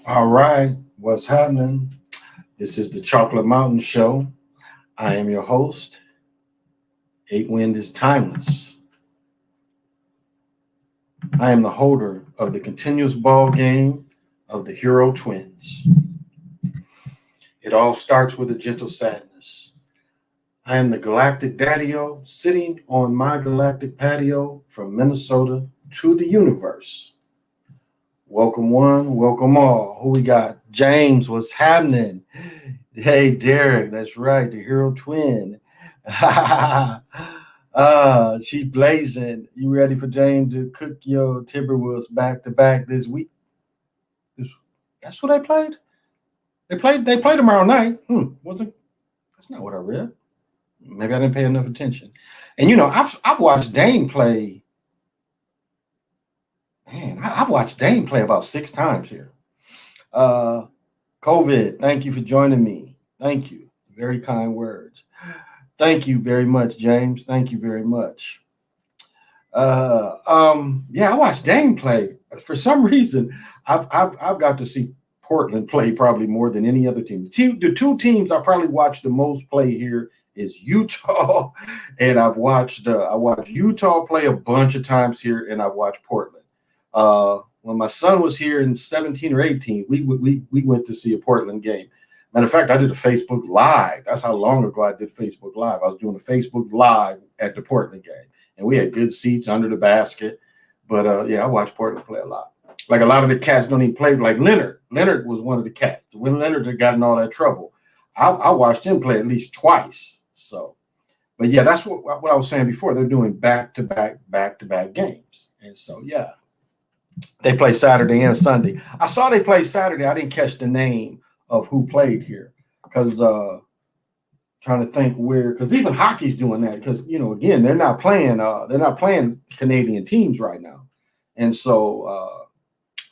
All right, what's happening? This is the Chocolate Mountain Show. I am your host. Eight Wind is timeless. I am the holder of the continuous ball game of the Hero Twins. It all starts with a gentle sadness. I am the Galactic Daddy-O sitting on my galactic patio from Minnesota to the universe. Welcome one, welcome all. Who we got? James, what's happening? Hey, Derek, that's right, the Hero Twin. She's blazing. You ready for James to cook your Timberwolves back to back this week? That's what they played. They play tomorrow night. Wasn't that's not what I read. Maybe I didn't pay enough attention. And I've watched Dame play. Man, I've watched Dame play about 6 times here. COVID, thank you for joining me. Thank you. Very kind words. Thank you very much, James. Thank you very much. I watched Dame play. For some reason, I've got to see Portland play probably more than any other team. The two teams I probably watched the most play here is Utah, and I watched Utah play a bunch of times here, and I've watched Portland. When my son was here in 17 or 18, we went to see a Portland game. Matter of fact, I did a Facebook Live. That's how long ago I did Facebook Live. I was doing a Facebook Live at the Portland game, and we had good seats under the basket. But I watched Portland play a lot. Like a lot of the cats don't even play. Like Leonard. Leonard was one of the cats. When Leonard had gotten all that trouble, I watched him play at least twice. So, but yeah, that's what I was saying before. They're doing back-to-back games, and so yeah. They play Saturday and Sunday. I saw they played Saturday. I didn't catch the name of who played here because trying to think where, because even hockey's doing that because again they're not playing Canadian teams right now, and so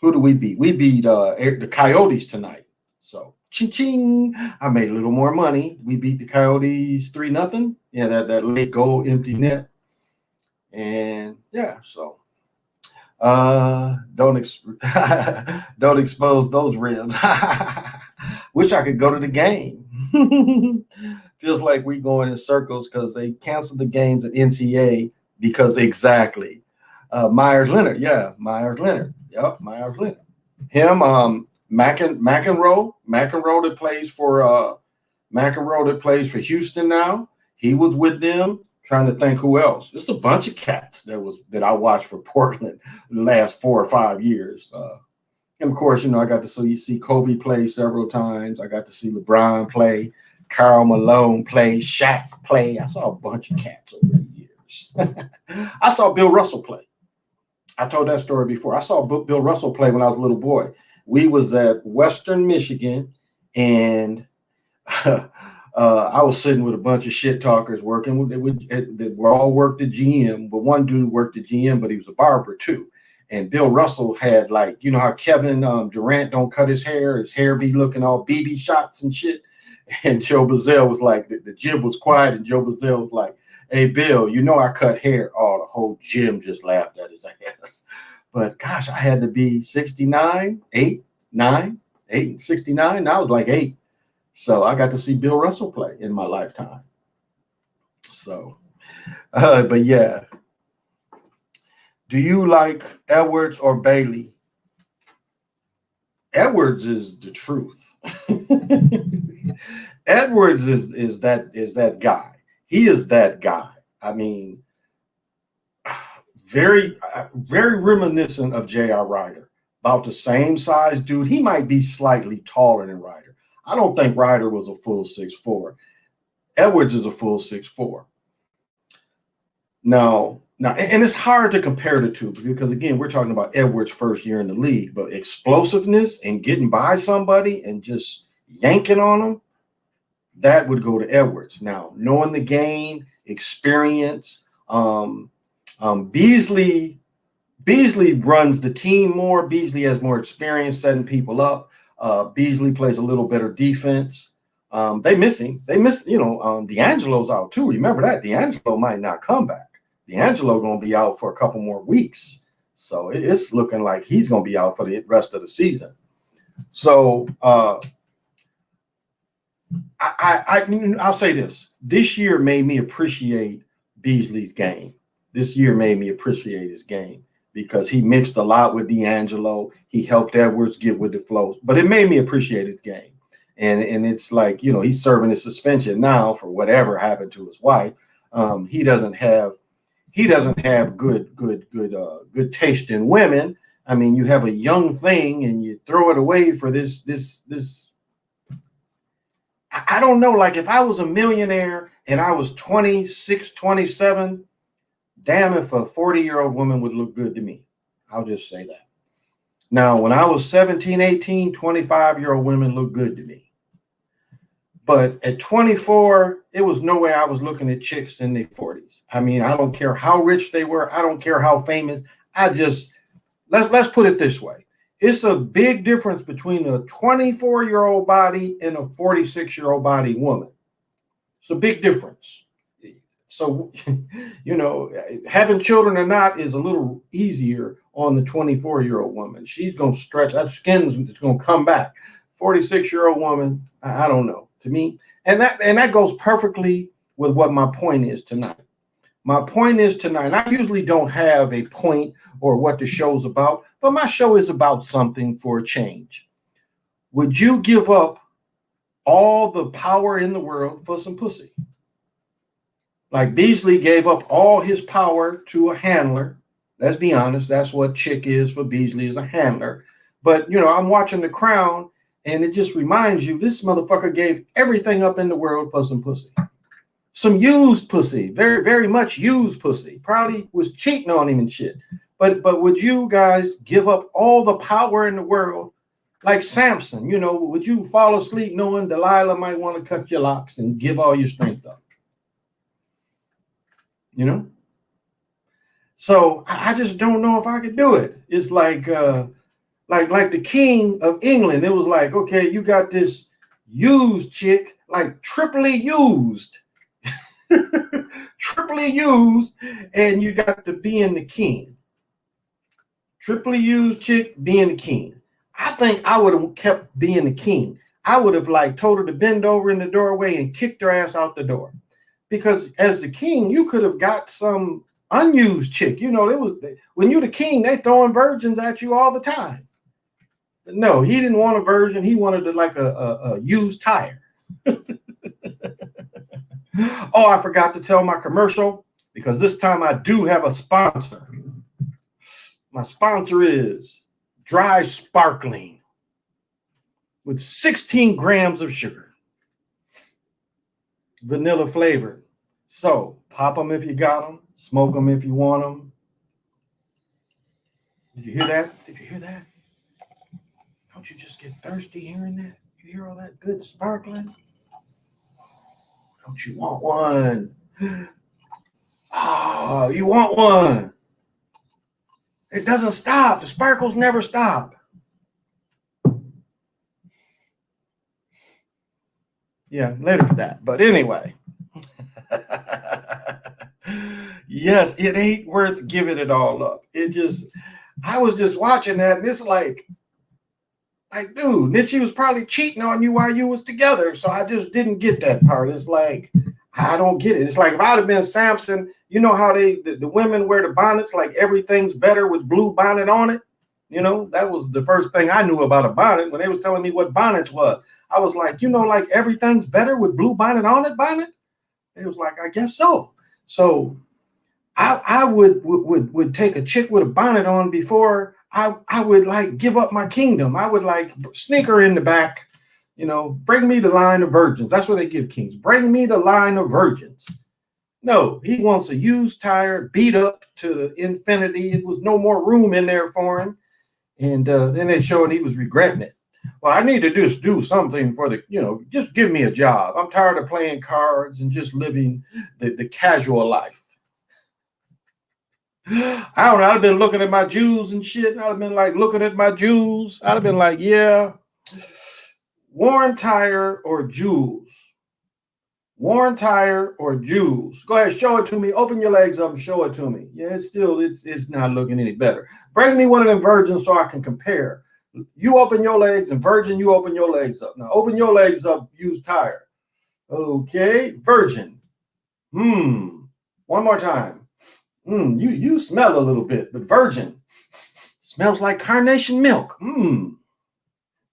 who do we beat? We beat the Coyotes tonight. So ching, I made a little more money. We beat the Coyotes 3-0. Yeah, that late goal empty net, and yeah, so. Don't expose those ribs. Wish I could go to the game. Feels like we going in circles because they canceled the games at NCA because exactly. Myers Leonard, Yep, Myers Leonard. Him, McEnroe that plays for Houston now. He was with them. Trying to think who else. Just a bunch of cats that I watched for Portland the last 4 or 5 years. And of course, I got to see Kobe play several times. I got to see LeBron play, Karl Malone play, Shaq play. I saw a bunch of cats over the years. I saw Bill Russell play. I told that story before. I saw Bill Russell play when I was a little boy. We was at Western Michigan, and I was sitting with a bunch of shit talkers working that were all worked at GM, but one dude worked at GM, but he was a barber too. And Bill Russell had, like, you know how Kevin Durant don't cut his hair be looking all BB shots and shit. And Joe Bazell was like, the gym was quiet, and Joe Bazell was like, "Hey Bill, you know I cut hair." Oh, the whole gym just laughed at his ass. But gosh, I had to be 69, 8, 9, 8, 69. And I was like 8. So I got to see Bill Russell play in my lifetime. So, but yeah. Do you like Edwards or Bailey? Edwards is the truth. Edwards is that guy. He is that guy. I mean, very reminiscent of J.R. Ryder. About the same size dude. He might be slightly taller than Ryder. I don't think Ryder was a full 6'4". Edwards is a full 6'4". Now, and it's hard to compare the two because, again, we're talking about Edwards' first year in the league, but explosiveness and getting by somebody and just yanking on them, that would go to Edwards. Now, knowing the game, experience, Beasley runs the team more. Beasley has more experience setting people up. Beasley plays a little better defense. They miss him. They miss, D'Angelo's out too. Remember that. D'Angelo might not come back. D'Angelo going to be out for a couple more weeks. So it's looking like he's going to be out for the rest of the season. So I'll say this. This year made me appreciate Beasley's game. This year made me appreciate his game because he mixed a lot with D'Angelo. He helped Edwards get with the flows, but it made me appreciate his game. And it's like, he's serving his suspension now for whatever happened to his wife. He doesn't have good taste in women. I mean, you have a young thing and you throw it away for this. I don't know. Like, if I was a millionaire and I was 26, 27, damn if a 40-year-old woman would look good to me. I'll just say that. Now, when I was 17, 18, 25-year-old women look good to me. But at 24, it was no way I was looking at chicks in their 40s. I mean, I don't care how rich they were. I don't care how famous. Let's put it this way. It's a big difference between a 24-year-old body and a 46-year-old body woman. It's a big difference. So, having children or not is a little easier on the 24-year-old woman. She's going to stretch. That skin is going to come back. 46-year-old woman, I don't know. To me, and that goes perfectly with what my point is tonight. My point is tonight, and I usually don't have a point or what the show's about, but my show is about something for a change. Would you give up all the power in the world for some pussy? Like Beasley gave up all his power to a handler. Let's be honest, that's what chick is for Beasley, is a handler. But, I'm watching The Crown, and it just reminds you, this motherfucker gave everything up in the world for some pussy. Some used pussy, very, very much used pussy. Probably was cheating on him and shit. But would you guys give up all the power in the world? Like Samson, would you fall asleep knowing Delilah might want to cut your locks and give all your strength up? So I just don't know if I could do it. It's like the King of England. It was like, okay, you got this used chick, like triply used, and you got to being the king. Triply used chick being the king. I think I would have kept being the king. I would have told her to bend over in the doorway and kicked her ass out the door. Because as the king, you could have got some unused chick. When you're the king, they throwing virgins at you all the time. No, he didn't want a virgin. He wanted a used tire. Oh, I forgot to tell my commercial because this time I do have a sponsor. My sponsor is Dry Sparkling with 16 grams of sugar. Vanilla flavored. So pop them if you got them. Smoke them if you want them. Did you hear that? Don't you just get thirsty hearing that? You hear all that good sparkling? Don't you want one? Oh, you want one? It doesn't stop. The sparkles never stop. Yeah, later for that. But anyway. Yes, it ain't worth giving it all up. I was just watching that, and it's like, dude, then she was probably cheating on you while you was together. So I just didn't get that part. It's like, I don't get it. It's like if I'd have been Samson, you know how the women wear the bonnets, like everything's better with blue bonnet on it. You know, that was the first thing I knew about a bonnet when they was telling me what bonnets was. I was like, like everything's better with blue bonnet on it, bonnet. It was like, I guess so. So I would take a chick with a bonnet on before I would like give up my kingdom. I would like sneak her in the back, bring me the line of virgins. That's what they give kings. Bring me the line of virgins. No, he wants a used tire, beat up to infinity. It was no more room in there for him. And then they showed he was regretting it. Well, I need to just do something for just give me a job. I'm tired of playing cards and just living the casual life. I don't know. I'd have been looking at my jewels and shit. I'd have been like looking at my jewels. I'd have been like, yeah, worn tire or jewels. Worn tire or jewels. Go ahead, show it to me. Open your legs up and show it to me. Yeah, it's not looking any better. Bring me one of them virgins so I can compare. You open your legs, and virgin, you open your legs up. Now open your legs up, use tire. Okay, virgin. One more time. You smell a little bit, but virgin smells like carnation milk.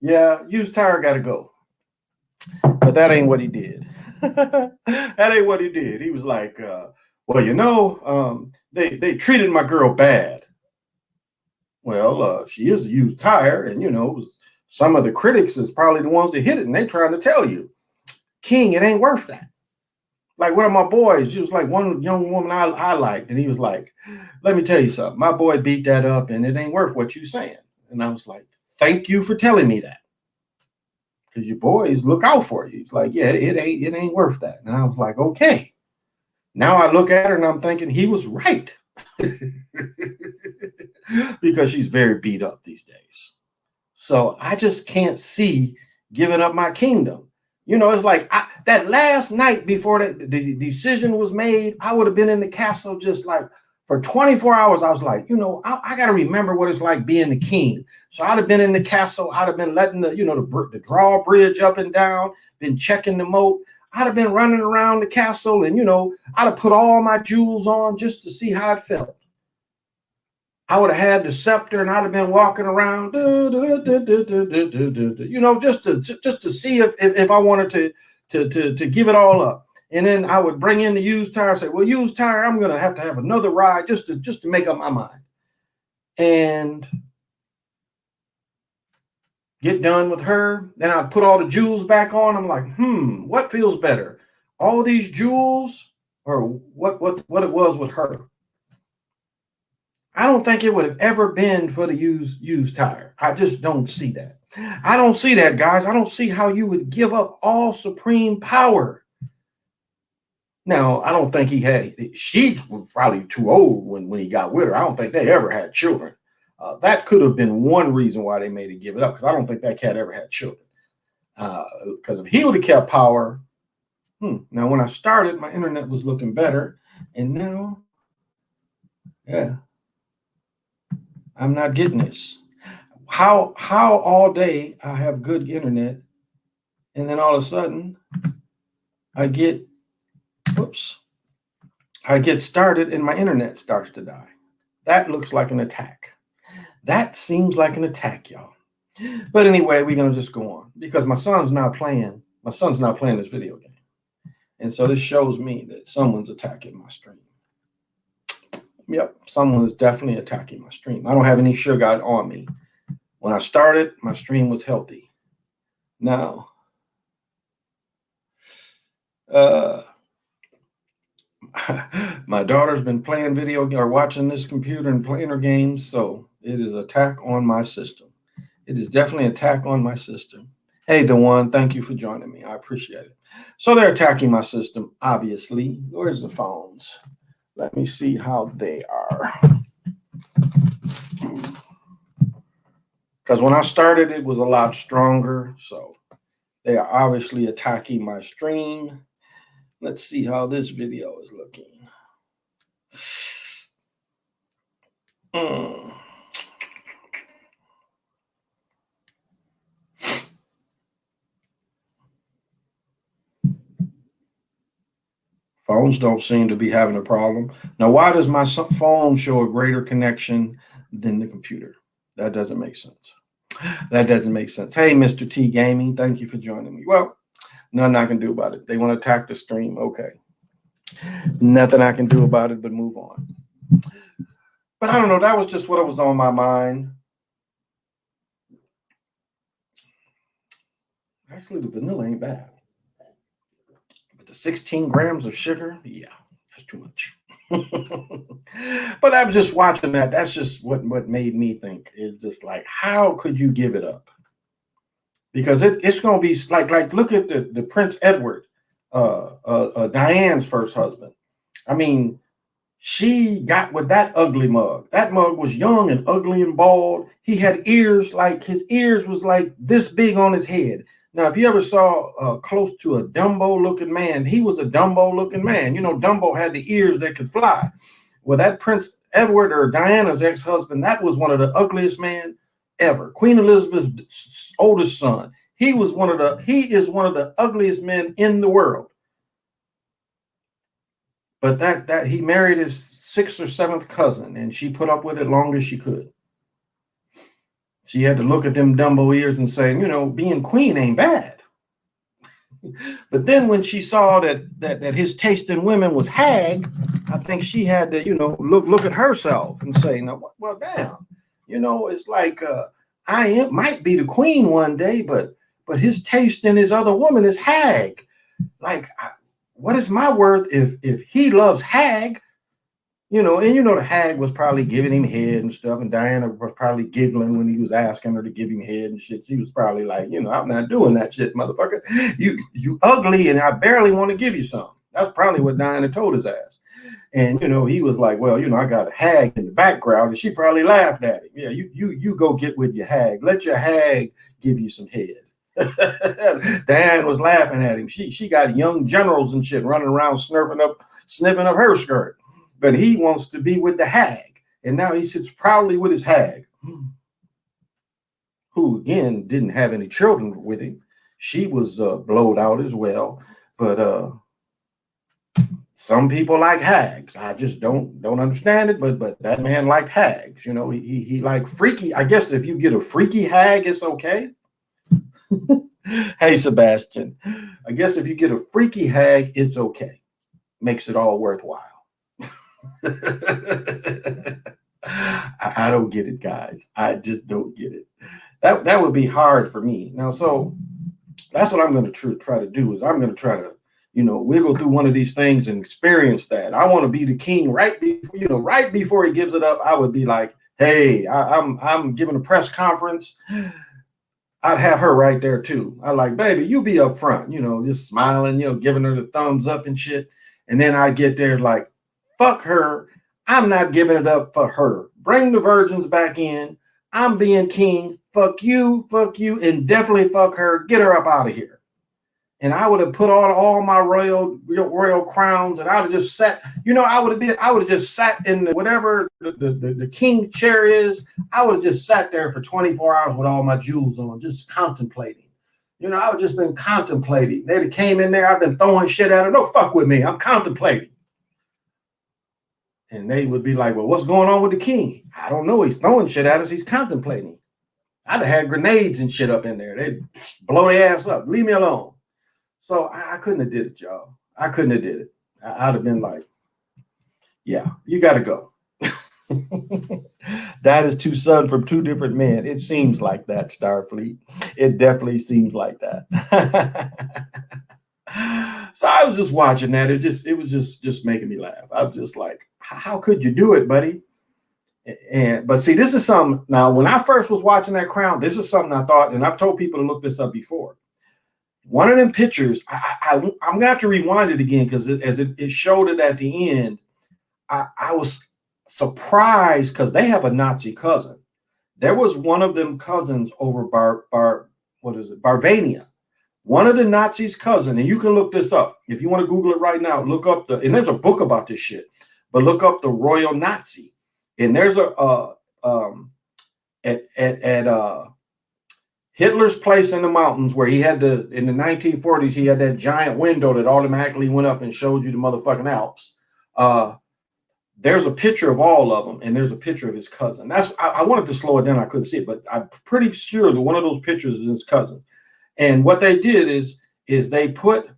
Yeah, used tire gotta go. But that ain't what he did. That ain't what he did. He was like, they treated my girl bad. Well, she is a used tire, and some of the critics is probably the ones that hit it, and they trying to tell you, King, it ain't worth that. Like one of my boys, she was like one young woman I liked, and he was like, let me tell you something. My boy beat that up, and it ain't worth what you saying. And I was like, thank you for telling me that. Because your boys look out for you. It's like, yeah, it ain't worth that. And I was like, okay. Now I look at her and I'm thinking he was right. Because she's very beat up these days. So I just can't see giving up my kingdom. It's like that last night before the decision was made, I would have been in the castle just like for 24 hours. I was like, I got to remember what it's like being the king. So I'd have been in the castle. I'd have been letting the drawbridge up and down, been checking the moat. I'd have been running around the castle and, I'd have put all my jewels on just to see how it felt. I would have had the scepter and I'd have been walking around, just to see if I wanted to give it all up. And then I would bring in the used tire and say, well, used tire, I'm going to have another ride just to make up my mind. And get done with her. Then I'd put all the jewels back on. I'm like, what feels better? All these jewels or what it was with her? I don't think it would have ever been for the used tire. I just don't see that. I don't see that, guys. I don't see how you would give up all supreme power. Now, I don't think she was probably too old when he got with her. I don't think they ever had children. That could have been one reason why they made it give it up, because I don't think that cat ever had children. Because if he would have kept power, now when I started, my internet was looking better, and now, yeah, I'm not getting this. How all day I have good internet, and then all of a sudden I get started and my internet starts to die. That looks like an attack. That seems like an attack, y'all. But anyway, we're gonna just go on because my son's not playing this video game. And so this shows me that someone's attacking my stream. Yep, someone is definitely attacking my stream. I don't have any sugar on me. When I started, my stream was healthy. Now, my daughter's been playing watching this computer and playing her games, so it is an attack on my system. It is definitely an attack on my system. Hey, the one, thank you for joining me. I appreciate it. So they're attacking my system, obviously. Where's the phones? Let me see how they are. Because when I started, it was a lot stronger. So they are obviously attacking my stream. Let's see how this video is looking. Phones don't seem to be having a problem. Now, why does my phone show a greater connection than the computer? That doesn't make sense. That doesn't make sense. Hey, Mr. T Gaming, thank you for joining me. Well, nothing I can do about it. They want to attack the stream. Okay. Nothing I can do about it but move on. But I don't know. That was just what was on my mind. Actually, the vanilla ain't bad. But the 16 grams of sugar, yeah, that's too much. But I'm just watching that. That's just what made me think. It's just like, how could you give it up? Because it's going to be like look at the Prince Edward, Diane's first husband. I mean, she got with that ugly mug. That mug was young and ugly and bald. He had ears, like his ears was like this big on his head. Now, if you ever saw close to a Dumbo-looking man, he was a Dumbo-looking man. You know, Dumbo had the ears that could fly. Well, that Prince Edward or Diana's ex-husband, that was one of the ugliest men ever. Queen Elizabeth's oldest son. He is one of the ugliest men in the world. But that he married his 6th or 7th cousin, and she put up with it long as she could. She had to look at them Dumbo ears and say, you know, being queen ain't bad. But then when she saw that his taste in women was hag, I think she had to, you know, look at herself and say, no, well, damn, you know, it's like might be the queen one day, but his taste in his other woman is hag. Like, what is my worth if he loves hag? You know, and you know the hag was probably giving him head and stuff, and Diana was probably giggling when he was asking her to give him head and shit. She was probably like, you know, I'm not doing that shit, motherfucker. You ugly, and I barely want to give you some. That's probably what Diana told his ass. And you know, he was like, well, you know, I got a hag in the background, and she probably laughed at him. Yeah, you go get with your hag. Let your hag give you some head. Diane was laughing at him. She got young generals and shit running around sniffing up her skirt. But he wants to be with the hag. And now he sits proudly with his hag, who, again, didn't have any children with him. She was blowed out as well. But some people like hags. I just don't understand it. But that man liked hags. You know, he liked freaky. I guess if you get a freaky hag, it's okay. Hey, Sebastian. I guess if you get a freaky hag, it's okay. Makes it all worthwhile. I don't get it, guys. I just don't get it. That would be hard for me. Now, so that's what I'm going to try to do is I'm going to try to, you know, wiggle through one of these things and experience that. I want to be the king right before he gives it up. I would be like, hey, I'm giving a press conference. I'd have her right there too. I like, baby, you be up front, you know, just smiling, you know, giving her the thumbs up and shit. And then I get there like, fuck her. I'm not giving it up for her. Bring the virgins back in. I'm being king. Fuck you, and definitely fuck her. Get her up out of here. And I would have put on all my royal crowns, and I would have just sat, you know, I would have just sat in whatever the king chair is. I would have just sat there for 24 hours with all my jewels on, just contemplating. You know, I would just been contemplating. They'd have came in there, I've been throwing shit at her. No, fuck with me. I'm contemplating. And they would be like, well, what's going on with the king? I don't know. He's throwing shit at us. He's contemplating. I'd have had grenades and shit up in there. They'd blow their ass up. Leave me alone. So I couldn't have did it, y'all. I couldn't have did it. I'd have been like, yeah, you got to go. That is two sons from two different men. It seems like that, Starfleet. It definitely seems like that. So I was just watching that. It was just making me laugh. I'm just like, how could you do it, buddy? But see, this is something. Now, when I first was watching that Crown, this is something I thought, and I've told people to look this up before. One of them pictures, I'm gonna have to rewind it again because it showed it at the end. I was surprised because they have a Nazi cousin. There was one of them cousins over what is it, Barbania. One of the Nazis' cousin, and you can look this up if you want to Google it right now. Look up and there's a book about this shit, but look up the Royal Nazi, and there's at Hitler's place in the mountains where he had in the 1940s, he had that giant window that automatically went up and showed you the motherfucking Alps. There's a picture of all of them, and there's a picture of his cousin. I wanted to slow it down. I couldn't see it, but I'm pretty sure that one of those pictures is his cousin. And what they did is they put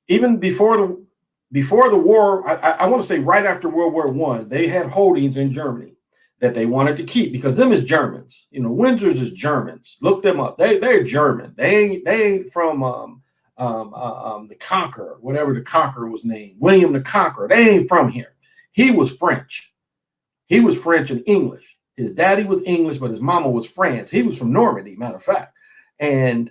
even before the war, I want to say right after World War I, they had holdings in Germany that they wanted to keep because them is Germans. You know, Windsor's is Germans. Look them up. They're German. They ain't from the Conqueror, whatever the Conqueror was named, William the Conqueror. They ain't from here. He was French. He was French and English. His daddy was English, but his mama was France. He was from Normandy, matter of fact. And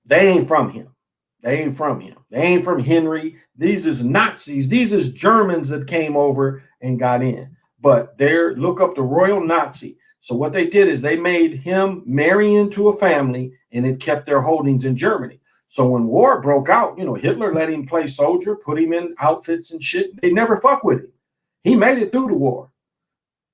they ain't from him. They ain't from him. They ain't from Henry. These is Nazis. These is Germans that came over and got in. But look up the Royal Nazi. So what they did is they made him marry into a family, and it kept their holdings in Germany. So when war broke out, you know, Hitler let him play soldier, put him in outfits and shit. They never fuck with him. He made it through the war.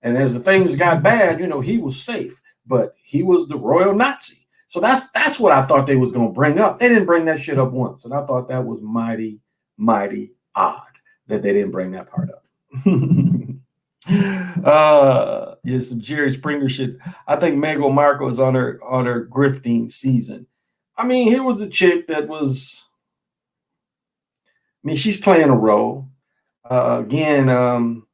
And as the things got bad, you know, he was safe. But he was the Royal Nazi. So that's what I thought they was going to bring up. They didn't bring that shit up once. And I thought that was mighty, mighty odd that they didn't bring that part up. Yeah, some Jerry Springer shit. I think Meghan Markle is on her grifting season. I mean, here was a chick that was, I mean, she's playing a role. Again,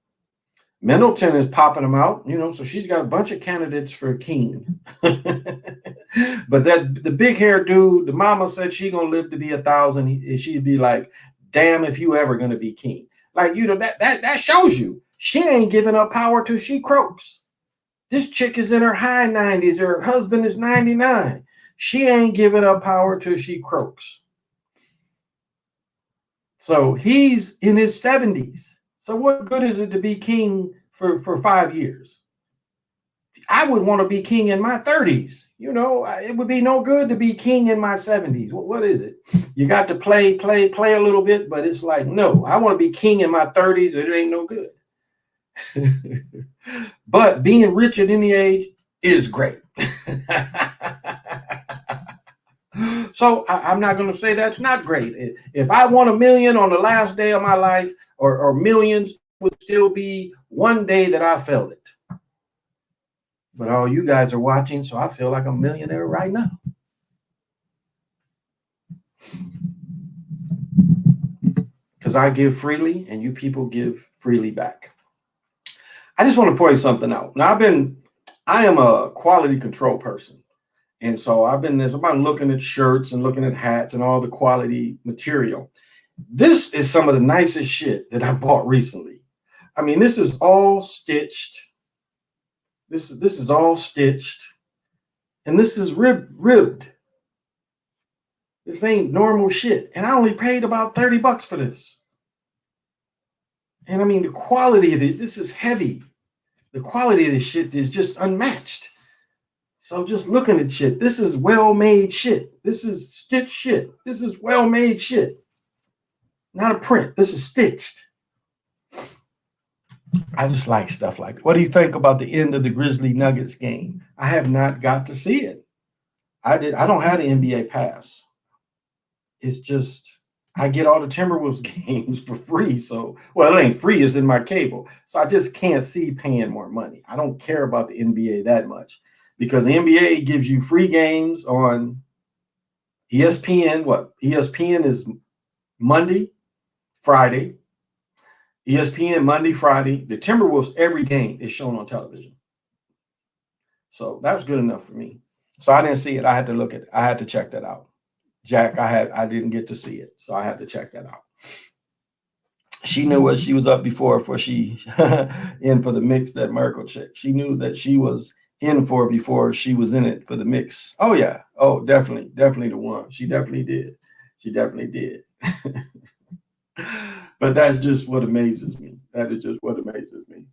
Middleton is popping them out, you know, so she's got a bunch of candidates for king. But the big hair dude, the mama said she gonna live to be 1,000. She'd be like, damn if you ever gonna be king. Like, you know, that shows you she ain't giving up power till she croaks. This chick is in her high 90s. Her husband is 99. She ain't giving up power till she croaks. So he's in his 70s. So what good is it to be king for 5 years? I would want to be king in my 30s. You know, it would be no good to be king in my 70s. What is it? You got to play a little bit, but it's like, no, I want to be king in my 30s. It ain't no good. But being rich at any age is great. So I'm not going to say that's not great. If I won $1 million on the last day of my life, or millions, would still be one day that I felt it. But all you guys are watching, so I feel like I'm a millionaire right now. Because I give freely and you people give freely back. I just want to point something out. Now, I am a quality control person. And so I've been looking at shirts and looking at hats and all the quality material. This is some of the nicest shit that I bought recently. I mean, this is all stitched. This is all stitched. And this is ribbed. This ain't normal shit. And I only paid about $30 for this. And I mean, the quality of it, this is heavy. The quality of this shit is just unmatched. So just looking at shit, this is well-made shit. This is stitched shit. This is well-made shit. Not a print. This is stitched. I just like stuff like that. What do you think about the end of the Grizzly Nuggets game? I have not got to see it. I don't have the NBA pass. It's just, I get all the Timberwolves games for free. So, well, it ain't free, it's in my cable. So I just can't see paying more money. I don't care about the NBA that much because the NBA gives you free games on ESPN. ESPN is Monday, Friday. ESPN Monday, Friday. The Timberwolves, every game is shown on television. So that was good enough for me. So I didn't see it. I had to look at it. I had to check that out. Jack, I didn't get to see it. So I had to check that out. She knew what she was up before she in for the mix, that Merkel chick. She knew that she was in for before she was in it for the mix. Oh yeah. Oh, definitely, definitely the one. She definitely did. She definitely did. But that's just what amazes me. That is just what amazes me.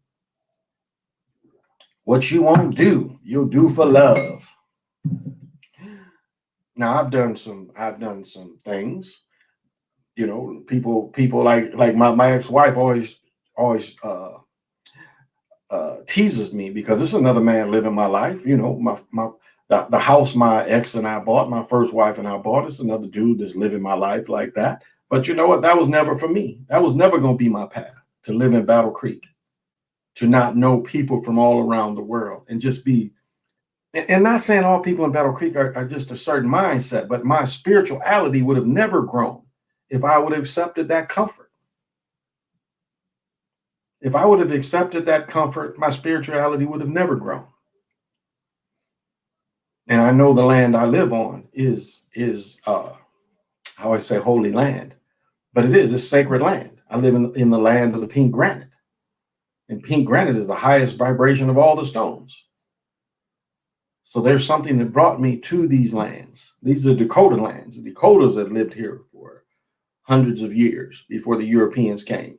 What you won't do, you'll do for love. Now I've done some things. You know, people like my ex-wife always teases me because it's another man living my life. You know, the house my ex and I bought, my first wife and I bought, it's another dude that's living my life like that. But you know what? That was never for me. That was never going to be my path, to live in Battle Creek, to not know people from all around the world and just be, and not saying all people in Battle Creek are just a certain mindset, but my spirituality would have never grown if I would have accepted that comfort. If I would have accepted that comfort, my spirituality would have never grown. And I know the land I live on is how I say holy land, but it's sacred land. I live in the land of the pink granite, and pink granite is the highest vibration of all the stones. So there's something that brought me to these lands. These are Dakota lands. The Dakotas had lived here for hundreds of years before the Europeans came.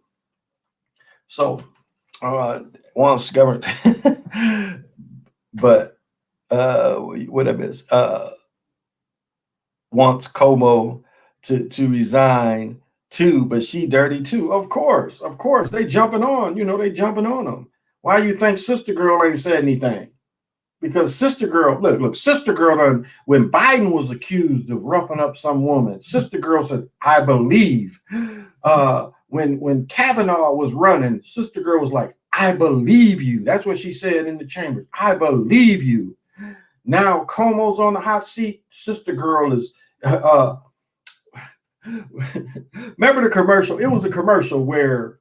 So once government, but what I miss, wants Como to resign too, but she dirty too. Of course, they jumping on. You know, they jumping on them. Why you think Sister Girl ain't said anything? Because Sister Girl, look, Sister Girl, when Biden was accused of roughing up some woman, Sister Girl said, "I believe." When Kavanaugh was running, Sister Girl was like, "I believe you." That's what she said in the chambers. "I believe you." Now Como's on the hot seat. Sister Girl is. Remember the commercial? It was a commercial where,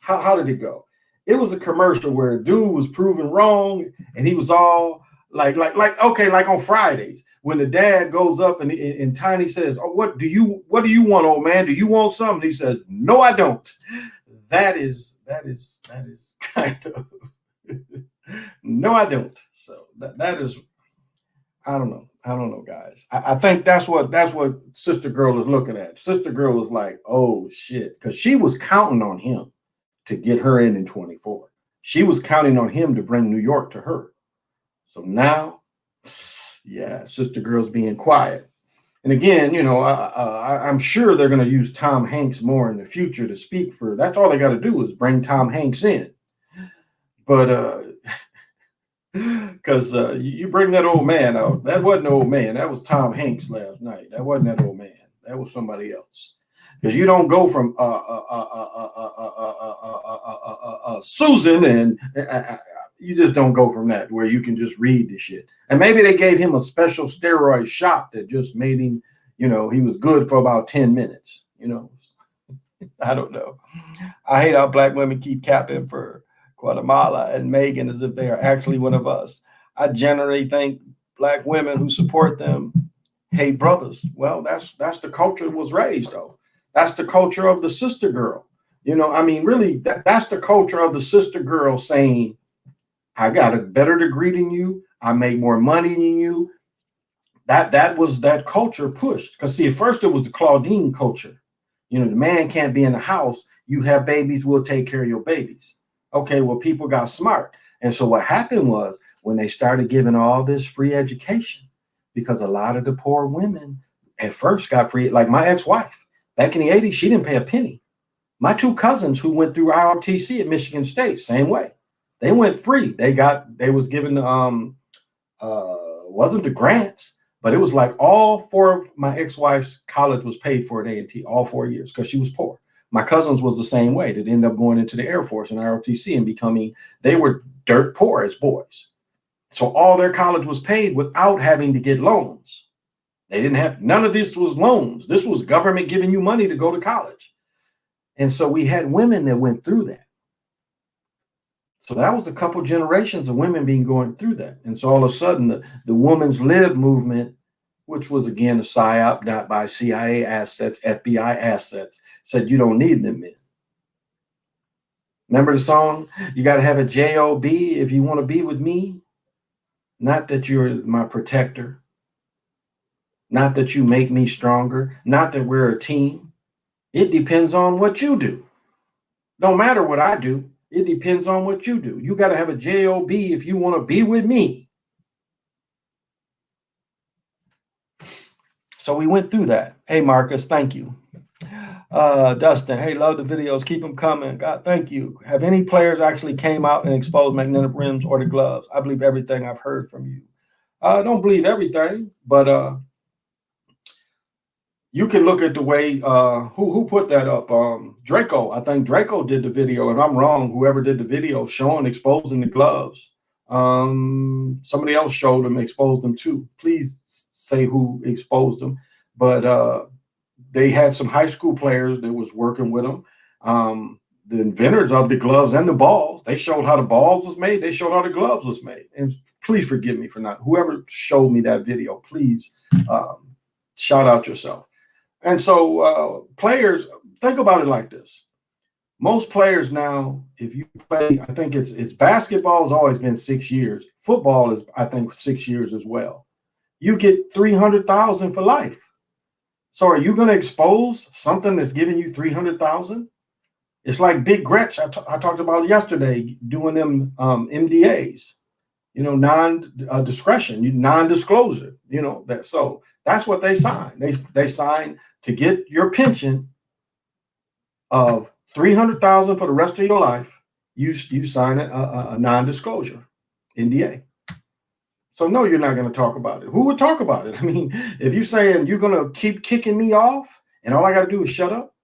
how did it go? It was a commercial where a dude was proven wrong, and he was all like okay, like on Fridays when the dad goes up and Tiny says, "Oh, what do you want, old man? Do you want something?" He says, "No, I don't." That is kind of no, I don't. So that is, I don't know, guys. I think that's what Sister Girl is looking at. Sister Girl was like, "Oh shit," because she was counting on him to get her in 24. She was counting on him to bring New York to her. So now, yeah, Sister Girl's being quiet. And again, you know, I'm sure they're going to use Tom Hanks more in the future to speak for. That's all they got to do is bring Tom Hanks in. But because you bring that old man out, that wasn't an old man. That was Tom Hanks last night. That wasn't that old man. That was somebody else. Because you don't go from Susan and you just don't go from that where you can just read the shit. And maybe they gave him a special steroid shot that just made him, you know, he was good for about 10 minutes. You know, I don't know. I hate how black women keep capping for Guatemala and Megan as if they are actually one of us. I generally think black women who support them hate brothers. Well, that's the culture that was raised though. That's the culture of the sister girl. You know, I mean, really, that's the culture of the sister girl saying, "I got a better degree than you. I make more money than you." That was that culture pushed. Because see, at first it was the Claudine culture. You know, the man can't be in the house. You have babies, we'll take care of your babies. Okay, well, people got smart. And so what happened was when they started giving all this free education, because a lot of the poor women at first got free, like my ex-wife, back in the 80s, she didn't pay a penny. My two cousins who went through IRTC at Michigan State, same way. They went free. They was given wasn't the grants, but it was like all four of my ex-wife's college was paid for at A&T, all 4 years, because she was poor. My cousins was the same way. They ended up going into the Air Force and IROTC and they were dirt poor as boys. So all their college was paid without having to get loans. They didn't have, none of this was loans. This was government giving you money to go to college. And so we had women that went through that. So that was a couple generations of women going through that. And so all of a sudden the women's lib movement, which was again a PSYOP, not by CIA assets, FBI assets, said you don't need them men. Remember the song? You got to have a JOB if you want to be with me. not that you're my protector, not that you make me stronger, not that we're a team. It depends on what you do. No matter what I do, it depends on what you do. You got to have a job if you want to be with me. So we went through that. Hey, Marcus, thank you. Dustin, hey, love the videos. Keep them coming. God, thank you. Have any players actually came out and exposed magnetic rims or the gloves? I believe everything I've heard from you. I don't believe everything, but you can look at the way who put that up. Draco. I think Draco did the video. If I'm wrong, whoever did the video showing exposing the gloves. Somebody else showed them, exposed them too. Please say who exposed them. But they had some high school players that was working with them. The inventors of the gloves and the balls, they showed how the balls was made. They showed how the gloves was made. And please forgive me for not, whoever showed me that video, please shout out yourself. And so players, think about it like this. Most players now, if you play, I think it's basketball has always been 6 years. Football is, I think, 6 years as well. You get 300,000 for life. So are you going to expose something that's giving you 300,000? It's like Big Gretch I talked about yesterday, doing them MDAs, non-discretion, non-disclosure, that. So that's what they sign. They sign to get your pension of 300,000 for the rest of your life. You sign a non-disclosure NDA. So no, you're not going to talk about it. Who would talk about it? I mean, if you're saying you're going to keep kicking me off and all I got to do is shut up.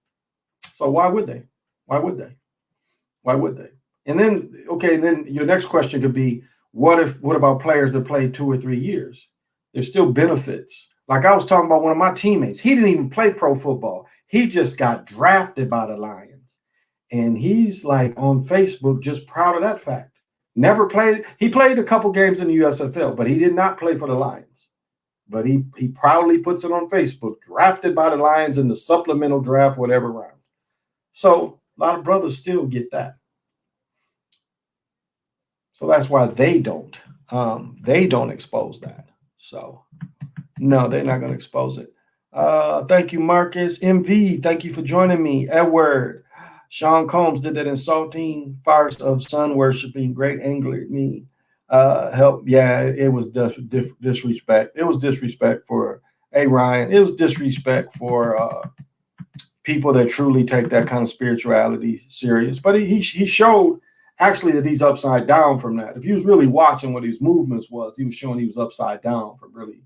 So why would they? Why would they? Why would they? And then, okay, then your next question could be, what about players that play 2 or 3 years? There's still benefits. Like I was talking about one of my teammates. He didn't even play pro football. He just got drafted by the Lions. And he's like on Facebook just proud of that fact. Never played. He played a couple games in the USFL, but he did not play for the Lions. But he proudly puts it on Facebook, drafted by the Lions in the supplemental draft, whatever round. So a lot of brothers still get that. So that's why they don't expose that. So no, they're not going to expose it. Thank you, Marcus. MV, thank you for joining me. Edward. Sean Combs did that insulting farce of sun worshiping. Great angler me. Help. Yeah, it was disrespect. It was disrespect for Ryan. It was disrespect for people that truly take that kind of spirituality serious. But he showed actually that he's upside down from that. If you was really watching what his movements was, he was showing he was upside down from really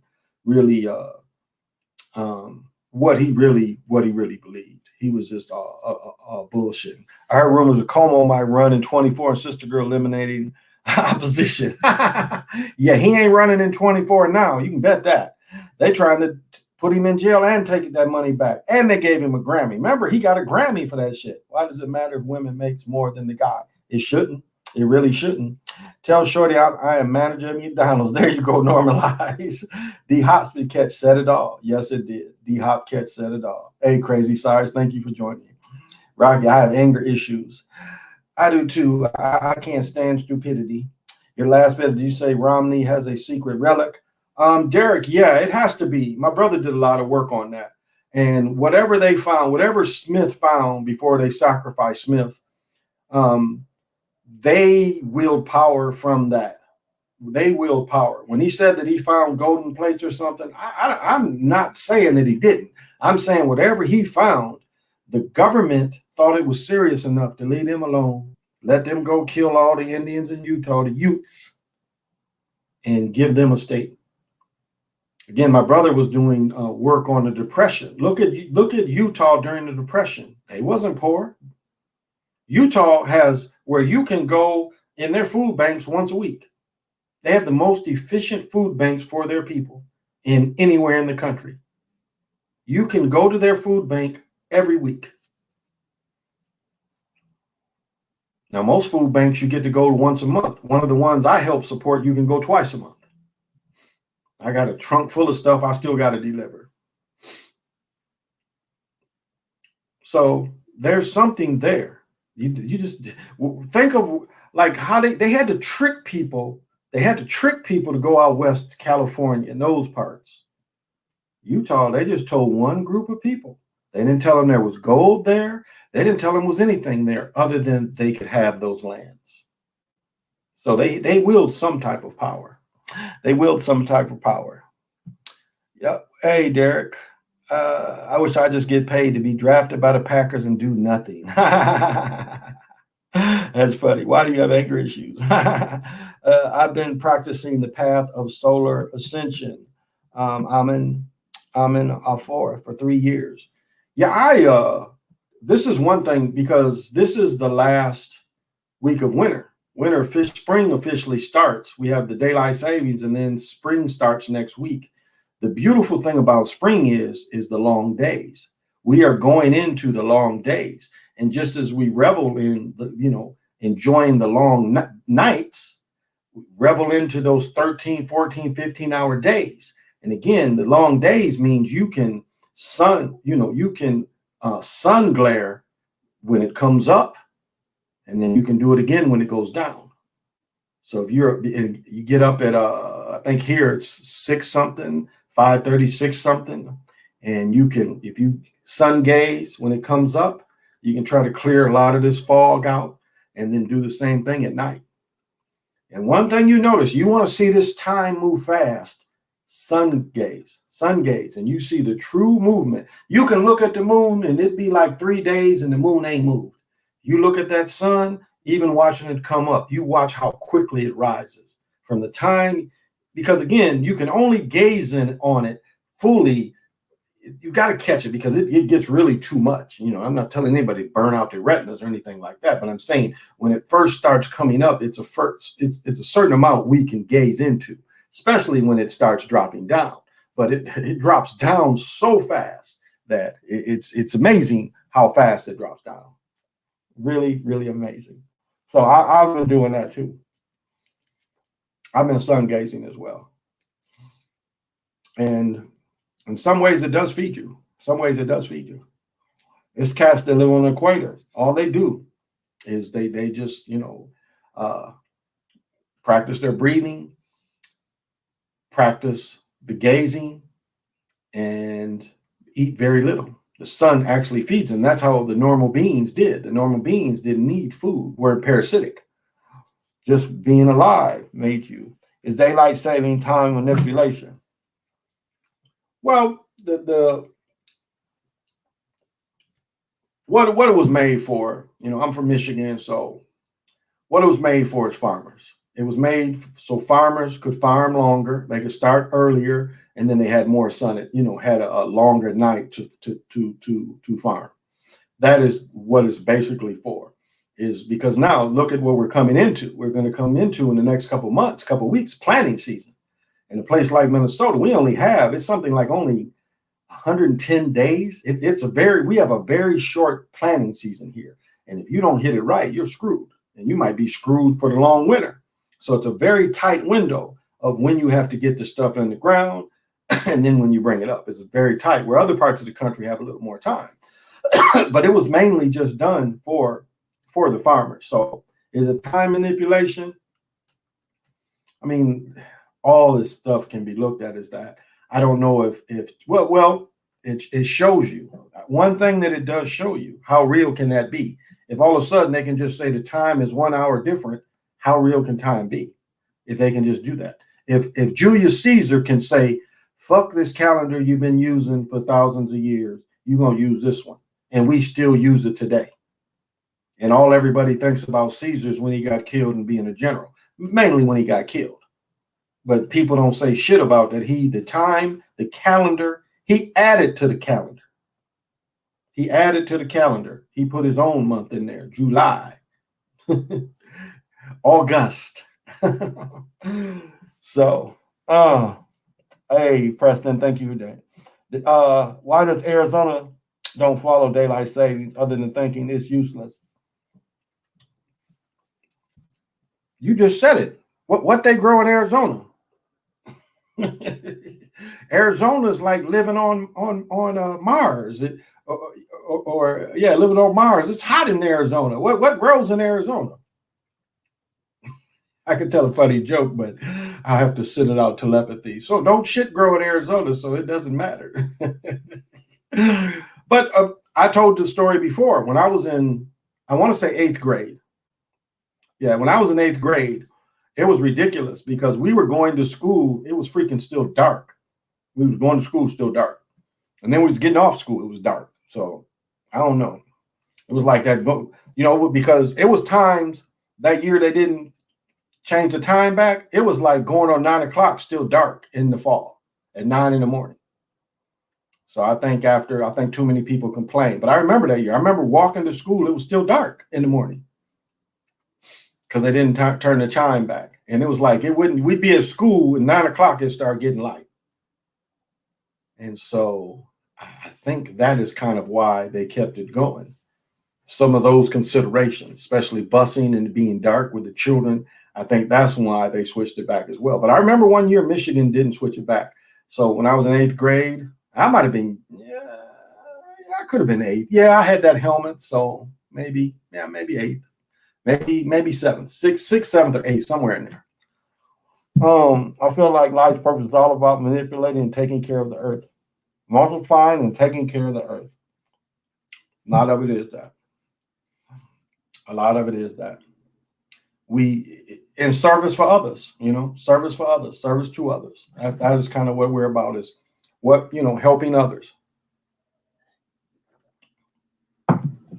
what he really believed. He was just bullshitting. I heard rumors of Como might run in 24 and Sister Girl eliminating opposition. Yeah, he ain't running in 24 now. You can bet that. They trying to put him in jail and take that money back. And they gave him a Grammy. Remember, he got a Grammy for that shit. Why does it matter if women makes more than the guy? It shouldn't. It really shouldn't. Tell Shorty I am manager of McDonald's. There you go, normalize. D Hop's catch said it all. Yes, it did. D Hop catch said it all. Hey, Crazy Cyrus, thank you for joining me. Rocky, I have anger issues. I do too. I can't stand stupidity. Your last video, did you say Romney has a secret relic? Derek, yeah, it has to be. My brother did a lot of work on that. And whatever they found, whatever Smith found before they sacrificed Smith, they willed power from that. They willed power. When he said that he found golden plates or something, I'm not saying that he didn't. I'm saying whatever he found, the government thought it was serious enough to leave him alone, let them go kill all the Indians in Utah, the Utes, and give them a state. Again, my brother was doing work on the Depression. Look at Utah during the Depression. They wasn't poor. Utah has where you can go in their food banks once a week. They have the most efficient food banks for their people in anywhere in the country. You can go to their food bank every week. Now, most food banks you get to go once a month. One of the ones I help support, you can go twice a month. I got a trunk full of stuff I still got to deliver. So there's something there. You just think of like how they had to trick people They had to trick people to go out west to California and those parts. Utah, they just told one group of people. They didn't tell them there was gold there. They didn't tell them was anything there other than they could have those lands. So they wield some type of power. They wield some type of power. Yep. Hey, Derek. I wish I just get paid to be drafted by the Packers and do nothing. That's funny. Why do you have anger issues? I've been practicing the path of solar ascension. I'm in for 3 years. Yeah, this is one thing because this is the last week of winter. Spring officially starts. We have the daylight savings, and then spring starts next week. The beautiful thing about spring is the long days. We are going into the long days. And just as we revel in enjoying the long nights, revel into those 13, 14, 15-hour days. And again, the long days means you can sun glare when it comes up, and then you can do it again when it goes down. So if you get up at I think here it's 6 something, 5:30, 6 something, and you can, if you sun gaze when it comes up, you can try to clear a lot of this fog out and then do the same thing at night. And one thing you notice, you want to see this time move fast, sun gaze, and you see the true movement. You can look at the moon and it'd be like 3 days and the moon ain't moved. You look at that sun, even watching it come up, you watch how quickly it rises from the time, because again, you can only gaze on it fully. You got to catch it because it gets really too much. I'm not telling anybody to burn out their retinas or anything like that, but I'm saying when it first starts coming up, it's a certain amount we can gaze into, especially when it starts dropping down. But it drops down so fast that it's amazing how fast it drops down. Really, really amazing. So I've been doing that too. I've been sun gazing as well. And in some ways, it does feed you. It's cats that live on the equator. All they do is they just, practice their breathing, practice the gazing, and eat very little. The sun actually feeds them. That's how the normal beings did. The normal beings didn't need food. We're parasitic. Just being alive made you. Is daylight saving time manipulation? Well, what it was made for, I'm from Michigan, so what it was made for is farmers. It was made so farmers could farm longer, they could start earlier, and then they had more sun, had a longer night to farm. That is what it's basically for, is because now look at what we're coming into. We're going to come into in the next couple weeks, planting season. In a place like Minnesota, it's something like only 110 days. We have a very short planting season here. And if you don't hit it right, you're screwed. And you might be screwed for the long winter. So it's a very tight window of when you have to get the stuff in the ground and then when you bring it up. It's very tight, where other parts of the country have a little more time. But it was mainly just done for the farmers. So is it time manipulation? I mean, all this stuff can be looked at as that. I don't know if it shows you. One thing that it does show you, how real can that be? If all of a sudden they can just say the time is 1 hour different, how real can time be? If they can just do that. If Julius Caesar can say, fuck this calendar you've been using for thousands of years, you're going to use this one. And we still use it today. And all everybody thinks about Caesar's when he got killed and being a general, mainly when he got killed. But people don't say shit about that. The calendar, he added to the calendar. He put his own month in there, July, August. So, hey, Preston, thank you for that. Why does Arizona don't follow daylight savings other than thinking it's useless? You just said it. What they grow in Arizona? Arizona is like living on Mars, living on Mars. It's hot in Arizona. What grows in Arizona? I could tell a funny joke, but I have to send it out telepathy. So don't shit grow in Arizona, so it doesn't matter. But I told the story before when I was in, I want to say eighth grade. Yeah, when I was in eighth grade, it was ridiculous because we were going to school. It was freaking still dark. We was going to school still dark, and then we was getting off school. It was dark. So I don't know. It was like that, because it was times that year they didn't change the time back. It was like going on 9 o'clock, still dark in the fall at 9 in the morning. So I think too many people complained. But I remember that year. I remember walking to school. It was still dark in the morning because they didn't turn the chime back. And it was like we'd be at school at 9 o'clock, it started getting light. And so I think that is kind of why they kept it going. Some of those considerations, especially busing and being dark with the children, I think that's why they switched it back as well. But I remember one year Michigan didn't switch it back. So when I was in eighth grade, I might have been, I could have been eighth. Yeah, I had that helmet. So maybe eighth, maybe seventh, sixth, seventh, or eighth, somewhere in there. I feel like life's purpose is all about manipulating and taking care of the earth, multiplying and taking care of the earth. A lot of it is that. A lot of it is that. We in service for others, service for others, service to others. That is kind of what we're about, is helping others.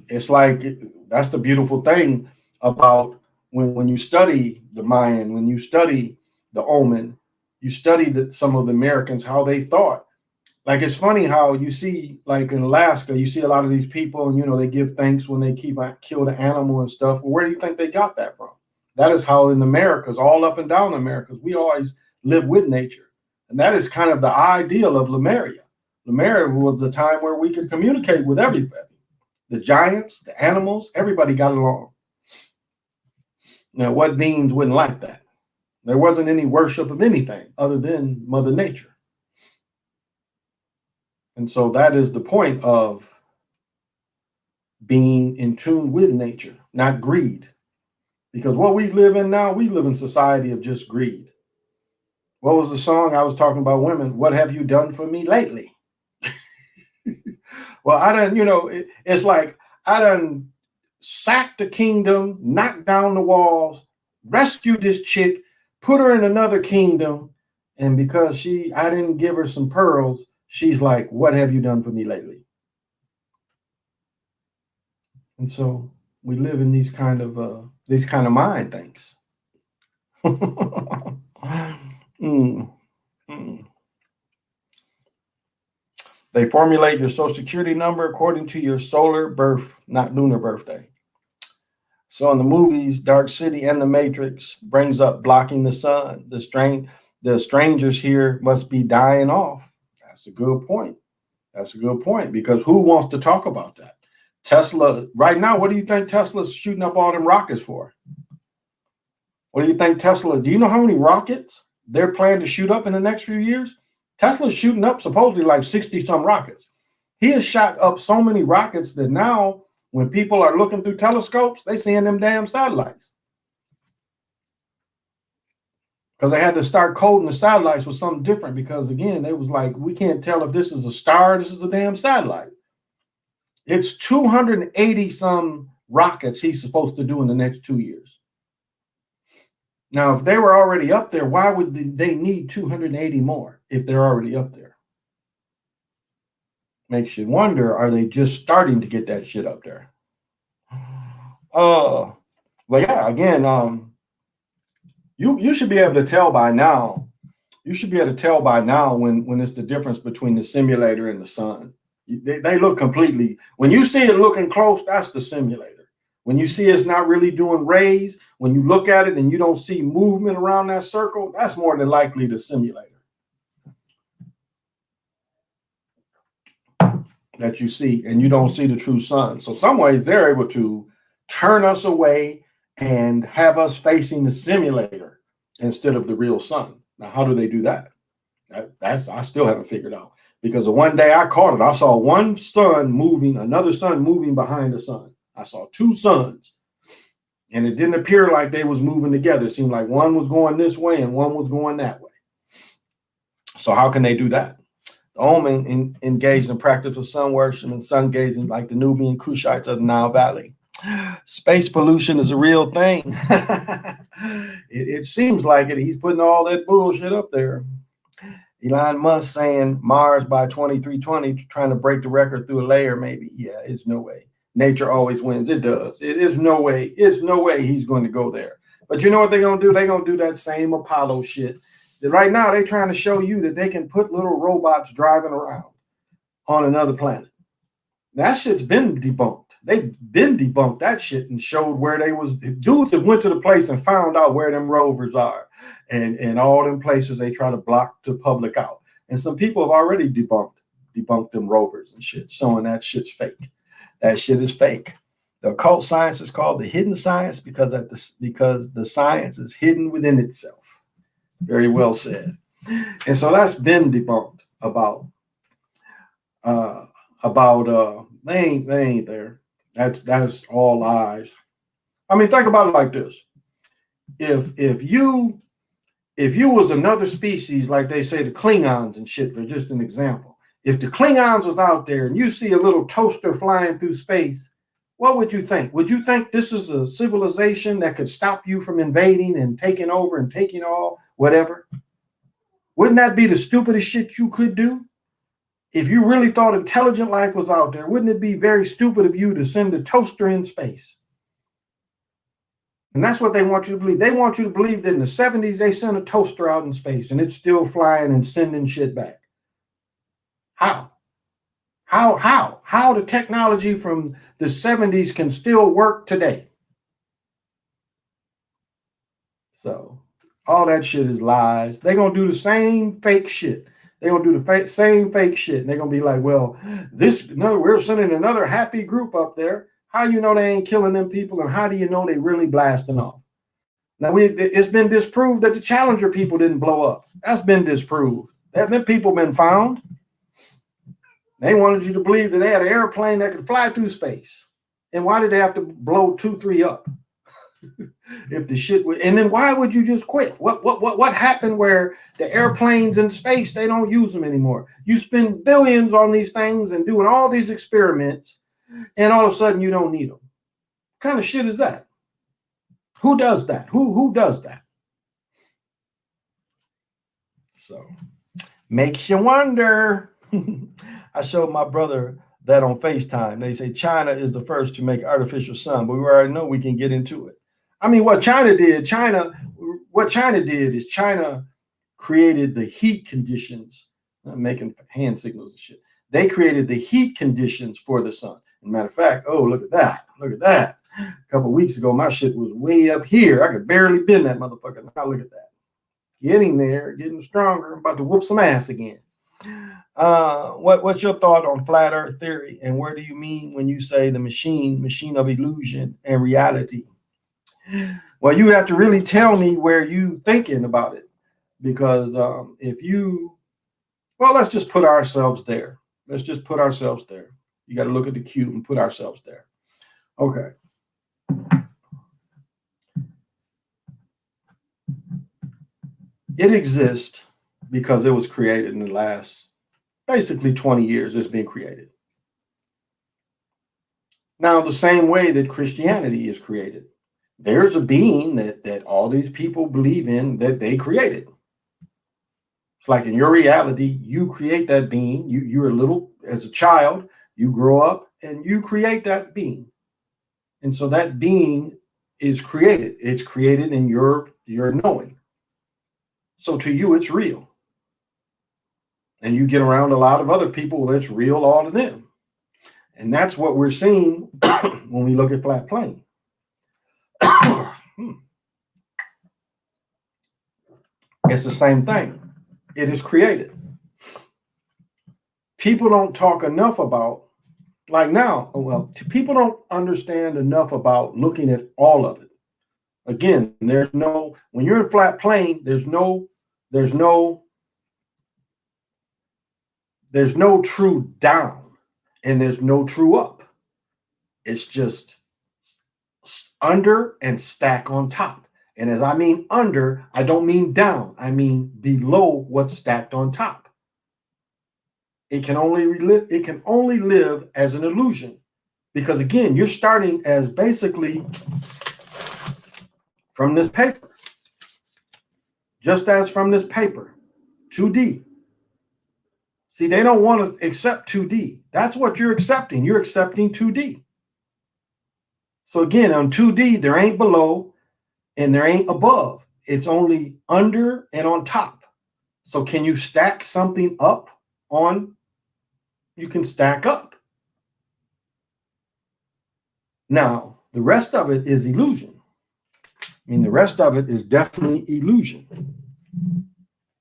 It's like that's the beautiful thing about when you study the Mayan, when you study the Omen, you study some of the Americans, how they thought. Like, it's funny how you see, like in Alaska, you see a lot of these people, and they give thanks when they kill the animal and stuff. Well, where do you think they got that from? That is how in Americas, all up and down the Americas, we always live with nature. And that is kind of the ideal of Lemuria. Lemuria was the time where we could communicate with everybody. The giants, the animals, everybody got along. Now, what beings wouldn't like that? There wasn't any worship of anything other than Mother Nature. And so that is the point of being in tune with nature, not greed. Because what we live in now, we live in society of just greed. What was the song I was talking about women? What have you done for me lately? Well, I done, it's like I done sacked the kingdom, knocked down the walls, rescued this chick, put her in another kingdom. And because I didn't give her some pearls, she's like, what have you done for me lately? And so we live in these kind of mind things. They formulate your social security number according to your solar birth, not lunar birthday. So in the movies, Dark City and The Matrix brings up blocking the sun. The strangers here must be dying off. That's a good point. Because who wants to talk about that? Tesla, right now, what do you think Tesla's shooting up all them rockets for? What do you think Tesla, do you know how many rockets they're planning to shoot up in the next few years? Tesla's shooting up supposedly like 60 some rockets. He has shot up so many rockets that now when people are looking through telescopes, they seeing them damn satellites. Because they had to start coding the satellites with something different, because again, they was like, we can't tell if this is a star, this is a damn satellite. It's 280 some rockets he's supposed to do in the next 2 years. Now, if they were already up there, why would they need 280 more if they're already up there? Makes you wonder, are they just starting to get that shit up there? But yeah, again, you should be able to tell by now. You should be able to tell by now when it's the difference between the simulator and the sun. They look completely, when you see it looking close, that's the simulator. When you see it's not really doing rays, when you look at it and you don't see movement around that circle, that's more than likely the simulator that you see, and you don't see the true sun. So some ways they're able to turn us away and have us facing the simulator instead of the real sun. Now, how do they do that? I still haven't figured out, because the one day I caught it, I saw one sun moving, another sun moving behind the sun. I saw two suns. And it didn't appear like they was moving together. It seemed like one was going this way and one was going that way. So how can they do that? The Omen engaged in practice of sun worship and sun gazing like the Nubian Cushites of the Nile Valley. Space pollution is a real thing. It seems like it. He's putting all that bullshit up there. Elon Musk saying Mars by 2320, trying to break the record through a layer, maybe. Yeah, it's no way. Nature always wins. It does. It is no way. It's no way he's going to go there. But you know what they're going to do? They're going to do that same Apollo shit. That right now they're trying to show you that they can put little robots driving around on another planet. That shit's been debunked. They've been debunked that shit and showed where they was. Dudes that went to the place and found out where them rovers are, and all them places they try to block the public out. And some people have already debunked them rovers and shit, showing that shit's fake. That shit is fake. The occult science is called the hidden science because the science is hidden within itself. Very well said. And so that's been debunked about. They ain't there. That's all lies. I mean, think about it like this. If you was another species, like they say the Klingons and shit, for just an example, if the Klingons was out there and you see a little toaster flying through space, what would you think? Would you think this is a civilization that could stop you from invading and taking over and taking all whatever? Wouldn't that be the stupidest shit you could do? If you really thought intelligent life was out there, wouldn't it be very stupid of you to send a toaster in space? And that's what they want you to believe. They want you to believe that in the 70s, they sent a toaster out in space and it's still flying and sending shit back. How? How the technology from the 70s can still work today? So all that shit is lies. They're going to do the same fake shit. They're going to do the same fake shit. And they're going to be like, well, we're sending another happy group up there. How you know they ain't killing them people? And how do you know they really blasting off? Now, it's been disproved that the Challenger people didn't blow up. That's been disproved. Them people been found. They wanted you to believe that they had an airplane that could fly through space. And why did they have to blow 2-3 up? If the shit would, and then why would you just quit? What happened where the airplanes in space, they don't use them anymore? You spend billions on these things and doing all these experiments, and all of a sudden you don't need them. What kind of shit is that? Who does that? Who does that? So makes you wonder. I showed my brother that on FaceTime. They say China is the first to make artificial sun, but we already know we can get into it. I mean, what China did is China created the heat conditions. I'm making hand signals and shit. They created the heat conditions for the sun. As a matter of fact, oh, look at that. Look at that. A couple of weeks ago, my shit was way up here. I could barely bend that motherfucker. Now look at that. Getting there, getting stronger. I'm about to whoop some ass again. What's your thought on flat earth theory? And where do you mean when you say the machine of illusion and reality? Well, you have to really tell me where you thinking about it, because well, let's just put ourselves there. Let's just put ourselves there. You got to look at the cube and put ourselves there. Okay. It exists because it was created in the last basically 20 years. It's been created. Now, the same way that Christianity is created, there's a being that all these people believe in that they created. It's like in your reality, you create that being. You're a little, as a child, you grow up and you create that being. And so that being is created. It's created in your knowing. So to you, it's real. And you get around a lot of other people, it's real all to them. And that's what we're seeing when we look at flat plane. It's the same thing. It is created. People don't talk enough about, like now, well, people don't understand enough about looking at all of it. Again, when you're in flat plane, there's no true down and there's no true up. It's just under and stack on top. And as I mean under, I don't mean down. I mean below what's stacked on top. It can only live as an illusion. Because again, you're starting as basically from this paper. Just as from this paper, 2D. See, they don't want to accept 2D. That's what you're accepting. You're accepting 2D. So again, on 2D, there ain't below and there ain't above. It's only under and on top. So can you stack something up on? You can stack up. Now, the rest of it is illusion. I mean, the rest of it is definitely illusion.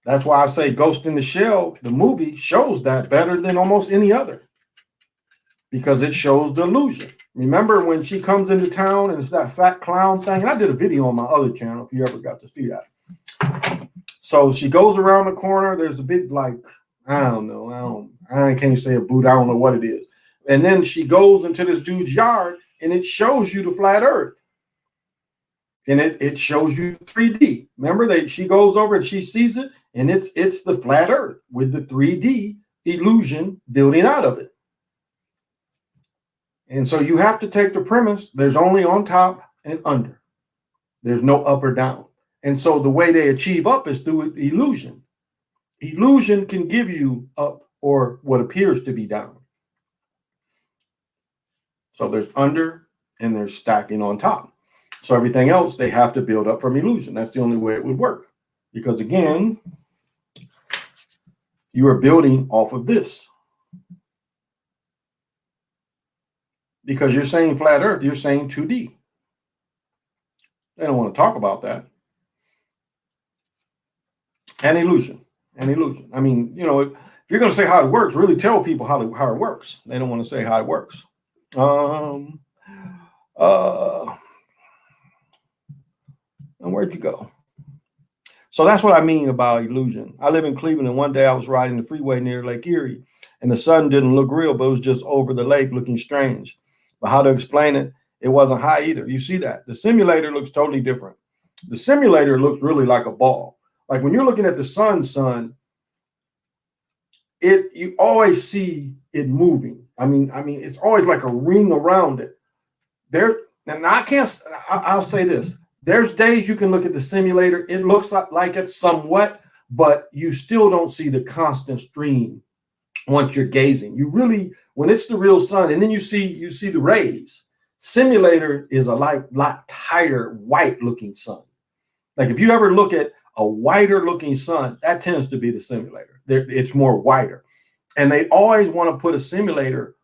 That's why I say Ghost in the Shell, the movie, shows that better than almost any other. Because it shows the illusion. Remember when she comes into town and it's that fat clown thing? And I did a video on my other channel if you ever got to see that. So she goes around the corner. There's a big, like, I don't know. I can't say a boot. I don't know what it is. And then she goes into this dude's yard and it shows you the flat earth. And it shows you 3D. Remember, she goes over and she sees it, and it's the flat earth with the 3D illusion building out of it. And so you have to take the premise, there's only on top and under. There's no up or down. And so the way they achieve up is through illusion. Illusion can give you up or what appears to be down. So there's under and there's stacking on top. So everything else, they have to build up from illusion. That's the only way it would work. Because again, you are building off of this. Because you're saying flat earth, you're saying 2D. They don't want to talk about that. And illusion. And illusion. I mean, you know, if you're going to say how it works, really tell people how it works. They don't want to say how it works. And where'd you go? So that's what I mean about illusion. I live in Cleveland, and one day I was riding the freeway near Lake Erie, and the sun didn't look real, but it was just over the lake looking strange. But how to explain it? It wasn't high either. You see that? The simulator looks totally different. The simulator looks really like a ball. Like when you're looking at the sun, you always see it moving. I mean, it's always like a ring around it. I'll say this. There's days you can look at the simulator. It looks like it somewhat, but you still don't see the constant stream once you're gazing. You really, when it's the real sun, and then you see the rays. Simulator is a lot tighter, white looking sun. Like if you ever look at a whiter looking sun, that tends to be the simulator. It's more whiter. And they always want to put a simulator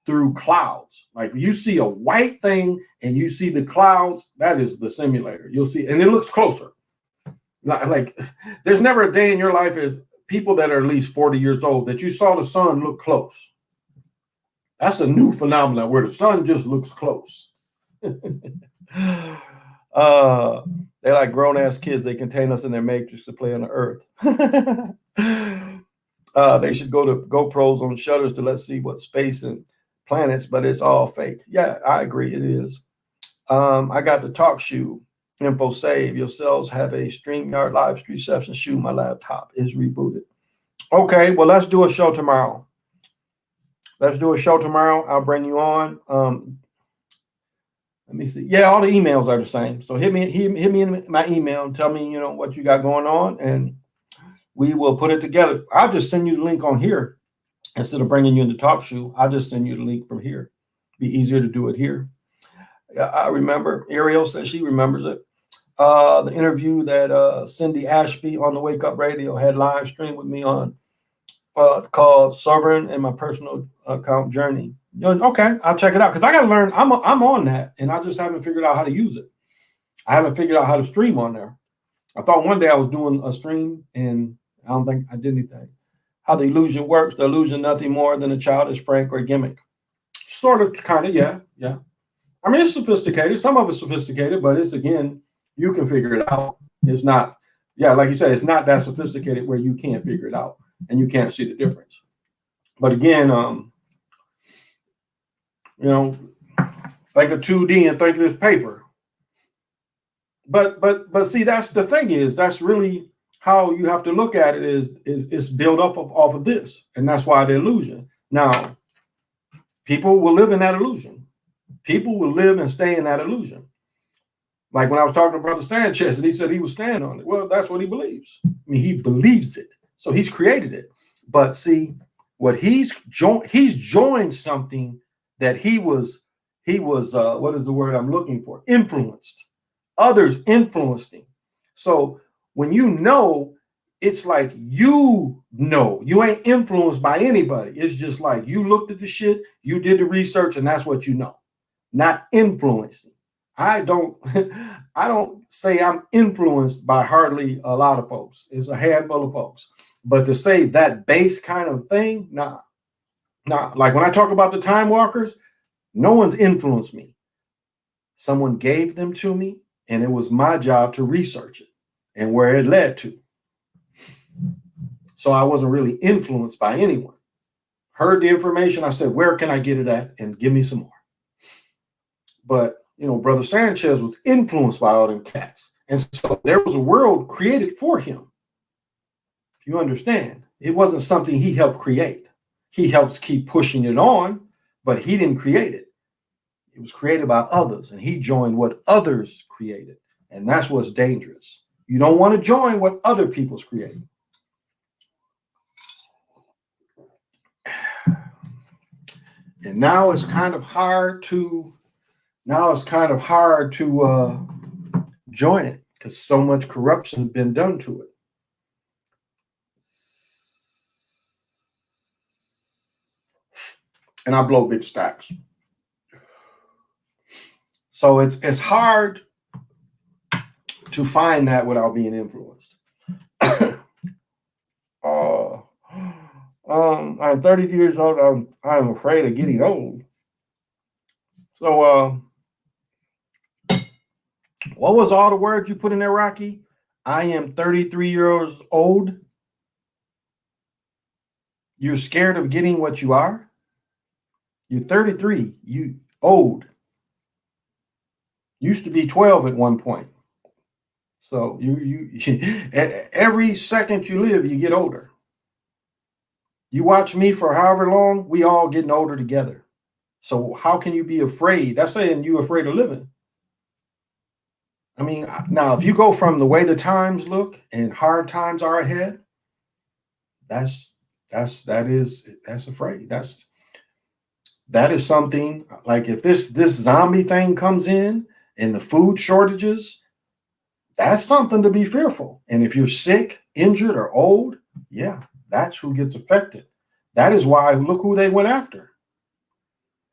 through clouds. Like you see a white thing and you see the clouds, that is the simulator. You'll see, and it looks closer. Like there's never a day in your life as people that are at least 40 years old that you saw the sun look close. That's a new phenomenon where the sun just looks close. They're like grown-ass kids. They contain us in their matrix to play on the earth. They should go to GoPros on shutters to let's see what space and planets, but it's all fake. Yeah, I agree. It is. I got the talk shoe info save. Your cells have a StreamYard live stream session shoe. My laptop is rebooted. Okay, well, let's do a show tomorrow. I'll bring you on. Let me see. Yeah, all the emails are the same. So hit me in my email and tell me, what you got going on, and we will put it together. I'll just send you the link on here instead of bringing you into talk show. I'll just send you the link from here. Be easier to do it here. I remember. Ariel says she remembers it. The interview that Cindy Ashby on the Wake Up Radio had live streamed with me on called Sovereign and My Personal Account Journey. Okay, I'll check it out because I got to learn. I'm on that, and I just haven't figured out how to use it. I haven't figured out how to stream on there. I thought one day I was doing a stream, and I don't think I did anything. How the illusion works, the illusion nothing more than a childish prank or gimmick. Sort of, kind of, yeah. I mean, it's sophisticated. Some of it's sophisticated, but it's, again, you can figure it out. It's not, like you said, it's not that sophisticated where you can't figure it out and you can't see the difference. But again, Think of 2D and think of this paper. But see, that's the thing is that's really how you have to look at it is it's built up off of this. And that's why the illusion. Now, people will live in that illusion. People will live and stay in that illusion. Like when I was talking to Brother Sanchez and he said he was standing on it. Well, that's what he believes. I mean, he believes it. So he's created it. But see, what he's joined something that he was what is the word I'm looking for? Influenced. Others influenced him. So when you know, it's like you ain't influenced by anybody. It's just like you looked at the shit, you did the research, and that's what you know. Not influencing. I don't say I'm influenced by hardly a lot of folks. It's a handful of folks. But to say that base kind of thing, nah. Like when I talk about the time walkers, no one's influenced me. Someone gave them to me, and it was my job to research it and where it led to. So I wasn't really influenced by anyone. Heard the information, I said, where can I get it at? And give me some more. But, Brother Sanchez was influenced by all them cats. And so there was a world created for him. If you understand, it wasn't something he helped create. He helps keep pushing it on, but he didn't create it. It was created by others, and he joined what others created. And that's what's dangerous. You don't want to join what other people's creating. And now it's kind of hard to join it because so much corruption has been done to it. And I blow big stacks. So it's hard to find that without being influenced. I'm 30 years old. I'm afraid of getting old. So what was all the words you put in there, Rocky? I am 33 years old. You're scared of getting what you are? You're 33. You old. Used to be 12 at one point. So you every second you live, you get older. You watch me for however long, we all getting older together. So how can you be afraid? That's saying you're afraid of living. I mean, now if you go from the way the times look and hard times are ahead, that's afraid. That is something like if this zombie thing comes in and the food shortages, that's something to be fearful. And if you're sick, injured, or old, yeah, that's who gets affected. That is why look who they went after.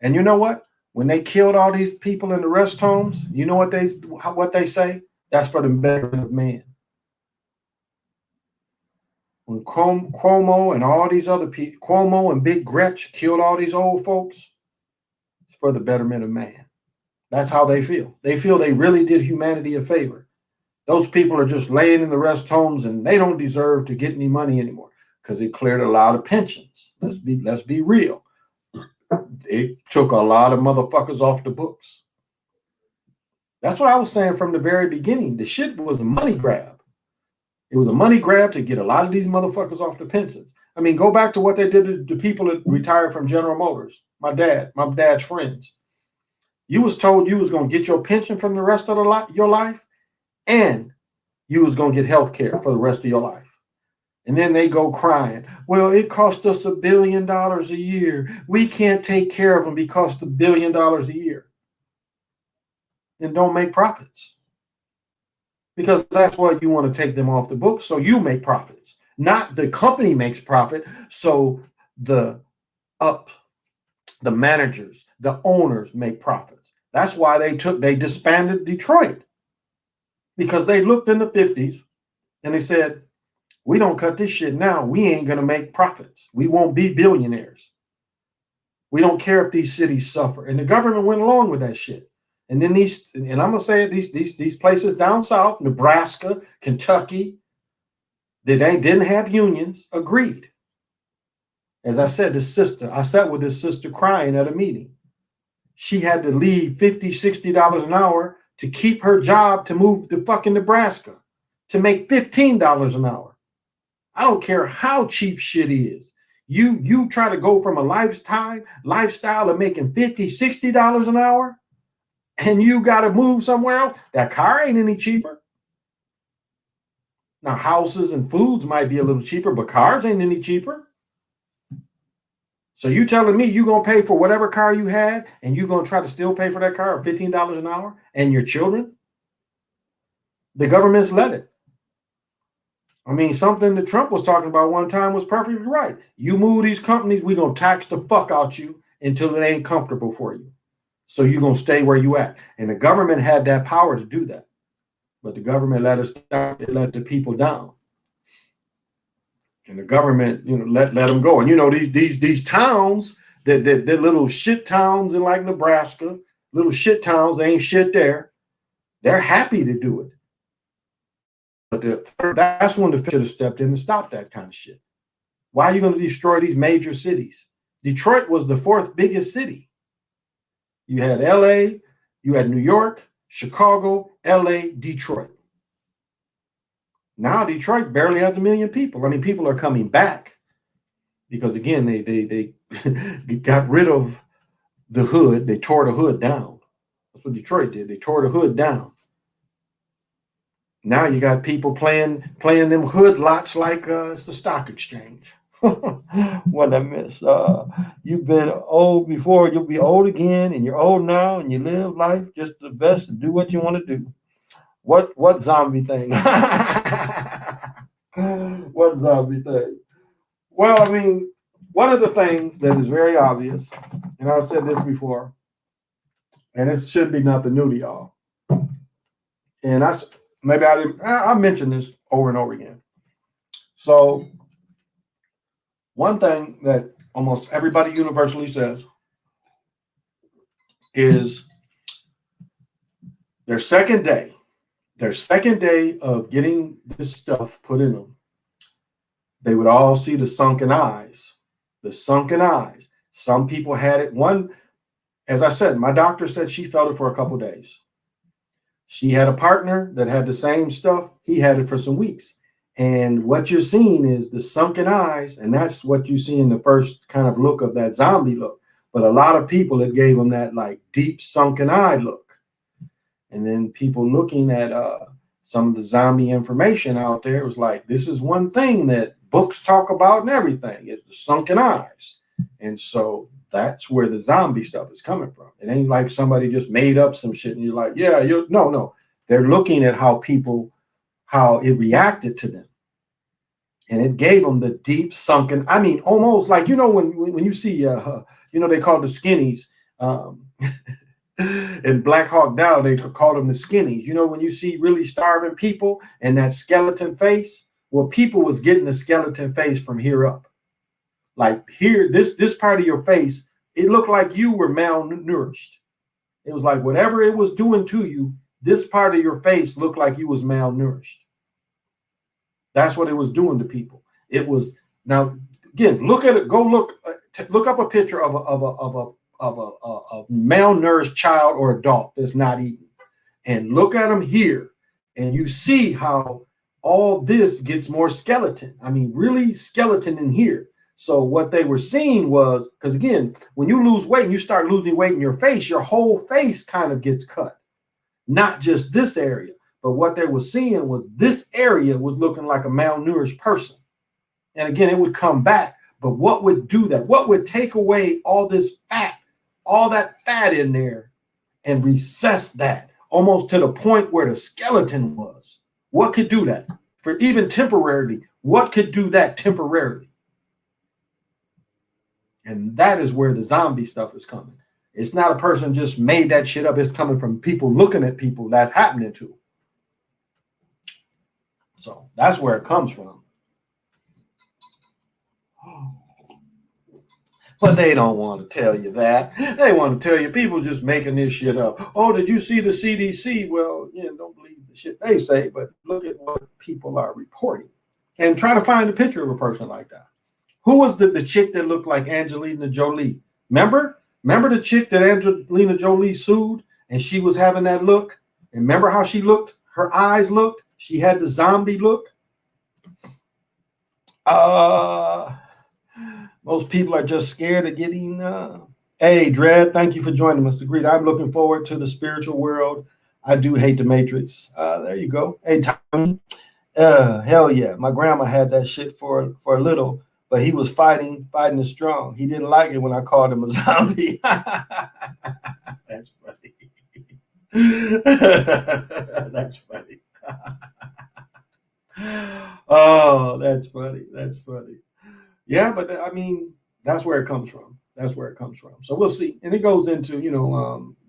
And you know what? When they killed all these people in the rest homes, you know what they say? That's for the betterment of man. When Cuomo and all these other people, Cuomo and Big Gretch killed all these old folks, it's for the betterment of man. That's how they feel. They feel they really did humanity a favor. Those people are just laying in the rest homes and they don't deserve to get any money anymore because it cleared a lot of pensions. Let's be real. It took a lot of motherfuckers off the books. That's what I was saying from the very beginning. The shit was a money grab. It was a money grab to get a lot of these motherfuckers off the pensions. I mean, go back to what they did to the people that retired from General Motors. My dad's friends. You was told you was going to get your pension from the rest of your life, and you was going to get health care for the rest of your life. And then they go crying. Well, it cost us $1 billion a year. We can't take care of them because $1 billion a year. Then don't make profits. Because that's why you want to take them off the books, so you make profits. Not the company makes profit, so the managers, the owners make profits. That's why they disbanded Detroit. Because they looked in the 50s and they said, we don't cut this shit now. We ain't going to make profits. We won't be billionaires. We don't care if these cities suffer. And the government went along with that shit. And then I'm going to say it, these places down south, Nebraska, Kentucky, that didn't have unions, agreed. As I said, I sat with this sister crying at a meeting. she had to leave $50, $60 an hour to keep her job to move to fucking Nebraska to make $15 an hour. I don't care how cheap shit is. You try to go from a lifestyle of making $50, $60 an hour, and you got to move somewhere else. That car ain't any cheaper. Now, houses and foods might be a little cheaper, but cars ain't any cheaper. So you telling me you're going to pay for whatever car you had, and you're going to try to still pay for that car at $15 an hour, and your children? The government's let it. I mean, something that Trump was talking about one time was perfectly right. You move these companies, we're going to tax the fuck out you until it ain't comfortable for you. So you're going to stay where you at. And the government had that power to do that. But the government let the people down. And the government, let them go. And these towns, that little shit towns in like Nebraska, little shit towns, ain't shit there. They're happy to do it. But that's when the should have stepped in and stopped that kind of shit. Why are you going to destroy these major cities? Detroit was the 4th biggest city. You had LA, you had New York, Chicago, LA, Detroit. Now Detroit barely has 1 million people. I mean, people are coming back because, again, they got rid of the hood. They tore the hood down. That's what Detroit did. They tore the hood down. Now you got people playing them hood lots like it's the stock exchange. What I miss. You've been old before, you'll be old again, and you're old now, and you live life just the best and do what you want to do. What zombie thing? What zombie thing? Well, I mean, one of the things that is very obvious, and I've said this before, and it should be nothing new to y'all, and I mentioned this over and over again. So one thing that almost everybody universally says is their second day of getting this stuff put in them, they would all see the sunken eyes. The sunken eyes. Some people had it. One, as I said, my doctor said she felt it for a couple of days. She had a partner that had the same stuff. He had it for some weeks. And what you're seeing is the sunken eyes, and that's what you see in the first kind of look of that zombie look. But a lot of people, it gave them that like deep sunken eye look. And then people looking at some of the zombie information out there, it was like, this is one thing that books talk about and everything, is the sunken eyes. And so that's where the zombie stuff is coming from. It ain't like somebody just made up some shit and you're like, yeah, no. They're looking at how it reacted to them. And it gave them the deep sunken, I mean, almost like, when you see, they call the skinnies, in Black Hawk Down, they call them the skinnies. When you see really starving people and that skeleton face, well, people was getting the skeleton face from here up. Like here, this part of your face, it looked like you were malnourished. It was like whatever it was doing to you, this part of your face looked like you was malnourished. That's what it was doing to people. It was, now again, look at it. Go look up a picture of a malnourished child or adult that's not eating, and look at them here, and you see how all this gets more skeleton. I mean, really skeleton in here. So what they were seeing was, because again, when you lose weight and you start losing weight in your face, your whole face kind of gets cut, not just this area. But what they were seeing was this area was looking like a malnourished person. And again, it would come back. But what would do that? What would take away all this fat, all that fat in there, and recess that almost to the point where the skeleton was? What could do that? For even temporarily, what could do that temporarily? And that is where the zombie stuff is coming. It's not a person just made that shit up. It's coming from people looking at people that's happening to. So that's where it comes from. But they don't want to tell you that. They want to tell you people just making this shit up. Oh, did you see the CDC? Well, don't believe the shit they say, but look at what people are reporting. And try to find a picture of a person like that. Who was the chick that looked like Angelina Jolie? Remember Remember the chick that Angelina Jolie sued and she was having that look? And remember how she looked? Her eyes looked? She had the zombie look. Most people are just scared of getting. Hey, Dread, thank you for joining us. Agreed. I'm looking forward to the spiritual world. I do hate the Matrix. There you go. Hey, Tommy. Hell yeah. My grandma had that shit for a little, but he was fighting is strong. He didn't like it when I called him a zombie. That's funny. That's funny. Oh, that's funny. That's funny. Yeah, but I mean, that's where it comes from. That's where it comes from. So we'll see. And it goes into,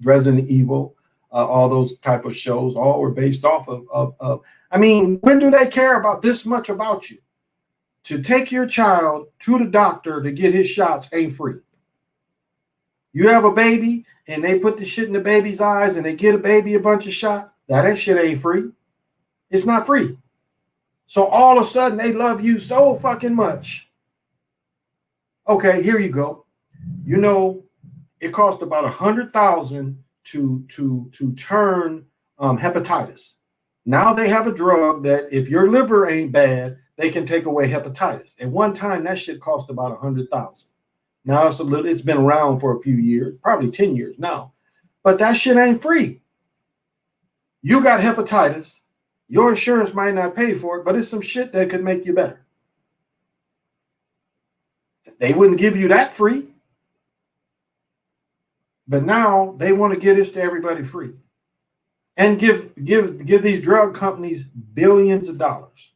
Resident Evil, all those type of shows, all were based off of. I mean, when do they care about this much about you? To take your child to the doctor to get his shots ain't free. You have a baby and they put the shit in the baby's eyes and they get a baby a bunch of shots. That shit ain't free. It's not free. So all of a sudden they love you so fucking much. Okay, here you go. It cost about $100,000 to turn hepatitis. Now they have a drug that if your liver ain't bad, they can take away hepatitis. At one time, that shit cost about $100,000. Now it's been around for a few years, probably 10 years now. But that shit ain't free. You got hepatitis. Your insurance might not pay for it, but it's some shit that could make you better. They wouldn't give you that free. But now they want to give this to everybody free. And give these drug companies billions of dollars.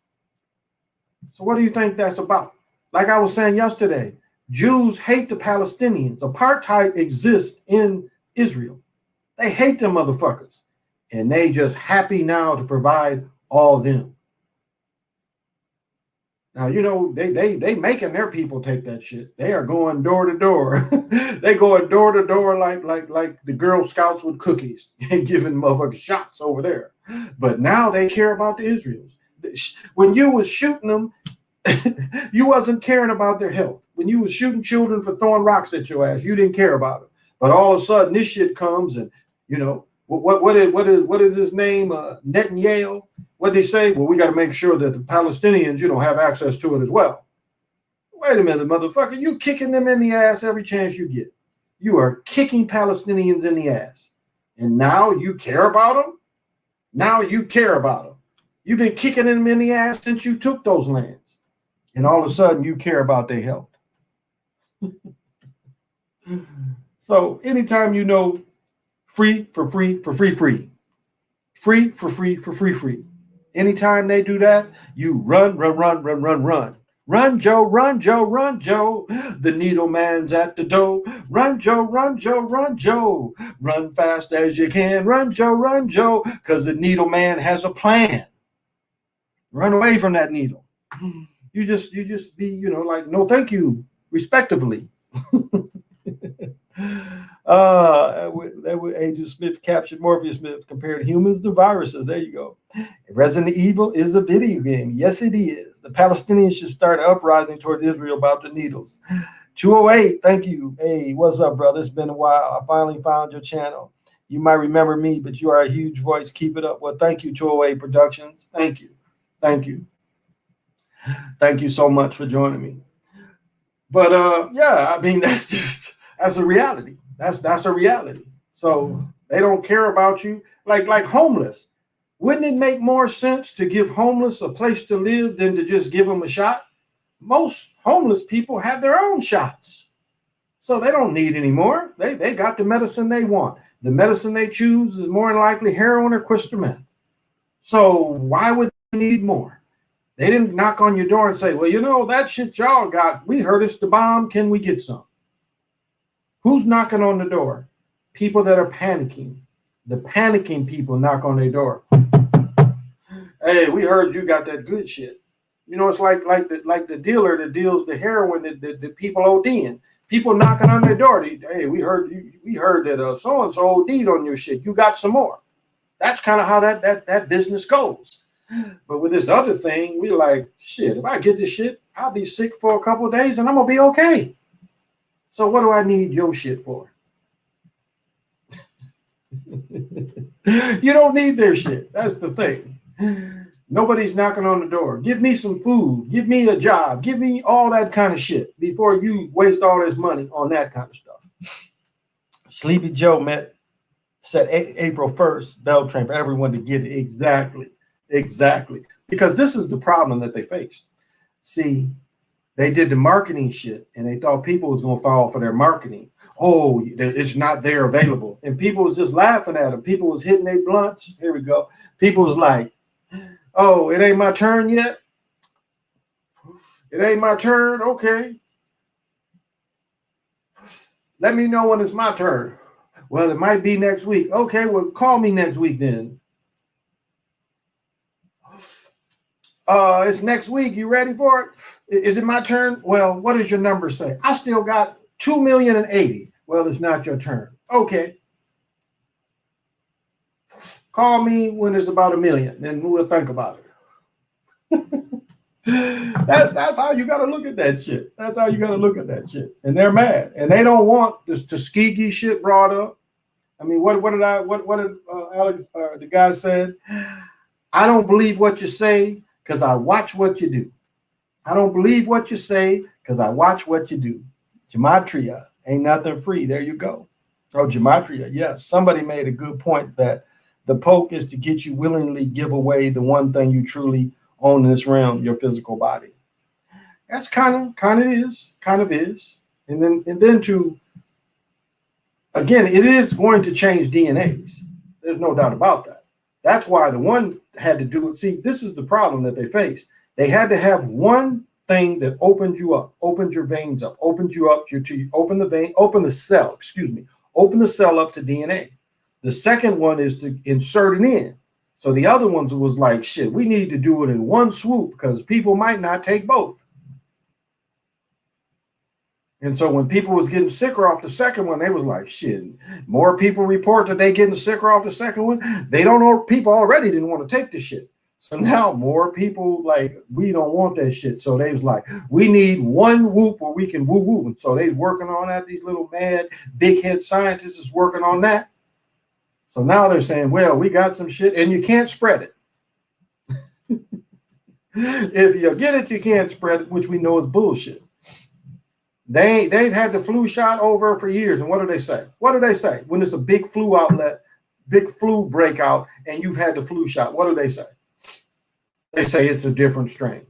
So what do you think that's about? Like I was saying yesterday, Jews hate the Palestinians. Apartheid exists in Israel. They hate them motherfuckers. And they just happy now to provide all them. Now, they making their people take that shit. They are going door to door. They going door to door like the Girl Scouts with cookies and giving motherfuckers shots over there. But now they care about the Israelis. When you was shooting them, you wasn't caring about their health. When you was shooting children for throwing rocks at your ass, you didn't care about it. But all of a sudden, this shit comes and, what is his name? Netanyahu. What they say? Well, we got to make sure that the Palestinians, have access to it as well. Wait a minute, motherfucker. You kicking them in the ass every chance you get. You are kicking Palestinians in the ass. And now you care about them? Now you care about them. You've been kicking them in the ass since you took those lands. And all of a sudden you care about their health. So anytime free for free for free free. Free for free for free free. Anytime they do that, you run. Run, Joe, run, Joe, run, Joe. The needle man's at the door. Run, Joe, run, Joe, run, Joe. Run fast as you can. Run, Joe, because the needle man has a plan. Run away from that needle. You just be, no, thank you, respectively. Agent Smith captured Morpheus Smith compared humans to viruses. There you go. Resident Evil is a video game. Yes, it is. The Palestinians should start an uprising toward Israel about the needles. 208, thank you. Hey, what's up, brother? It's been a while. I finally found your channel. You might remember me, but you are a huge voice. Keep it up. Well, thank you, 208 Productions. Thank you. Thank you. Thank you so much for joining me. But yeah, I mean, that's a reality. That's a reality. So they don't care about you. Like homeless. Wouldn't it make more sense to give homeless a place to live than to just give them a shot? Most homeless people have their own shots. So they don't need any more. They got the medicine they want. The medicine they choose is more than likely heroin or crystal meth. So why would they need more? They didn't knock on your door and say, well, that shit y'all got, we heard it's the bomb. Can we get some? Who's knocking on the door? People that are panicking. The panicking people knock on their door. Hey, we heard you got that good shit. It's like the dealer that deals the heroin that people ODing. People knocking on their door. Hey, we heard that so and so OD'd on your shit. You got some more. That's kind of how that business goes. But with this other thing, we like, shit, if I get this shit, I'll be sick for a couple of days and I'm gonna be okay. So what do I need your shit for? You don't need their shit. That's the thing. Nobody's knocking on the door. Give me some food. Give me a job. Give me all that kind of shit before you waste all this money on that kind of stuff. Sleepy Joe set April 1st, Beltran, for everyone to get it. Exactly. Because this is the problem that they faced. See, they did the marketing shit and they thought people was going to fall for their marketing. Oh, it's not there available. And people was just laughing at them. People was hitting their blunts. Here we go. People was like, oh, it ain't my turn yet? It ain't my turn? Okay. Let me know when it's my turn. Well, it might be next week. Okay, well, call me next week then. It's next week. You ready for it? Is it my turn? Well, what does your number say? I still got 2,080,000. Well, it's not your turn. Okay. Call me when it's about 1 million, then we'll think about it. That's how you got to look at that shit. That's how you got to look at that shit. And they're mad, and they don't want this Tuskegee shit brought up. I mean, what did Alex, the guy said? I don't believe what you say because I watch what you do. I don't believe what you say because I watch what you do. Gematria, ain't nothing free. There you go. Oh, gematria. Yes, somebody made a good point that the poke is to get you willingly give away the one thing you truly own in this realm, your physical body. That's kind of is. And then to, again, it is going to change DNAs. There's no doubt about that. That's why the one had to do it. See, this is the problem that they faced. They had to have one thing that opened you up, opened your veins up, opened you up to open the cell up to DNA. The second one is to insert it in. So the other ones was like, shit, we need to do it in one swoop because people might not take both. And so when people was getting sicker off the second one, they was like, shit, more people report that they getting sicker off the second one. They don't know, people already didn't want to take the shit. So now more people like, we don't want that shit. So they was like, we need one whoop where we can woo woo. And so they working on that. These little mad big head scientists is working on that. So now they're saying, well, we got some shit and you can't spread it. If you get it, you can't spread it, which we know is bullshit. They've had the flu shot over for years. And what do they say? What do they say? When it's a big flu outlet, big flu breakout, and you've had the flu shot, what do they say? They say it's a different strain.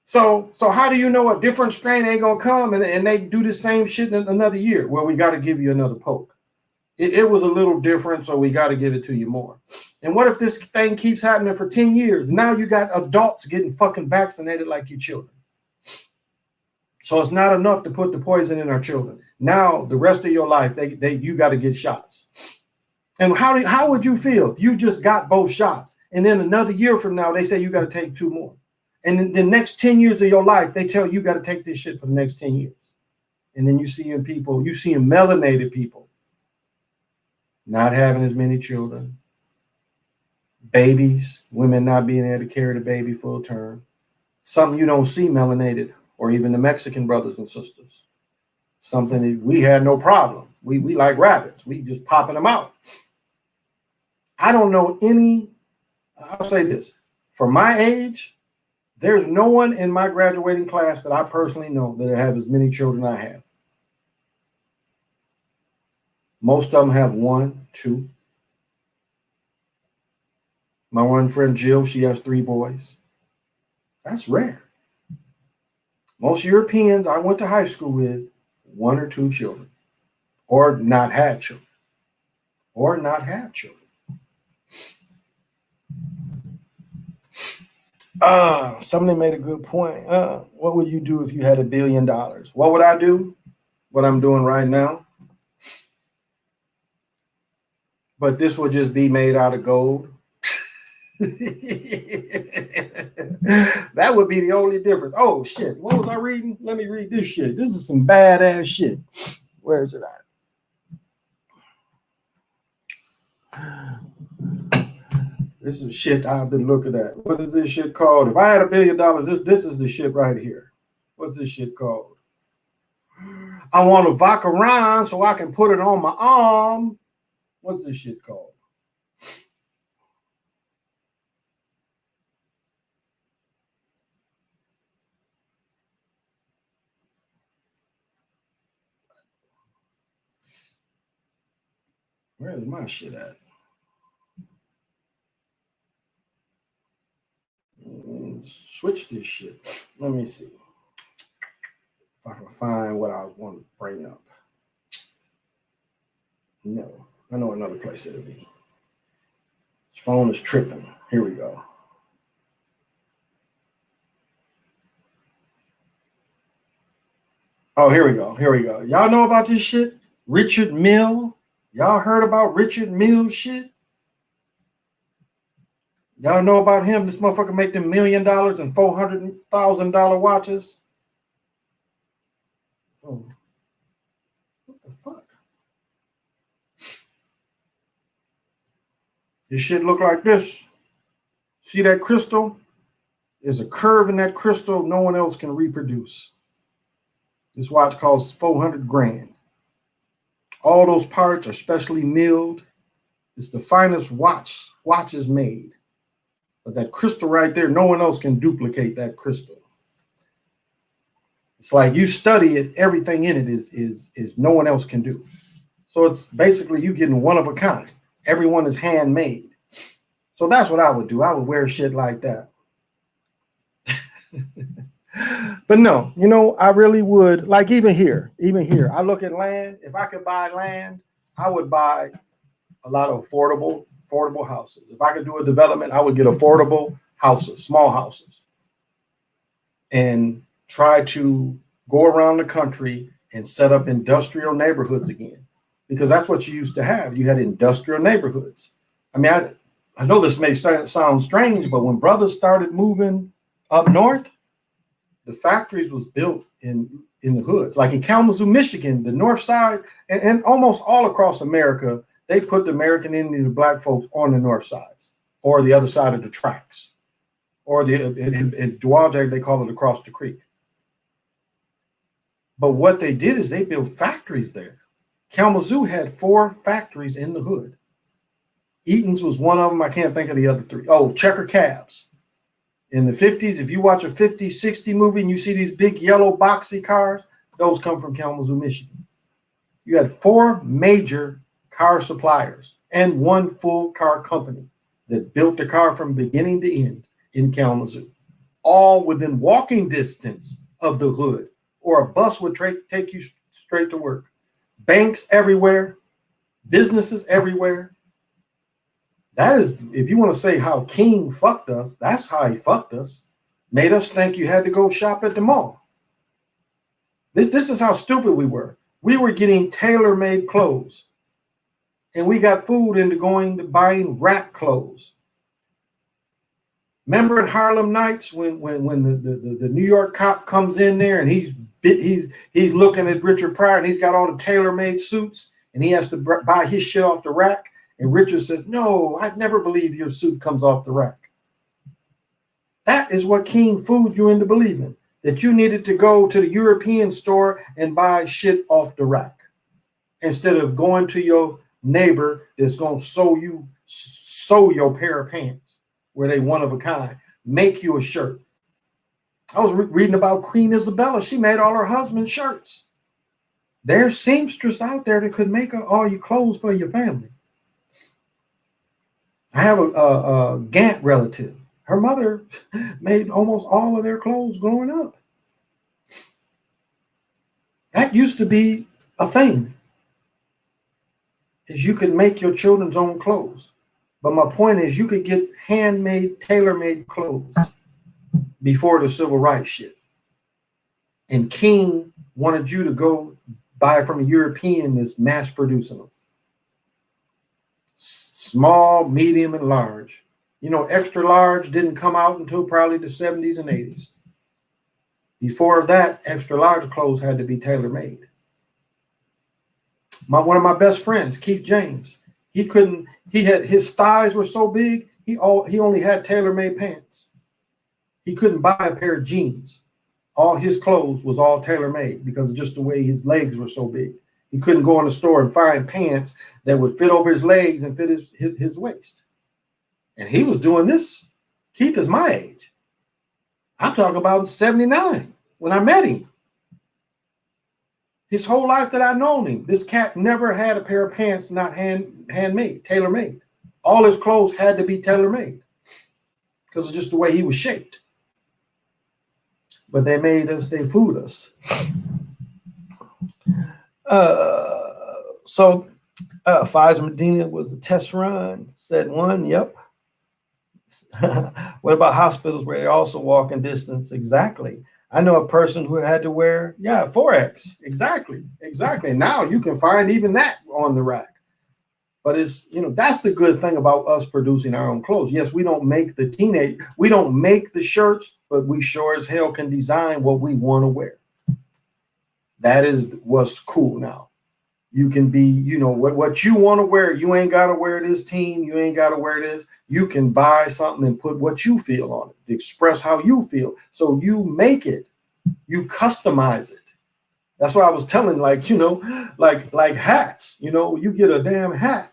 So how do you know a different strain ain't going to come and they do the same shit in another year? Well, we got to give you another poke. It was a little different, so we got to give it to you more. And what if this thing keeps happening for 10 years? Now you got adults getting fucking vaccinated like you children. So it's not enough to put the poison in our children. Now the rest of your life, you got to get shots. And how would you feel if you just got both shots? And then another year from now, they say you got to take 2 more. And in the next 10 years of your life, they tell you got to take this shit for the next 10 years. And then you see melanated people not having as many children, babies, women not being able to carry the baby full term, something you don't see melanated or even the Mexican brothers and sisters, something that we had no problem. We like rabbits. We just popping them out. I don't know I'll say this, for my age, there's no one in my graduating class that I personally know that have as many children I have. Most of them have 1, 2. My one friend Jill, she has 3 boys. That's rare. Most Europeans I went to high school with, 1 or 2 children, or not had children, Somebody made a good point. What would you do if you had $1 billion? What would I do? What I'm doing right now. But this will just be made out of gold. That would be the only difference. Oh, shit. What was I reading? Let me read this shit. This is some badass shit. Where is it at? This is shit I've been looking at. What is this shit called? If I had $1 billion, this is the shit right here. What's this shit called? I want to vac around so I can put it on my arm. What's this shit called? Where's my shit at? Switch this shit. Let me see if I can find what I want to bring up. No, I know another place it'll be. This phone is tripping. Here we go. Oh, here we go. Here we go. Y'all know about this shit? Richard Mill. Y'all heard about Richard Mill shit? Y'all know about him? This motherfucker make them $1 million and $400,000 watches. Oh, what the fuck? This shit look like this. See that crystal? There's a curve in that crystal no one else can reproduce. This watch costs 400 grand. All those parts are specially milled. It's the finest watches made. But that crystal right there, no one else can duplicate that crystal. It's like you study it, everything in it is no one else can do. So it's basically you getting one of a kind. Everyone is handmade. So that's what I would do. I would wear shit like that. But no, you know, I really would, like even here, I look at land. If I could buy land, I would buy a lot of affordable houses. If I could do a development, I would get affordable houses, small houses, and try to go around the country and set up industrial neighborhoods again, because that's what you used to have. You had industrial neighborhoods. I mean, I know this may sound strange, but when brothers started moving up north, the factories was built in the hoods. Like in Kalamazoo, Michigan, the north side, and almost all across America, they put the American Indian and black folks on the north sides or the other side of the tracks, or in Dowagiac, they call it across the creek. But what they did is they built factories there. Kalamazoo had 4 factories in the hood. Eaton's was one of them. I can't think of the other 3. Oh, Checker Cabs. In the 50s, if you watch a 50, 60 movie and you see these big yellow boxy cars, those come from Kalamazoo, Michigan. You had 4 major car suppliers and 1 full car company that built the car from beginning to end in Kalamazoo, all within walking distance of the hood, or a bus would take you straight to work. Banks everywhere, businesses everywhere. That is, if you want to say how King fucked us, that's how he fucked us. Made us think you had to go shop at the mall. This is how stupid we were. We were getting tailor-made clothes. And we got food into going to buying rap clothes. Remember in Harlem Nights when the New York cop comes in there and he's looking at Richard Pryor and he's got all the tailor-made suits and he has to buy his shit off the rack. And Richard says, no, I'd never believe your suit comes off the rack. That is what King fooled you into believing, that you needed to go to the European store and buy shit off the rack instead of going to your neighbor that's going to sew your pair of pants where they one of a kind, make you a shirt. I was reading about Queen Isabella. She made all her husband's shirts. There's seamstress out there that could make all your clothes for your family. I have a Gant relative. Her mother made almost all of their clothes growing up. That used to be a thing, is you could make your children's own clothes. But my point is you could get handmade, tailor-made clothes before the civil rights shit. And King wanted you to go buy from a European that's mass producing them. Small, medium, and large. You know, extra large didn't come out until probably the 70s and 80s. Before that, extra large clothes had to be tailor-made. One of my best friends, Keith James, his thighs were so big, he only had tailor-made pants. He couldn't buy a pair of jeans. All his clothes was all tailor-made because of just the way his legs were so big. He couldn't go in the store and find pants that would fit over his legs and fit his waist. And he was doing this. Keith is my age. I'm talking about 79 when I met him. His whole life that I've known him, this cat never had a pair of pants not handmade, tailor-made. All his clothes had to be tailor-made because of just the way he was shaped. But they made us, they fooled us. So Pfizer Medina was a test run, said one, yep. What about hospitals where they're also walking distance? Exactly. I know a person who had to wear, 4X. Exactly. Now you can find even that on the rack. But it's, that's the good thing about us producing our own clothes. Yes, we don't make we don't make the shirts, but we sure as hell can design what we want to wear. That is what's cool now. You can be, what you want to wear. You ain't got to wear this team. You ain't got to wear this. You can buy something and put what you feel on it, express how you feel. So you make it, you customize it. That's why I was telling, like hats, you get a damn hat.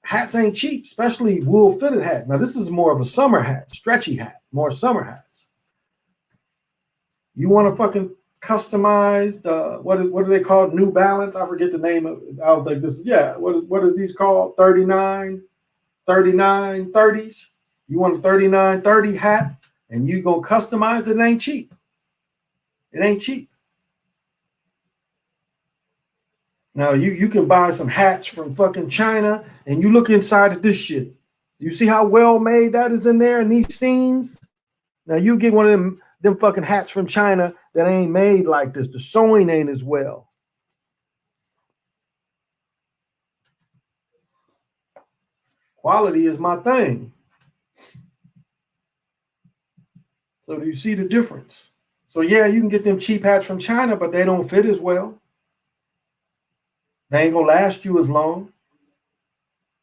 Hats ain't cheap, especially wool fitted hat. Now, this is more of a summer hat, stretchy hat, more summer hats. You want to fucking customized, what are they called? New Balance. I forget the name of it. I don't think this is, what is these called? 39, 30s. You want a 3930 hat and you gonna customize it. It ain't cheap. It ain't cheap. Now you can buy some hats from fucking China and you look inside of this shit. You see how well made that is in there and these seams? Now you get one of them fucking hats from China that ain't made like this. The sewing ain't as well. Quality is my thing. So do you see the difference? So yeah, you can get them cheap hats from China, but they don't fit as well. They ain't gonna last you as long.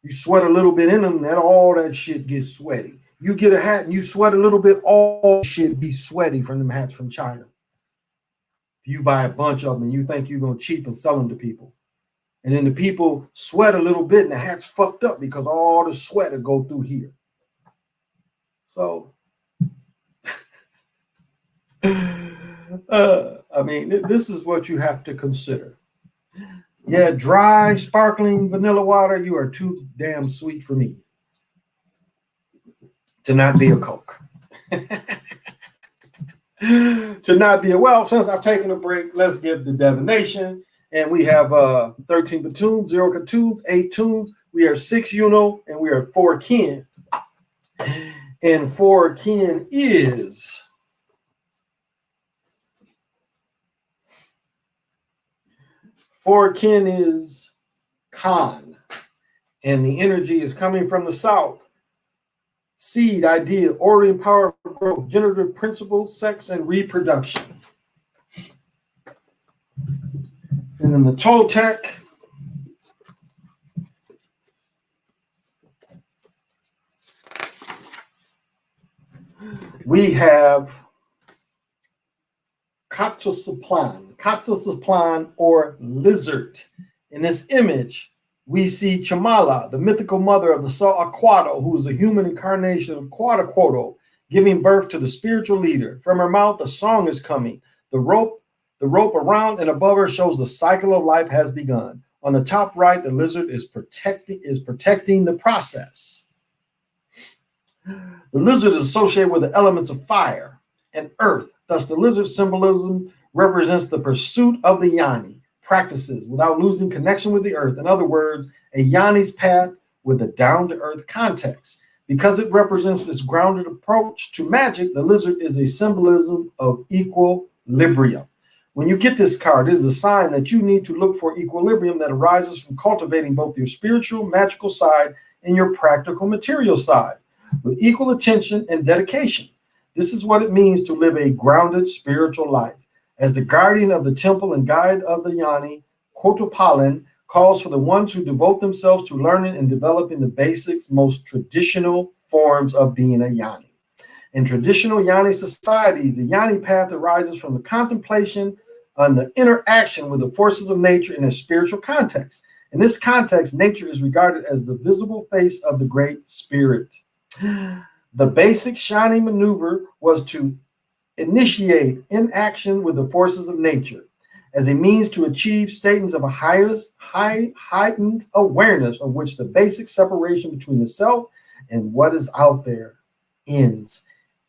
You sweat a little bit in them, and all that shit gets sweaty. You get a hat and you sweat a little bit, all shit be sweaty from them hats from China. If you buy a bunch of them and you think you're gonna cheap and sell them to people. And then the people sweat a little bit and the hat's fucked up because all the sweat will go through here. So, this is what you have to consider. Yeah, dry, sparkling vanilla water, you are too damn sweet for me to not be a Coke. To not be since I've taken a break, let's give the divination. And we have 13 platoons, 0 cartoons, 8 tunes. We are 6 Uno, and we are 4 kin. And 4 kin is Khan. And the energy is coming from the south. Seed, idea, ordering, power, growth, generative principles, sex, and reproduction. And then the Toltec, we have Quetzalcoatl or lizard. In this image, we see Chamala, the mythical mother of the Soaquatl, who is the human incarnation of Quetzalcoatl, giving birth to the spiritual leader. From her mouth, a song is coming. The rope around and above her shows the cycle of life has begun. On the top right, the lizard is protecting the process. The lizard is associated with the elements of fire and earth. Thus, the lizard symbolism represents the pursuit of the Yanni practices without losing connection with the earth. In other words, a Yanni's path with a down-to-earth context. Because it represents this grounded approach to magic, the lizard is a symbolism of equilibrium. When you get this card, it is a sign that you need to look for equilibrium that arises from cultivating both your spiritual, magical side and your practical, material side with equal attention and dedication. This is what it means to live a grounded spiritual life. As the guardian of the temple and guide of the Yanni, Quetzalcoatl calls for the ones who devote themselves to learning and developing the basics, most traditional forms of being a Yanni. In traditional Yanni societies, the Yanni path arises from the contemplation on the interaction with the forces of nature in a spiritual context. In this context, nature is regarded as the visible face of the Great Spirit. The basic shiny maneuver was to initiate inaction with the forces of nature as a means to achieve states of a heightened awareness of which the basic separation between the self and what is out there ends.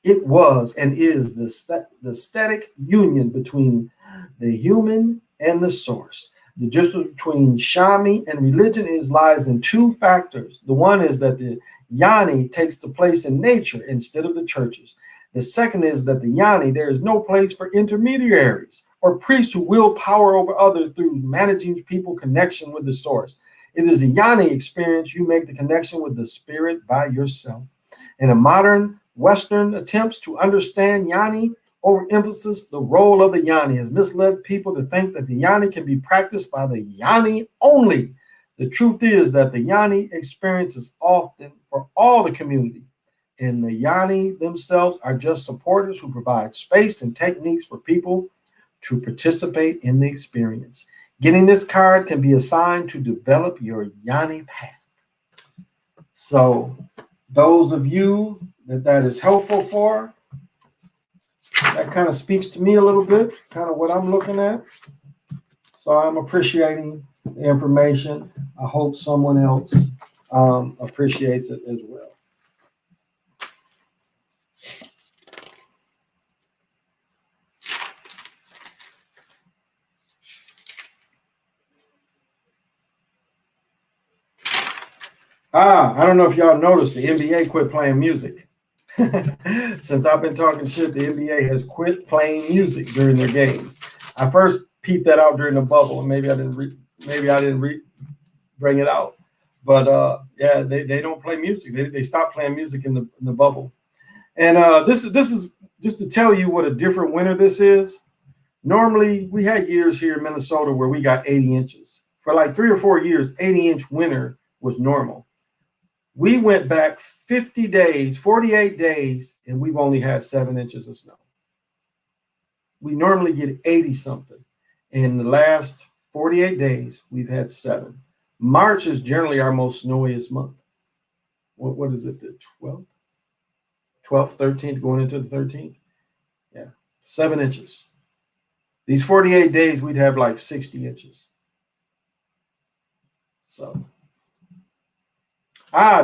It was and is the static union between the human and the source. The difference between Shami and religion lies in two factors. The one is that the Yanni takes the place in nature instead of the churches. The second is that the Yanni, there is no place for intermediaries or priests who wield power over others through managing people connection with the source. It is a Yanni experience. You make the connection with the spirit by yourself. In a modern Western attempts to understand Yanni, overemphasis the role of the Yanni has misled people to think that the Yanni can be practiced by the Yanni only. The truth is that the Yanni experience is often for all the community, and the Yanni themselves are just supporters who provide space and techniques for people to participate in the experience. Getting this card can be assigned to develop your Yanni path. So those of you that is helpful for, that kind of speaks to me a little bit, kind of what I'm looking at. So I'm appreciating the information. I hope someone else appreciates it as well. I don't know if y'all noticed the NBA quit playing music. Since I've been talking shit, the NBA has quit playing music during their games. I first peeped that out during the bubble, and maybe I didn't bring it out. But yeah, they don't play music. They stopped playing music in the bubble. And this is just to tell you what a different winter this is. Normally, we had years here in Minnesota where we got 80 inches. For like 3 or 4 years, 80-inch winter was normal. We went back 50 days, 48 days, and we've only had 7 inches of snow. We normally get 80 something. In the last 48 days, we've had 7. March is generally our most snowiest month. What is it, the 12th? 12th, 13th, going into the 13th? Yeah, 7 inches. These 48 days, we'd have like 60 inches. So.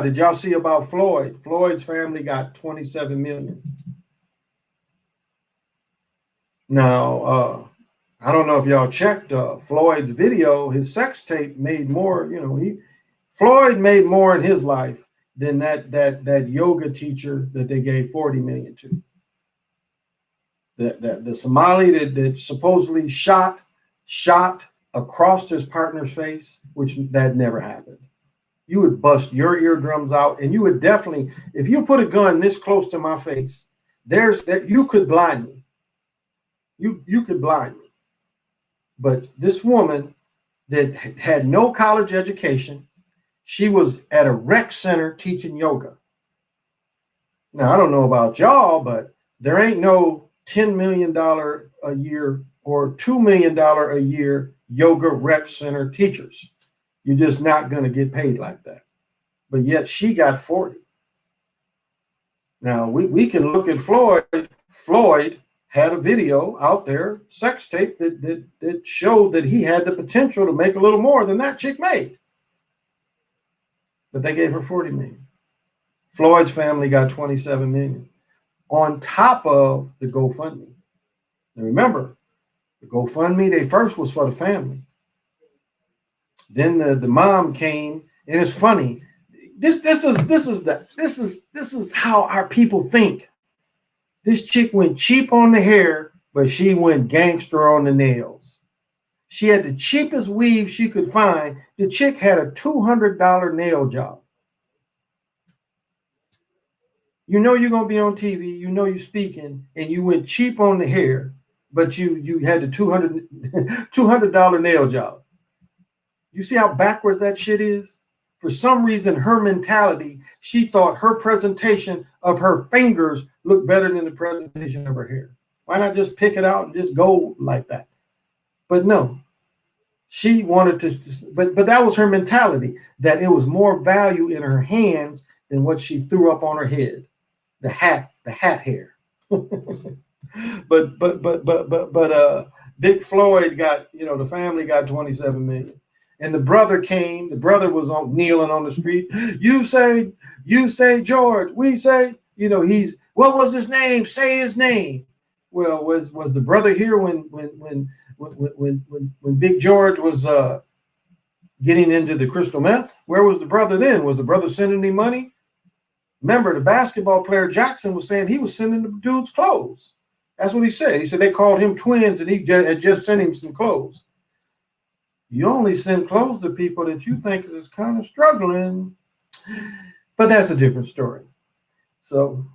Did y'all see about Floyd? Floyd's family got 27 million. Now, I don't know if y'all checked Floyd's video. His sex tape made more, Floyd made more in his life than that yoga teacher that they gave 40 million to. The Somali that supposedly shot across his partner's face, which that never happened. You would bust your eardrums out, and you would definitely, if you put a gun this close to my face, you could blind me. You could blind me. But this woman that had no college education, she was at a rec center teaching yoga. Now, I don't know about y'all, but there ain't no $10 million a year or $2 million a year yoga rec center teachers. You're just not going to get paid like that. But yet she got 40. Now, we can look at Floyd. Floyd had a video out there, sex tape, that showed that he had the potential to make a little more than that chick made. But they gave her 40 million. Floyd's family got 27 million on top of the GoFundMe. Now remember, the GoFundMe, they first was for the family. Then the mom came, and it's funny. This is how our people think. This chick went cheap on the hair, but she went gangster on the nails. She had the cheapest weave she could find. The chick had a $200 nail job. You know you're gonna be on TV. You know you're speaking, and you went cheap on the hair, but you had the $200 nail job. You see how backwards that shit is? For some reason, her mentality, she thought her presentation of her fingers looked better than the presentation of her hair. Why not just pick it out and just go like that? But no, she wanted to, but that was her mentality, that it was more value in her hands than what she threw up on her head, the hat hair. but Big Floyd got, the family got 27 million. And the brother came, the brother was kneeling on the street. You say George, we say, he's, what was his name? Say his name. Well, was the brother here when Big George was getting into the crystal meth? Where was the brother then? Was the brother sending him money? Remember, the basketball player Jackson was saying he was sending the dude's clothes. That's what he said. He said they called him twins and he had just sent him some clothes. You only send clothes to people that you think is kind of struggling. But that's a different story. So,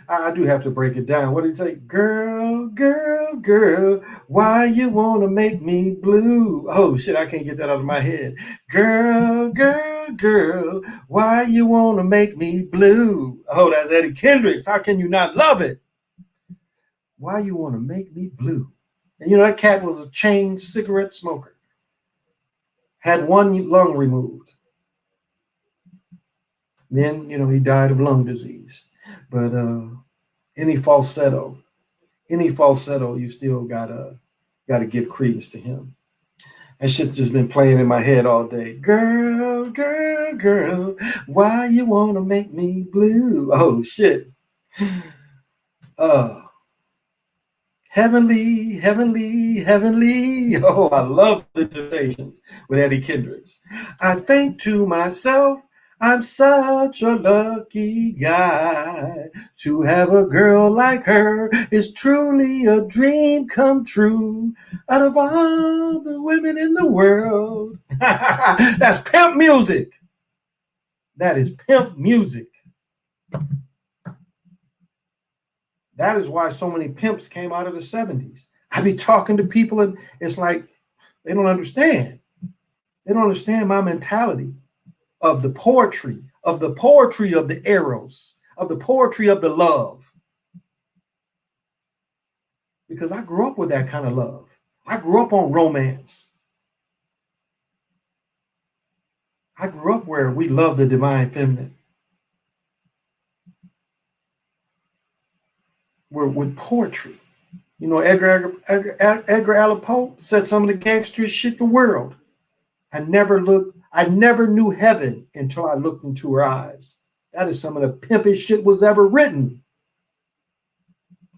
I do have to break it down. What did he say? Girl, girl, girl, why you want to make me blue? Oh, shit, I can't get that out of my head. Girl, girl, girl, why you want to make me blue? Oh, that's Eddie Kendricks. How can you not love it? Why you want to make me blue? And that cat was a chain cigarette smoker. Had one lung removed. Then, he died of lung disease. But any falsetto, you still gotta give credence to him. That shit's just been playing in my head all day. Girl, girl, girl, why you wanna make me blue? Oh shit. Heavenly, heavenly, heavenly. Oh, I love the Temptations with Eddie Kendricks. I think to myself, I'm such a lucky guy. To have a girl like her is truly a dream come true. Out of all the women in the world. That's pimp music. That is pimp music. That is why so many pimps came out of the 70s. I be talking to people and it's like they don't understand. They don't understand my mentality of the poetry, of the eros, of the poetry of the love. Because I grew up with that kind of love. I grew up on romance. I grew up where we love the divine feminine. We're with poetry. Edgar Allan Poe said some of the gangsterest shit in the world. I never knew heaven until I looked into her eyes. That is some of the pimpiest shit was ever written.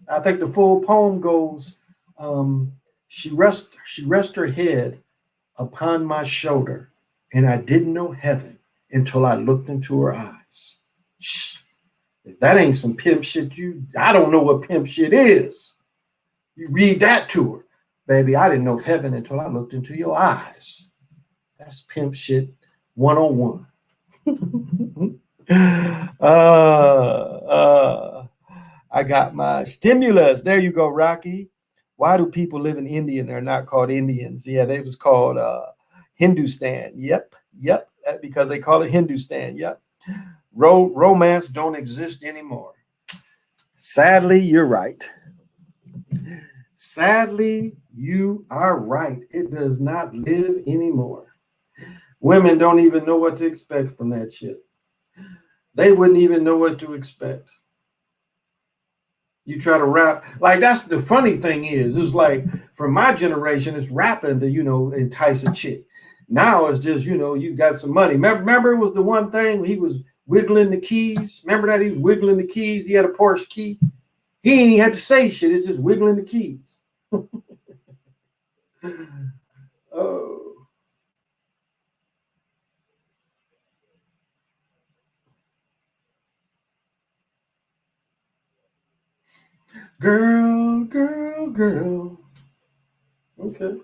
I think the full poem goes, she rest her head upon my shoulder, and I didn't know heaven until I looked into her eyes. If that ain't some pimp shit, I don't know what pimp shit is. You read that to her. Baby, I didn't know heaven until I looked into your eyes. That's pimp shit 101. I got my stimulus. There you go, Rocky. Why do people live in India and they're not called Indians? Yeah, they was called Hindustan. Yep. Because they call it Hindustan. Yep. Romance don't exist anymore. Sadly, you're right. Sadly, you are right. It does not live anymore. Women don't even know what to expect from that shit. They wouldn't even know what to expect. You try to rap. Like, that's the funny thing is, it's like, for my generation, it's rapping to, entice a chick. Now it's just, you got some money. Remember it was the one thing he was wiggling the keys. Remember that he was wiggling the keys? He had a Porsche key. He ain't even had to say shit. It's just wiggling the keys. Oh. Girl, girl, girl. Okay.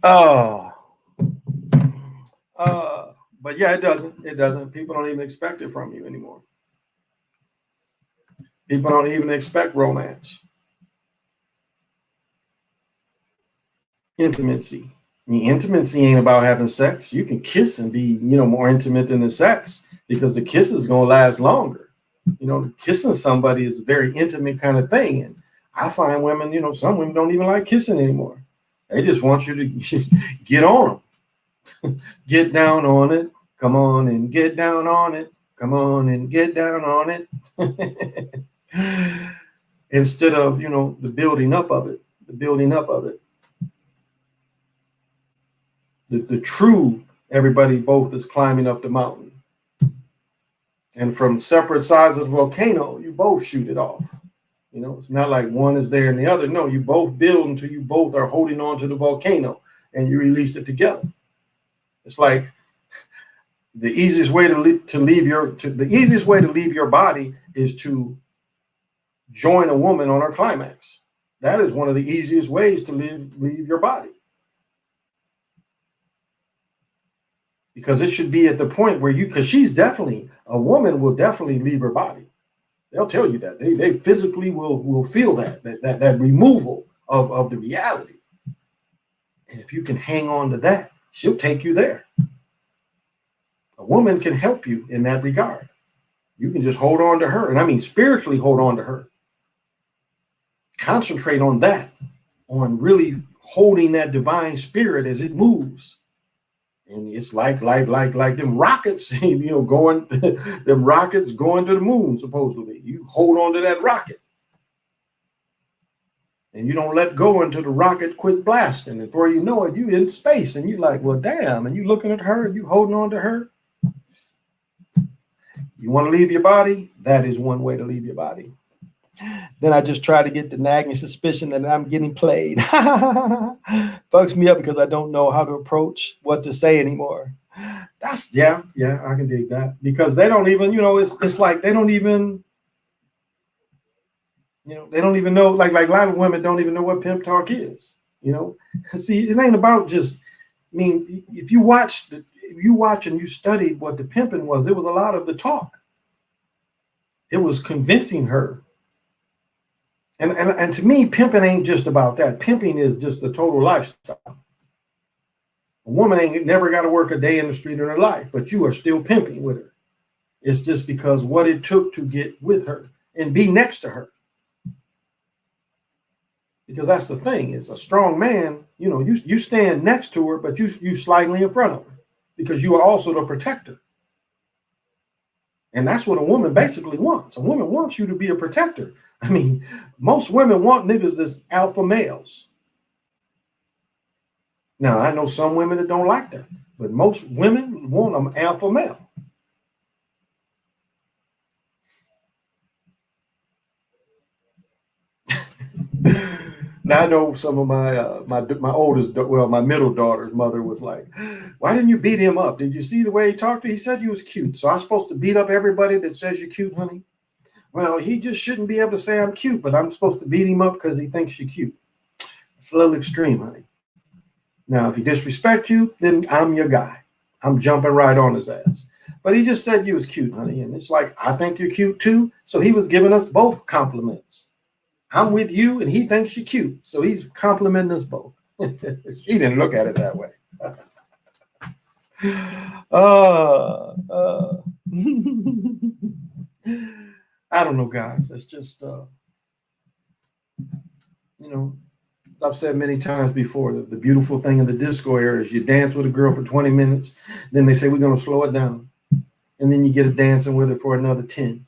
Oh. But yeah, it doesn't. It doesn't. People don't even expect it from you anymore. People don't even expect romance. Intimacy. I mean, intimacy ain't about having sex. You can kiss and be, more intimate than the sex because the kiss is going to last longer. Kissing somebody is a very intimate kind of thing. And I find women, some women don't even like kissing anymore. They just want you to get on them, get down on it. Come on and get down on it. Come on and get down on it. Instead of, the building up of it, the building up of it. The true everybody both is climbing up the mountain. And from separate sides of the volcano, you both shoot it off. It's not like one is there and the other. No, you both build until you both are holding on to the volcano and you release it together. It's like the easiest way to leave your body is to join a woman on her climax. That is one of the easiest ways to leave your body. Because it should be at the point where because a woman will definitely leave her body. They'll tell you that. They physically will feel that removal of the reality. And if you can hang on to that, she'll take you there. A woman can help you in that regard. You can just hold on to her. And I mean, spiritually hold on to her. Concentrate on that, on really holding that divine spirit as it moves. And it's like them rockets, going, them rockets going to the moon, supposedly. You hold on to that rocket. And you don't let go until the rocket quits blasting. And before you know it, you in space. And you're like, well, damn. And you looking at her and you holding on to her. You want to leave your body? That is one way to leave your body. Then I just try to get the nagging suspicion that I'm getting played. Fucks me up because I don't know how to approach what to say anymore. That's I can dig that because they don't even, it's like they don't even, they don't even know, like a lot of women don't even know what pimp talk is, See, it ain't about just, I mean, if you watch and you studied what the pimping was, it was a lot of the talk. It was convincing her. And to me, pimping ain't just about that. Pimping is just the total lifestyle. A woman ain't never got to work a day in the street in her life, but you are still pimping with her. It's just because what it took to get with her and be next to her. Because that's the thing, is a strong man, you stand next to her, but you slightly in front of her because you are also the protector. And that's what a woman basically wants. A woman wants you to be a protector. I mean, most women want niggas that's alpha males. Now, I know some women that don't like that, but most women want them alpha male. Now, I know some of my oldest, my middle daughter's mother was like, why didn't you beat him up? Did you see the way he talked to you? He said you was cute. So I'm supposed to beat up everybody that says you're cute, honey? Well, he just shouldn't be able to say I'm cute, but I'm supposed to beat him up because he thinks you're cute. It's a little extreme, honey. Now, if he disrespects you, then I'm your guy. I'm jumping right on his ass. But he just said you was cute, honey. And it's like, I think you're cute too. So he was giving us both compliments. I'm with you and he thinks you're cute. So he's complimenting us both. She didn't look at it that way. I don't know, guys. It's just, as I've said many times before, the beautiful thing in the disco era is you dance with a girl for 20 minutes, then they say, we're going to slow it down. And then you get a dancing with her for another 10.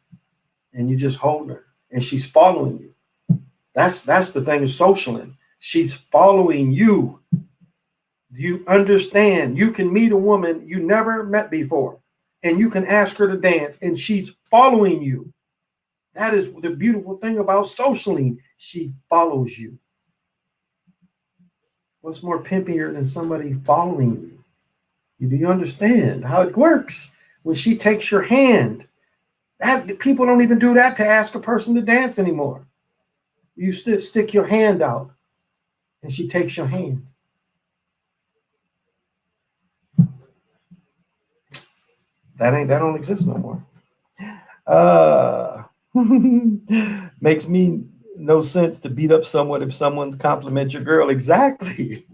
And you just hold her. And she's following you. That's the thing of socialing. She's following you. You understand? You can meet a woman you never met before. And you can ask her to dance. And she's following you. That is the beautiful thing about socialing. She follows you. What's more pimpier than somebody following you? Do you understand how it works? When she takes your hand, that people don't even do that to ask a person to dance anymore. You stick your hand out, and she takes your hand. That don't exist no more. Makes me no sense to beat up someone if someone compliments your girl. Exactly.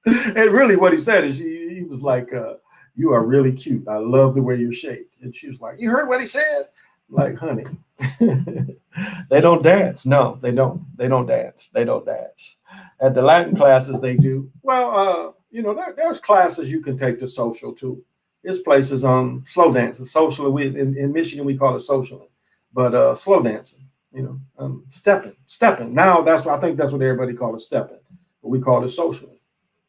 And really what he said is he was like, you are really cute. I love the way you're shaped. And she was like, you heard what he said? Like, honey, they don't dance. No, they don't. They don't dance. They don't dance. At the Latin classes, they do. Well, there's classes you can take to social too. There's places on slow dancing. Social, in Michigan, we call it socialing, but slow dancing, stepping. Now I think that's what everybody calls it, stepping. But we call it socialing.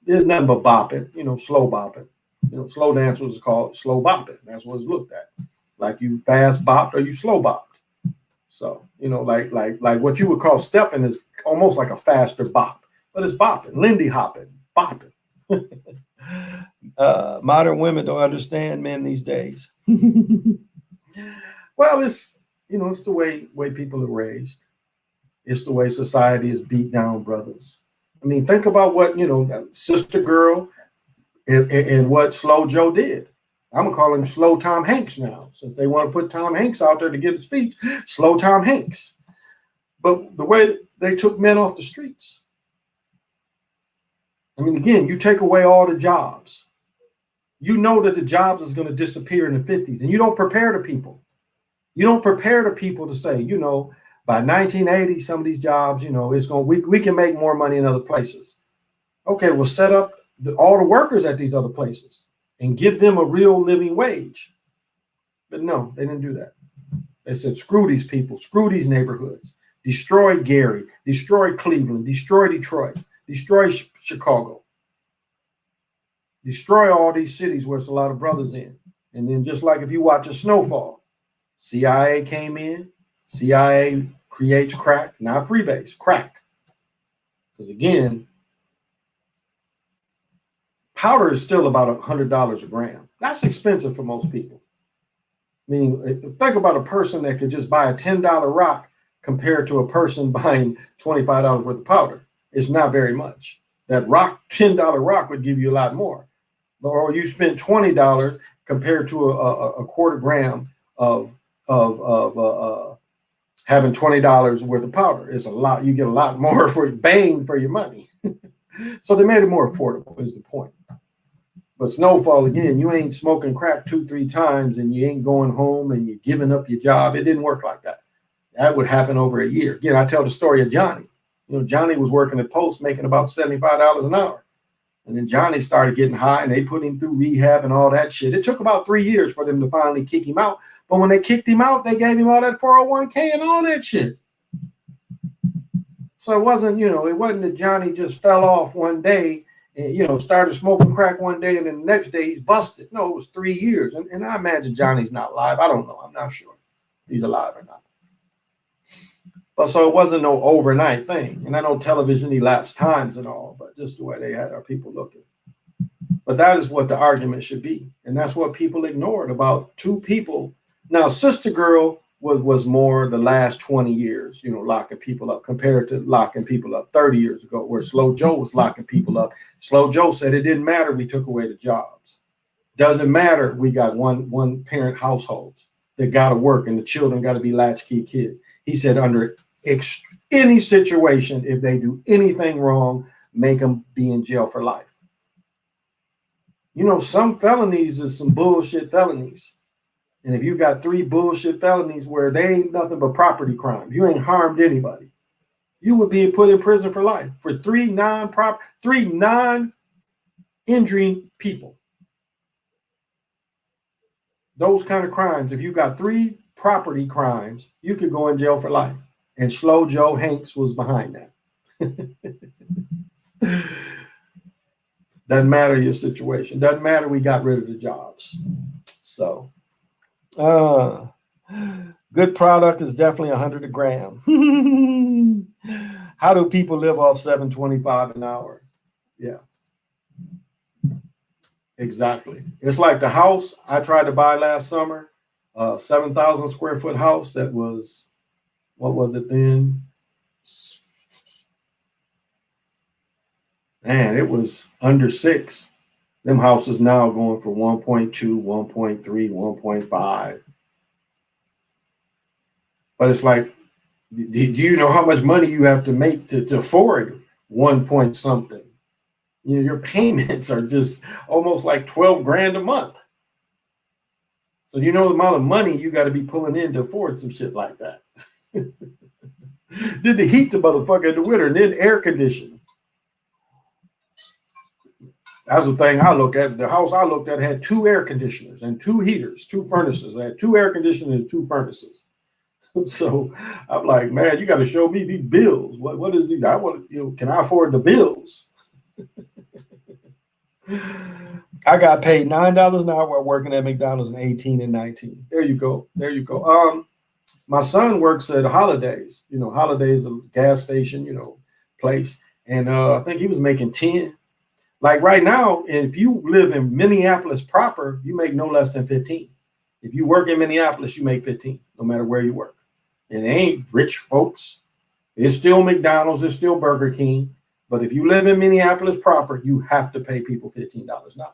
There's nothing but bopping, slow bopping. Slow dance was called slow bopping. That's what it's looked at. Like you fast bopped or you slow bopped. So, like what you would call stepping is almost like a faster bop, but it's bopping, Lindy hopping, bopping. Modern women don't understand men these days. Well, it's the way people are raised. It's the way society is beat down brothers. I mean, think about what, Sister Girl and what Slow Joe did. I'm gonna call him Slow Tom Hanks now, since they want to put Tom Hanks out there to give a speech. Slow Tom Hanks. But the way they took men off the streets. I mean, again, you take away all the jobs. You know that the jobs is going to disappear in the 50s, and you don't prepare the people. You don't prepare the people to say, by 1980, some of these jobs, we can make more money in other places. Okay, we'll set up all the workers at these other places and give them a real living wage. But no, they didn't do that. They said, screw these people, screw these neighborhoods, destroy Gary, destroy Cleveland, destroy Detroit, destroy Chicago, destroy all these cities where there's a lot of brothers in. And then just like if you watch a snowfall, CIA came in, CIA creates crack, not freebase, crack. Because again, powder is still about $100 a gram. That's expensive for most people. I mean, think about a person that could just buy a $10 rock compared to a person buying $25 worth of powder. It's not very much. That $10 rock would give you a lot more. Or you spend $20 compared to a quarter gram of having $20 worth of powder. It's a lot. You get a lot more for bang for your money. So they made it more affordable is the point. But snowfall, again, you ain't smoking crack 2-3 times and you ain't going home and you're giving up your job. It didn't work like that. That would happen over a year. Again, I tell the story of Johnny. Johnny was working at Post making about $75 an hour. And then Johnny started getting high and they put him through rehab and all that shit. It took about 3 years for them to finally kick him out. But when they kicked him out, they gave him all that 401k and all that shit. So it wasn't that Johnny just fell off one day and, started smoking crack one day and then the next day he's busted. No, it was 3 years. And I imagine Johnny's not alive. I don't know. I'm not sure if he's alive or not. But so it wasn't no overnight thing. And I know television elapsed times and all, but just the way they had our people looking. But that is what the argument should be. And that's what people ignored about two people. Now, Sister Girl was more the last 20 years, locking people up compared to locking people up 30 years ago, where Slow Joe was locking people up. Slow Joe said it didn't matter. We took away the jobs. Doesn't matter. We got one parent households that got to work and the children got to be latchkey kids. He said under any situation, if they do anything wrong, make them be in jail for life. Some felonies is some bullshit felonies. And if you got 3 bullshit felonies where they ain't nothing but property crimes, you ain't harmed anybody, you would be put in prison for life for 3 non-injuring people. Those kind of crimes, if you got 3 property crimes, you could go in jail for life. And Slow Joe Hanks was behind that. Doesn't matter your situation. Doesn't matter we got rid of the jobs. So, good product is definitely $100 a gram. How do people live off $7.25 an hour? Yeah. Exactly. It's like the house I tried to buy last summer, 7,000 square foot house that was, what was it then? Man, it was under 6. Them houses now going for 1.2, 1.3, 1.5. But it's like, do you know how much money you have to make to afford 1 point something? Your payments are just almost like 12 grand a month. So the amount of money you got to be pulling in to afford some shit like that. Then the heat the motherfucker in the winter, and then air conditioning. That's the thing I look at. The house I looked at had 2 air conditioners and 2 heaters, 2 furnaces. They had 2 air conditioners and 2 furnaces. So I'm like, man, you got to show me these bills. What is these? I want, can I afford the bills? I got paid $9 an hour working at McDonald's in 18 and 19. There you go. There you go. My son works at Holidays. Holidays, a gas station, place. And I think he was making 10. Like right now, if you live in Minneapolis proper, you make no less than 15. If you work in Minneapolis, you make 15, no matter where you work. And it ain't rich folks. It's still McDonald's, it's still Burger King. But if you live in Minneapolis proper, you have to pay people $15 an hour.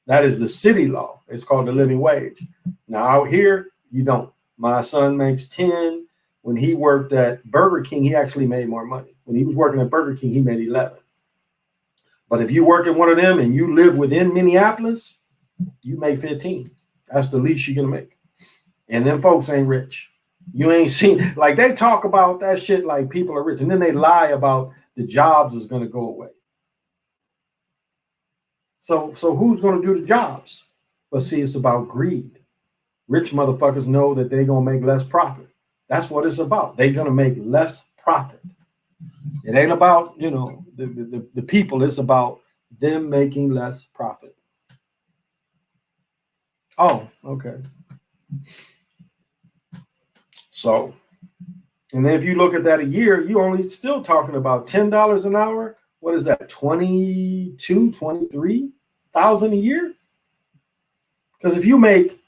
That is the city law. It's called the living wage. Now out here, you don't. My son makes 10. When he worked at Burger King, he actually made more money. When he was working at Burger King, he made 11. But if you work at one of them and you live within Minneapolis, you make 15. That's the least you're going to make. And them folks ain't rich. You ain't seen, like they talk about that shit like people are rich. And then they lie about the jobs is going to go away. So who's going to do the jobs? But see, it's about greed. Rich motherfuckers know that they're going to make less profit. That's what it's about. They're going to make less profit. It ain't about, the people. It's about them making less profit. Oh, okay. So, and then if you look at that a year, you only still talking about $10 an hour. What is that? 22, 23,000 a year? Because if you make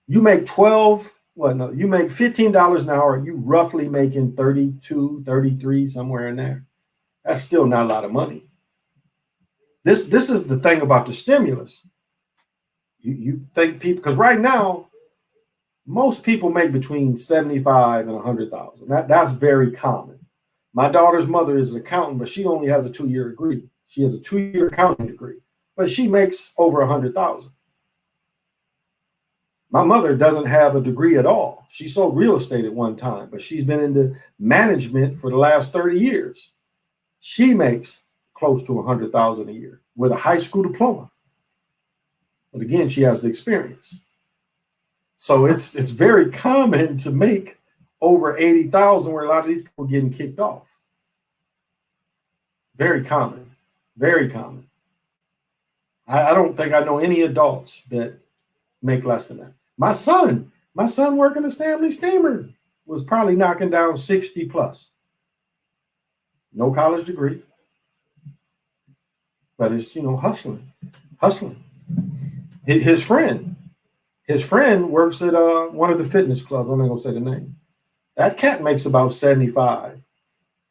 12, you make $15 an hour, you roughly making 32, 33, somewhere in there. That's still not a lot of money. This is the thing about the stimulus. You think people, because right now, most people make between 75 and 100,000. That's very common. My daughter's mother is an accountant, but she only has a 2-year degree. She has a 2-year accounting degree, but she makes over 100,000. My mother doesn't have a degree at all. She sold real estate at one time, but she's been into management for the last 30 years. She makes close to 100,000 a year with a high school diploma. But again, she has the experience. So it's very common to make over 80,000 where a lot of these people are getting kicked off. Very common. Very common. I don't think I know any adults that make less than that. My son working at Stanley Steamer was probably knocking down 60 plus. No college degree. But it's, hustling. His friend works at one of the fitness clubs. I'm not going to say the name. That cat makes about 75.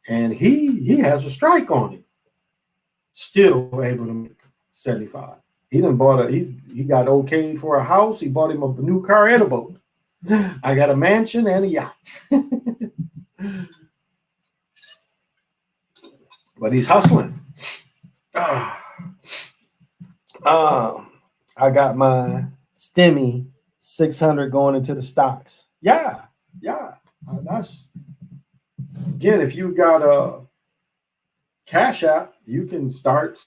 And he has a strike on him. Still able to make 75. He done he got okayed for a house. He bought him a new car and a boat. I got a mansion and a yacht. But he's hustling. I got my STEMI 600 going into the stocks. Yeah. That's, again, if you've got a Cash App, you can start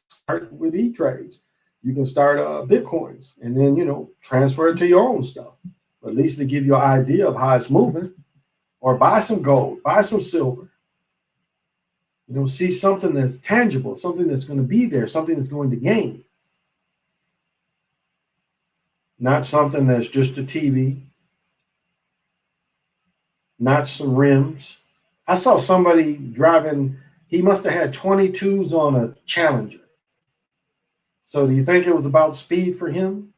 with E-Trades. You can start Bitcoins and then, transfer it to your own stuff. But at least to give you an idea of how it's moving. Or buy some gold, buy some silver. See something that's tangible, something that's going to be there, something that's going to gain. Not something that's just a TV. Not some rims. I saw somebody driving, he must have had 22s on a Challenger. So do you think it was about speed for him?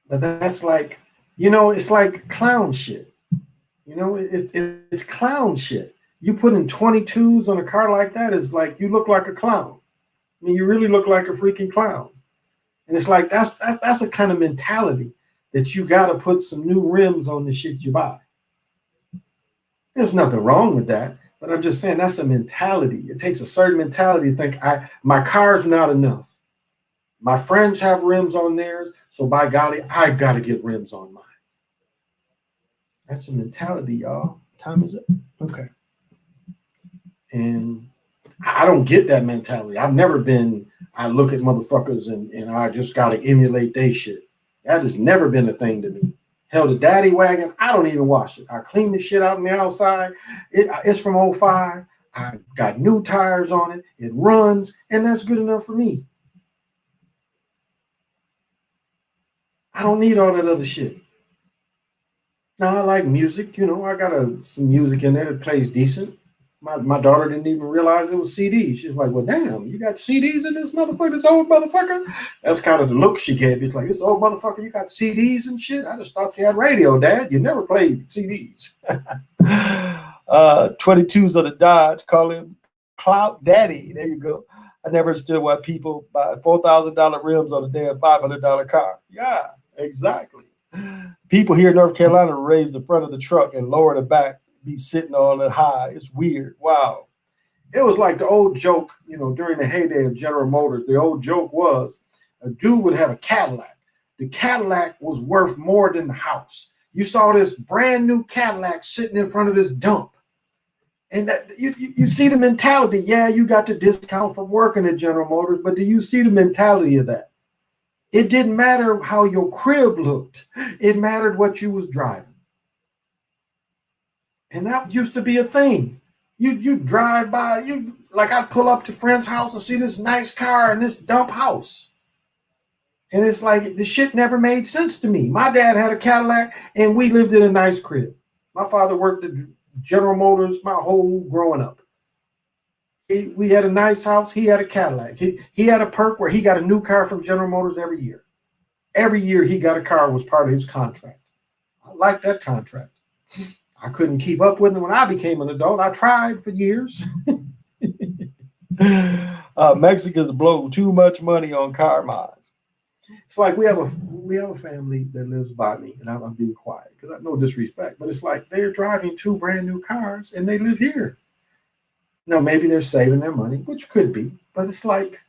But that's like, it's like clown shit. It's clown shit. You putting 22s on a car like that is like, you look like a clown. I mean, you really look like a freaking clown. And it's like, that's a kind of mentality that you got to put some new rims on the shit you buy. There's nothing wrong with that. But I'm just saying that's a mentality. It takes a certain mentality to think my car's not enough. My friends have rims on theirs, so by golly, I've got to get rims on mine. That's a mentality, y'all. Time is up. Okay. And I don't get that mentality. I've never been, I look at motherfuckers and I just got to emulate their shit. That has never been a thing to me. Hell, the daddy wagon, I don't even wash it. I clean the shit out on the outside. It's from '05. I got new tires on it. It runs, and that's good enough for me. I don't need all that other shit. Now, I like music. You know, I got some music in there that plays decent. My daughter didn't even realize it was CDs. She's like, well, damn, you got CDs in this motherfucker, this old motherfucker? That's kind of the look she gave me. It's like, this old motherfucker, you got CDs and shit? I just thought you had radio, Dad. You never played CDs. 22s of the Dodge, call him Clout Daddy. There you go. I never understood why people buy $4,000 rims on a damn $500 car. Yeah, exactly. People here in North Carolina raise the front of the truck and lower the back, be sitting on it high. It's weird. Wow. It was like the old joke, you know, during the heyday of General Motors. The old joke was a dude would have a Cadillac. The Cadillac was worth more than the house. You saw this brand new Cadillac sitting in front of this dump. And that you see the mentality. Yeah, you got the discount from working at General Motors, but do you see the mentality of that? It didn't matter how your crib looked. It mattered what you was driving. And that used to be a thing. You drive by, like I'd pull up to friend's house and see this nice car and this dump house. And it's like the shit never made sense to me. My dad had a Cadillac and we lived in a nice crib. My father worked at General Motors my whole growing up. We had a nice house. He had a Cadillac. He had a perk where he got a new car from General Motors every year. Every year he got a car was part of his contract. I like that contract. I couldn't keep up with him when I became an adult. I tried for years. Mexicans blow too much money on car miles. It's like we have a family that lives by me, and I'm being quiet because I have no disrespect, but it's like they're driving 2 brand new cars and they live here. Now, maybe they're saving their money, which could be, but it's like,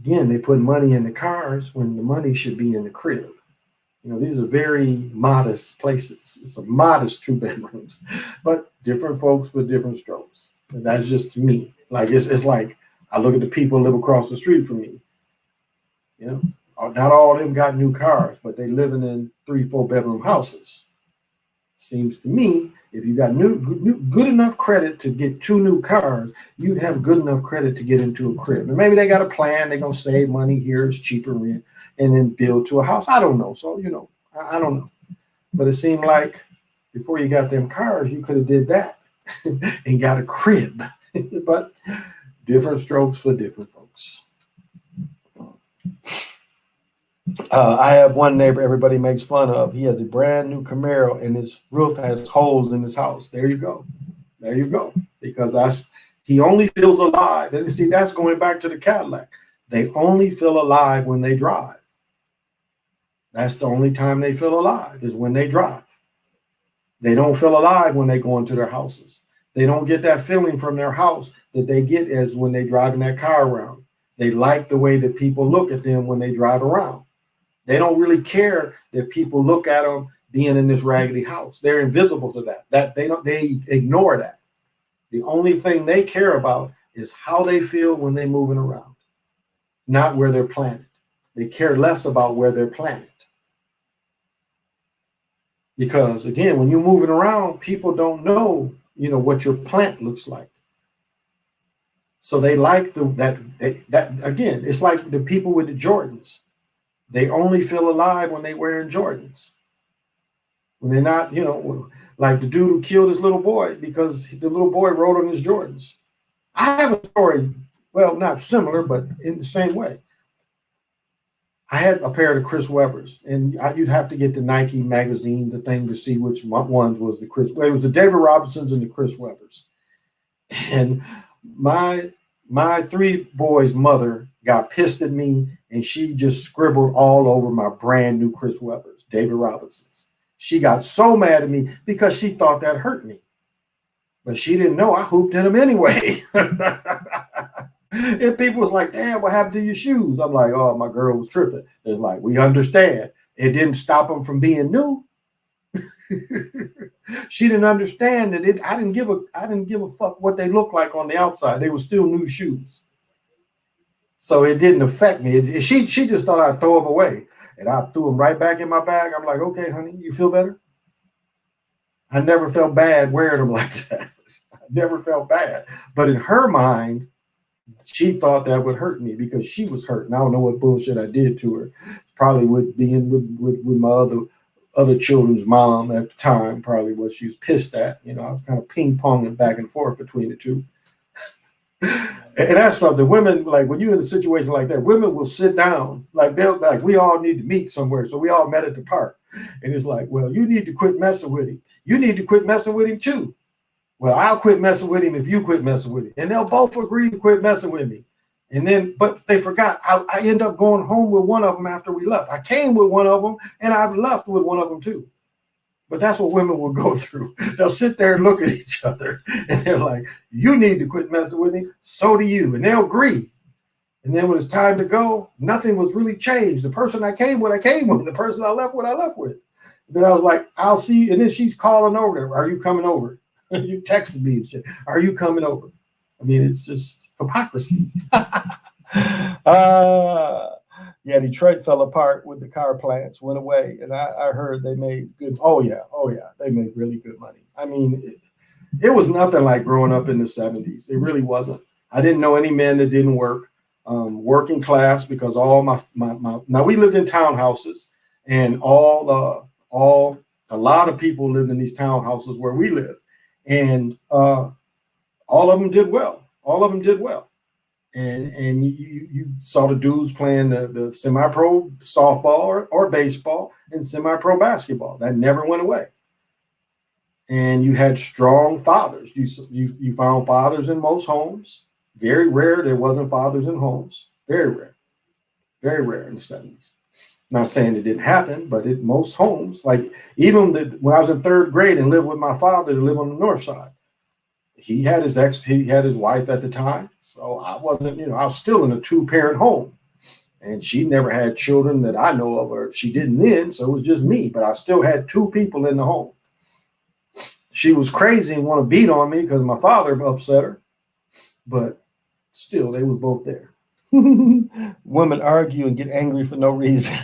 again, they put money in the cars when the money should be in the crib. You know, these are very modest places. It's a modest 2 bedrooms, but different folks with different strokes. And that's just me. Like it's like I look at the people who live across the street from me. You know, not all of them got new cars, but they living in 3-4 bedroom houses. Seems to me, if you got good enough credit to get 2 new cars, you'd have good enough credit to get into a crib. And maybe they got a plan. They're gonna save money here. It's cheaper rent. And then build to a house. I don't know. So, you know, I don't know. But it seemed like before you got them cars, you could have did that and got a crib. But different strokes for different folks. I have one neighbor everybody makes fun of. He has a brand new Camaro and his roof has holes in his house. There you go. There you go. Because he only feels alive. And see, that's going back to the Cadillac. They only feel alive when they drive. That's the only time they feel alive is when they drive. They don't feel alive when they go into their houses. They don't get that feeling from their house that they get as when they driving that car around. They like the way that people look at them when they drive around. They don't really care that people look at them being in this raggedy house. They're invisible to that. They ignore that. The only thing they care about is how they feel when they're moving around, not where they're planted. They care less about where they're planted. Because again, when you're moving around, people don't know, you know, what your plant looks like. So they like that again, it's like the people with the Jordans. They only feel alive when they wearing Jordans. When they're not, you know, like the dude who killed his little boy because the little boy rode on his Jordans. I have a story, well, not similar, but in the same way. I had a pair of the Chris Webbers, and you'd have to get the Nike magazine, the thing to see which ones was the Chris. Well, it was the David Robinsons and the Chris Webbers. And my 3 boys' mother got pissed at me, and she just scribbled all over my brand new Chris Webbers, David Robinsons. She got so mad at me because she thought that hurt me. But she didn't know I hooped in them anyway. And people was like, damn, what happened to your shoes? I'm like, oh, my girl was tripping. It's like, we understand. It didn't stop them from being new. She didn't understand that I didn't give a fuck what they looked like on the outside. They were still new shoes. So it didn't affect me. She just thought I'd throw them away. And I threw them right back in my bag. I'm like, okay, honey, you feel better? I never felt bad wearing them like that. I never felt bad. But in her mind, she thought that would hurt me because she was hurt. And I don't know what bullshit I did to her. Probably with being with my other children's mom at the time, probably what she was pissed at. You know, I was kind of ping-ponging back and forth between the two. And that's something women, like when you're in a situation like that, women will sit down, like they'll like, we all need to meet somewhere. So we all met at the park. And it's like, well, you need to quit messing with him. You need to quit messing with him too. Well, I'll quit messing with him if you quit messing with him. And they'll both agree to quit messing with me. And then, but they forgot. I end up going home with one of them after we left. I came with one of them and I left with one of them too. But that's what women will go through. They'll sit there and look at each other and they're like, you need to quit messing with him. So do you. And they'll agree. And then when it's time to go, nothing was really changed. The person I came with. The person I left with. Then I was like, I'll see you. And then she's calling over there. Are you coming over? You texted me and shit. Are you coming over? I mean, it's just hypocrisy. Yeah, Detroit fell apart with the car plants, went away. And I heard they made good. Oh, yeah. They made really good money. I mean, it was nothing like growing up in the 70s. It really wasn't. I didn't know any men that didn't work. Working class, because all my now we lived in townhouses, and a lot of people lived in these townhouses where we lived, and all of them did well. And you saw the dudes playing the semi-pro softball or baseball and semi-pro basketball. That never went away. And you had strong fathers. You found fathers in most homes. Very rare there wasn't fathers in homes. Very rare in the 70s. Not saying it didn't happen, but in most homes, like even when I was in third grade and lived with my father to live on the north side, he had his wife at the time. So I wasn't, I was still in a 2-parent home, and she never had children that I know of, or she didn't then. So it was just me, but I still had 2 people in the home. She was crazy and want to beat on me because my father upset her, but still, they was both there. Women argue and get angry for no reason.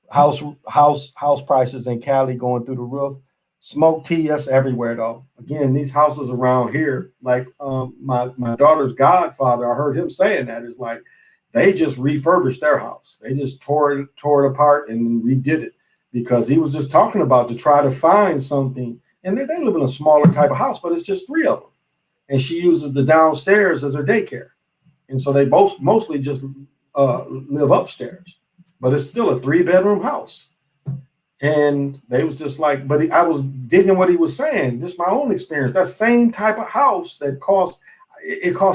House prices in Cali going through the roof. Smoke tea, that's everywhere though. Again, these houses around here, like my daughter's godfather, I heard him saying that is like they just refurbished their house. They just tore it apart and redid it because he was just talking about to try to find something. And they live in a smaller type of house, but it's just 3 of them. And she uses the downstairs as her daycare. And so they both mostly just live upstairs, but it's still a 3-bedroom house. And they was just like, but I was digging what he was saying, just my own experience. That same type of house that cost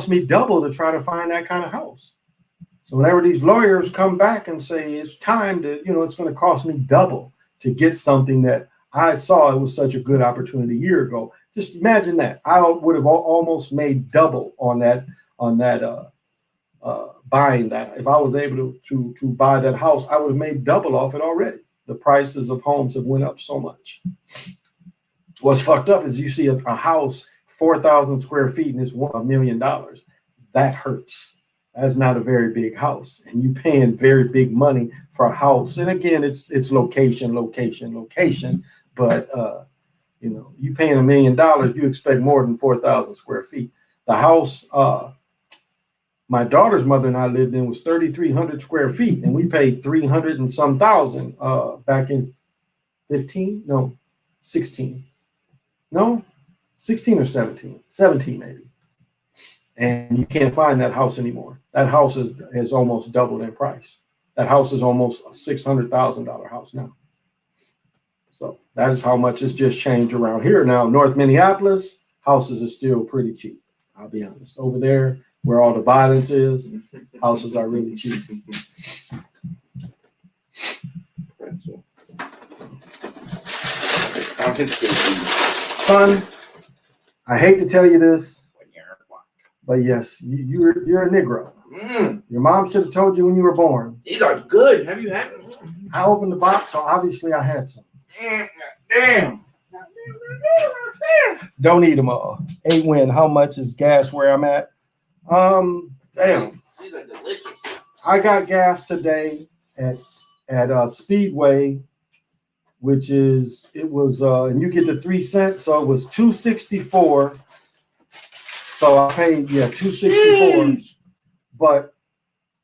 me double to try to find that kind of house. So whenever these lawyers come back and say it's time to, it's going to cost me double to get something that I saw it was such a good opportunity a year ago. Just imagine that. I would have almost made double on that buying that. If I was able to buy that house, I would have made double off it already. The prices of homes have went up so much. What's fucked up is you see a house 4,000 square feet and it's $1 million. That hurts. That's not a very big house, and you paying very big money for a house. And again, it's location. But you paying $1 million, you expect more than 4,000 square feet. The house my daughter's mother and I lived in was 3,300 square feet, and we paid 300 and some thousand back in 16 or 17 maybe. And you can't find that house anymore. That house has almost doubled in price. That house is almost a $600,000 house now. So that is how much it's just changed around here. Now, North Minneapolis, houses are still pretty cheap. I'll be honest. Over there, where all the violence is, houses are really cheap. Son, I hate to tell you this, but yes, you're a Negro. Your mom should have told you when you were born. These are good. Have you had them? I opened the box, so obviously I had some. Damn. Don't eat them all. 8 win. How much is gas where I'm at? Damn. These are delicious. I got gas today at Speedway, which is and you get the 3 cents, so it was $2.64. So I paid $2.64. But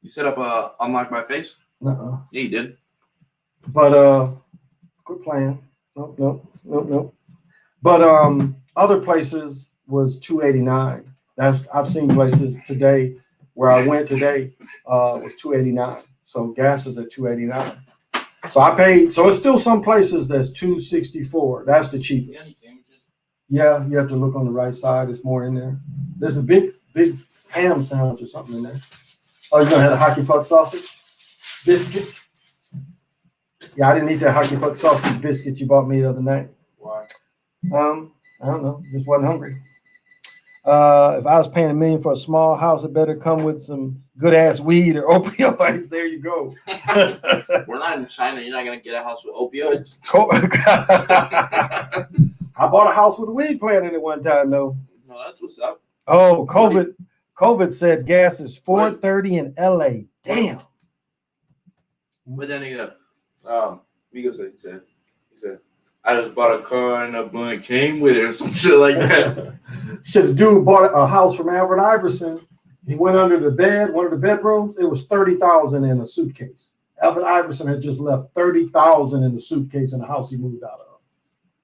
you set up unlock my face? Yeah, you did. But quit playing. Nope. But other places was $2.89. I've seen places today where I went today was $2.89. So gas is at $2.89. So I paid. So it's still some places that's $2.64. That's the cheapest. Any sandwiches? Yeah, you have to look on the right side. It's more in there. There's a big ham sandwich or something in there. Oh, you're gonna have the hockey puck sausage biscuit? Yeah, I didn't eat that hockey puck sausage biscuit you bought me the other night. Why? I don't know. Just wasn't hungry. If I was paying $1 million for a small house, it better come with some good ass weed or opioids. There you go. We're not in China. You're not gonna get a house with opioids. I bought a house with a weed plant in it one time, though. No, that's what's up. Oh, COVID said gas is $4.30 in LA. Damn. But then Migo said, I just bought a car and a blunt came with it or some shit like that. Shit, the dude bought a house from Alfred Iverson. He went under the bed, one of the bedrooms. It was $30,000 in a suitcase. Alfred Iverson had just left $30,000 in the suitcase in the house he moved out of.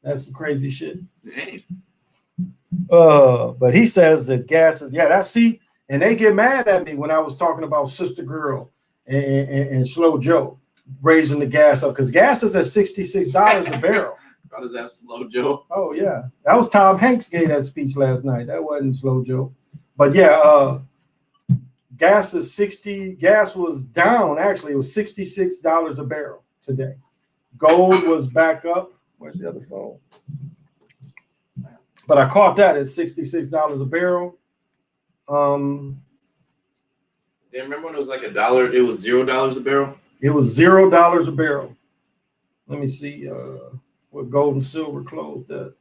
That's some crazy shit. Dang. But he says that gas is and they get mad at me when I was talking about Sister Girl and Slow Joe raising the gas up because gas is at $66 a barrel. How does that Slow Joe? Oh yeah, that was Tom Hanks gave that speech last night. That wasn't Slow Joe, but yeah, gas is 60. Gas was down actually. It was $66 a barrel today. Gold was back up. Where's the other phone? But I caught that at $66 a barrel. Yeah, remember when it was like $1? It was $0 a barrel. It was $0 a barrel. Let me see what gold and silver closed at.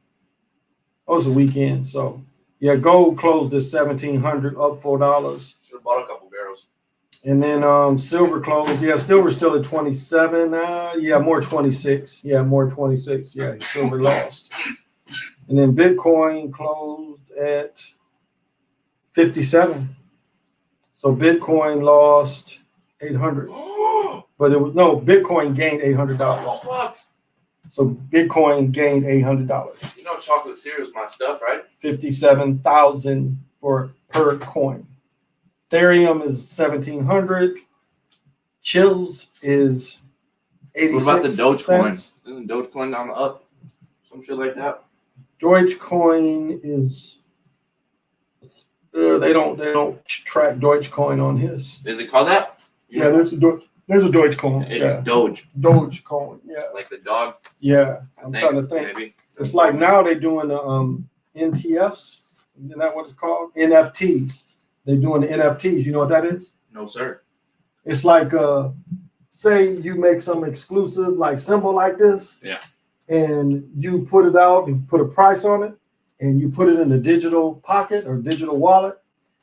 Oh, it's a weekend, so yeah, gold closed at $1,700, up $4. Should have bought a couple barrels. And then silver closed. Yeah, silver's still at 27. More 26. Yeah, more 26. Yeah, silver lost. And then Bitcoin closed at 57. So Bitcoin lost 800. But Bitcoin gained $800. So Bitcoin gained $800. You know chocolate cereal is my stuff, right? 57,000 per coin. Ethereum is 1,700. Chills is 86. What about the Dogecoin? Isn't Dogecoin on the up? Some shit like that. Dogecoin is they don't track Dogecoin on his. Is it called that? Yeah, there's a Dogecoin. It's Doge. Dogecoin. Yeah. Like the dog. Yeah, I'm trying to think. Maybe. It's like now they're doing the NTFs. Isn't that what it's called? NFTs. They're doing the NFTs. You know what that is? No, sir. It's like say you make some exclusive like symbol like this. Yeah. And you put it out and put a price on it, and you put it in a digital pocket or digital wallet,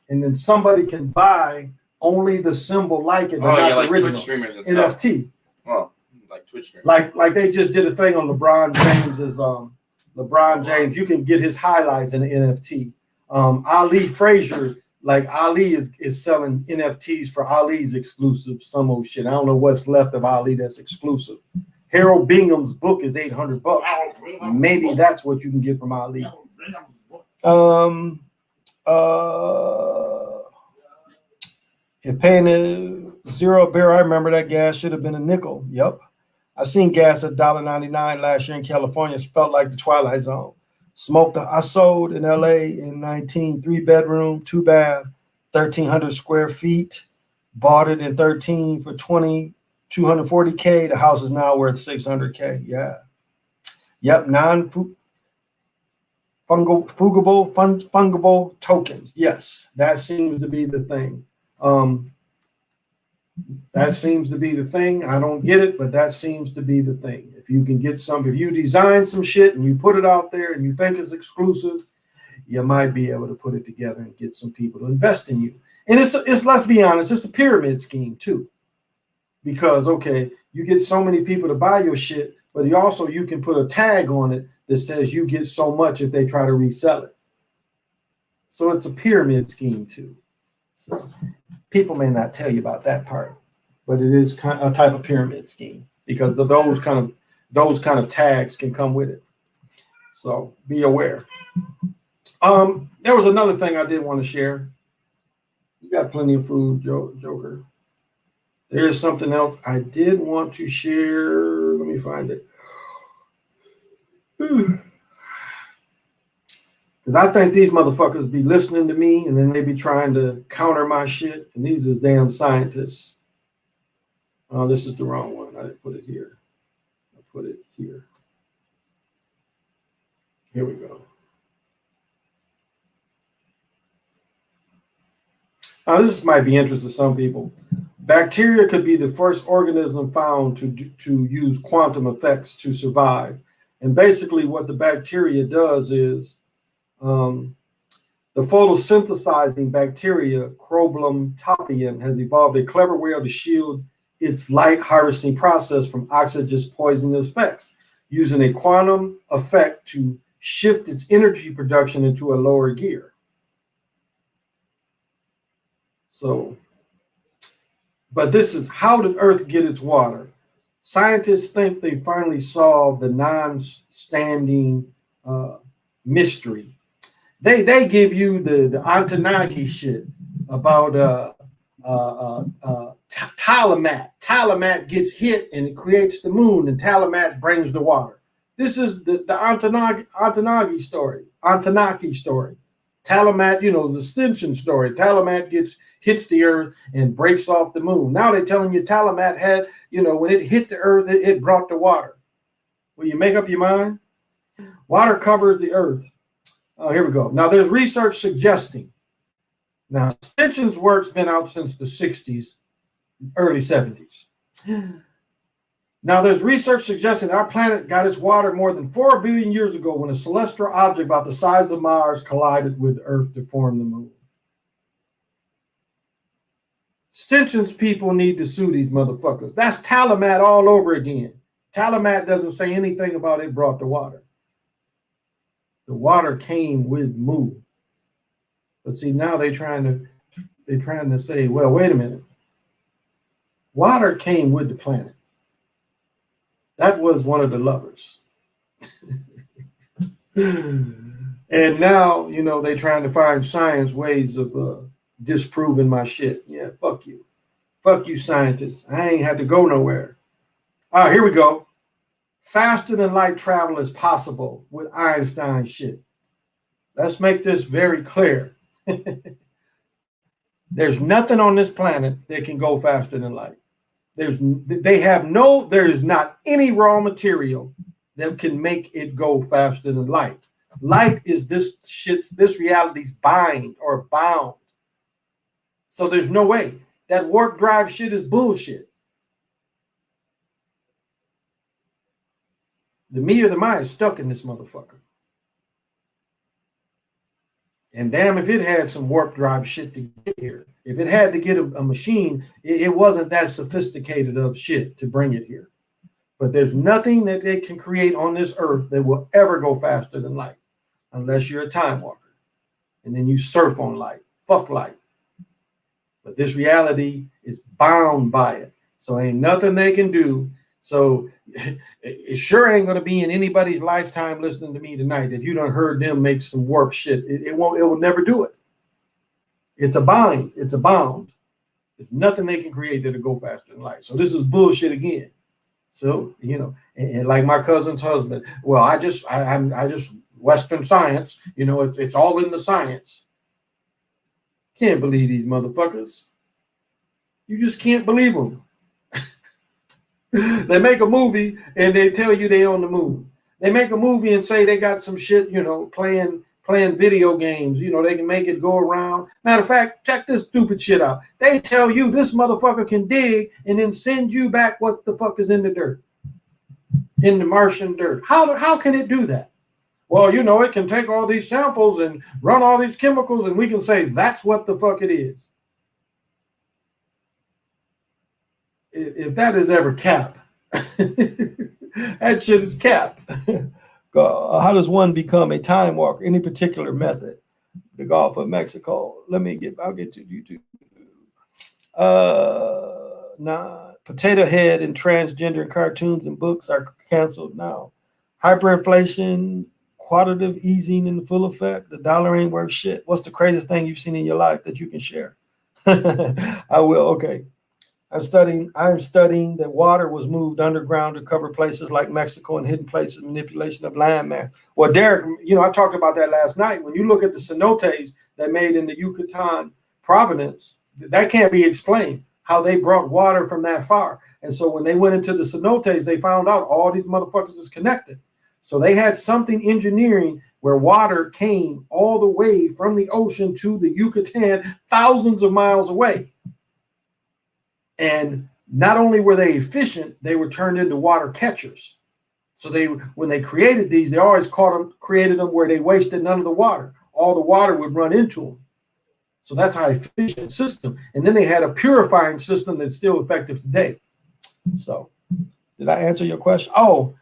and then somebody can buy only the symbol like it, but not the like original. Twitch streamers and stuff. NFT. Oh, like Twitch streamers. Like they just did a thing on LeBron James's LeBron James. You can get his highlights in an NFT. Ali Frazier, like Ali is selling NFTs for Ali's exclusive some old shit. I don't know what's left of Ali that's exclusive. Harold Bingham's book is $800. Maybe that's what you can get from Ali. If paying a $0 barrel, I remember that gas should have been a nickel. Yep. I seen gas at $1.99 last year in California. It felt like the Twilight Zone. I sold in LA in 19, 3-bedroom, 2-bath, 1,300 square feet. Bought it in 13 for $240K. The house is now worth $600K. Yeah. Yep. fungible tokens. Yes, that seems to be the thing. Um, that seems to be the thing. I don't get it, but that seems to be the thing. If you can get some, if you design some shit and you put it out there and you think it's exclusive, you might be able to put it together and get some people to invest in you. And it's let's be honest, it's a pyramid scheme too. Because okay, you get so many people to buy your shit, but you can put a tag on it that says you get so much if they try to resell it. So it's a pyramid scheme too. So people may not tell you about that part, but it is kind of a type of pyramid scheme because those kind of tags can come with it. So be aware. There was another thing I did want to share. You got plenty of food, Joker. There's something else I did want to share. Let me find it. Because I think these motherfuckers be listening to me and then they be trying to counter my shit. And these is damn scientists. Oh, this is the wrong one. I didn't put it here. I put it here. Here we go. Now, this might be interesting to some people. Bacteria could be the first organism found to use quantum effects to survive. And basically what the bacteria does is the photosynthesizing bacteria, Chroblum topium, has evolved a clever way to shield its light harvesting process from oxygen's poisonous effects, using a quantum effect to shift its energy production into a lower gear. So, but this is how did Earth get its water? Scientists think they finally solved the non-standing mystery. They give you the Antonagi shit about Talamat. Talamat gets hit and it creates the moon, and Talamat brings the water. This is the Antonagi story. Antonaki story. Talamat, the ascension story. Talamat hits the earth and breaks off the moon. Now they're telling you Talamat had, when it hit the earth, it brought the water. Will you make up your mind? Water covers the earth. Here we go. Now there's research suggesting. Now ascension's work's been out since the 60s, early 70s. Now, there's research suggesting that our planet got its water more than 4 billion years ago when a celestial object about the size of Mars collided with Earth to form the moon. Extensions people need to sue these motherfuckers. That's Talamat all over again. Talamat doesn't say anything about it brought the water. The water came with moon. But see, now they're trying to say, well, wait a minute. Water came with the planet. That was one of the lovers. And now, they're trying to find science ways of disproving my shit. Yeah, fuck you. Fuck you, scientists. I ain't had to go nowhere. All right, here we go. Faster than light travel is possible with Einstein shit. Let's make this very clear. There's nothing on this planet that can go faster than light. There is not any raw material that can make it go faster than light. Light is this reality's bound. So there's no way. That warp drive shit is bullshit. The me or the mind is stuck in this motherfucker. And damn if it had some warp drive shit to get here. If it had to get a machine, it wasn't that sophisticated of shit to bring it here. But there's nothing that they can create on this earth that will ever go faster than light. Unless you're a time walker. And then you surf on light. Fuck light. But this reality is bound by it. So ain't nothing they can do. So it sure ain't going to be in anybody's lifetime listening to me tonight that you done heard them make some warp shit. It will never do it. It's a bound. It's a bound. There's nothing they can create that'll go faster than light. So this is bullshit again. So, and like my cousin's husband, well, I just Western science, it's all in the science. Can't believe these motherfuckers. You just can't believe them. They make a movie and they tell you they on the moon. They make a movie and say they got some shit, playing video games. They can make it go around. Matter of fact, check this stupid shit out. They tell you this motherfucker can dig and then send you back what the fuck is in the dirt, in the Martian dirt. How can it do that? Well, it can take all these samples and run all these chemicals, and we can say that's what the fuck it is. If that is ever cap, that shit is cap. How does one become a time walker? Any particular method? The Gulf of Mexico. I'll get to YouTube. Potato head and transgender cartoons and books are canceled now. Hyperinflation, quantitative easing in full effect. The dollar ain't worth shit. What's the craziest thing you've seen in your life that you can share? I will. Okay. I'm studying that water was moved underground to cover places like Mexico and hidden places, manipulation of land mass. Well, Derek, I talked about that last night. When you look at the cenotes that made in the Yucatan province, that can't be explained, how they brought water from that far. And so when they went into the cenotes, they found out all these motherfuckers is connected. So they had something engineering where water came all the way from the ocean to the Yucatan, thousands of miles away. And not only were they efficient, they were turned into water catchers. So when they created these, they always created them where they wasted none of the water. All the water would run into them. So that's how efficient system. And then they had a purifying system that's still effective today. So did I answer your question? Oh,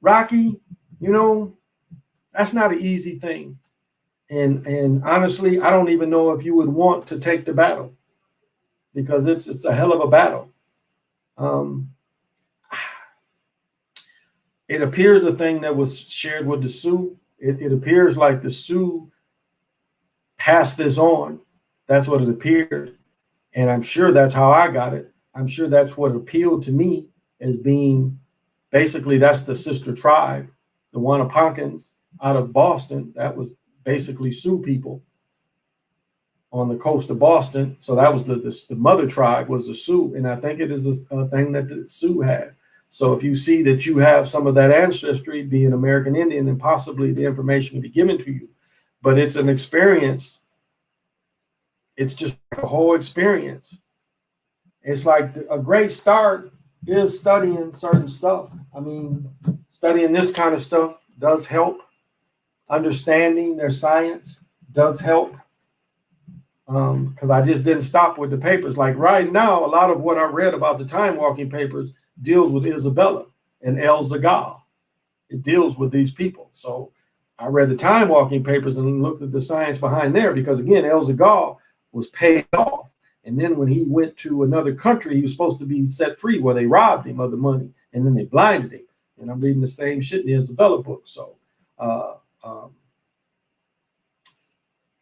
Rocky, that's not an easy thing. And honestly, I don't even know if you would want to take the battle, because it's a hell of a battle. It appears a thing that was shared with the Sioux. It appears like the Sioux passed this on. That's what it appeared. And I'm sure that's how I got it. I'm sure that's what appealed to me as being, basically, that's the sister tribe, the Wannaponkans out of Boston. That was basically Sioux people on the coast of Boston. So that was the mother tribe was the Sioux. And I think it is a thing that the Sioux had. So if you see that you have some of that ancestry, be an American Indian, then possibly the information will be given to you. But it's an experience. It's just a whole experience. It's like a great start is studying certain stuff. I mean, studying this kind of stuff does help. Understanding their science does help. Because I just didn't stop with the papers. Like right now, a lot of what I read about the time walking papers deals with Isabella and El Zagal. It deals with these people. So I read the time walking papers and looked at the science behind there, because again, El Zagal was paid off. And then when he went to another country, he was supposed to be set free, where they robbed him of the money and then they blinded him. And I'm reading the same shit in the Isabella book. So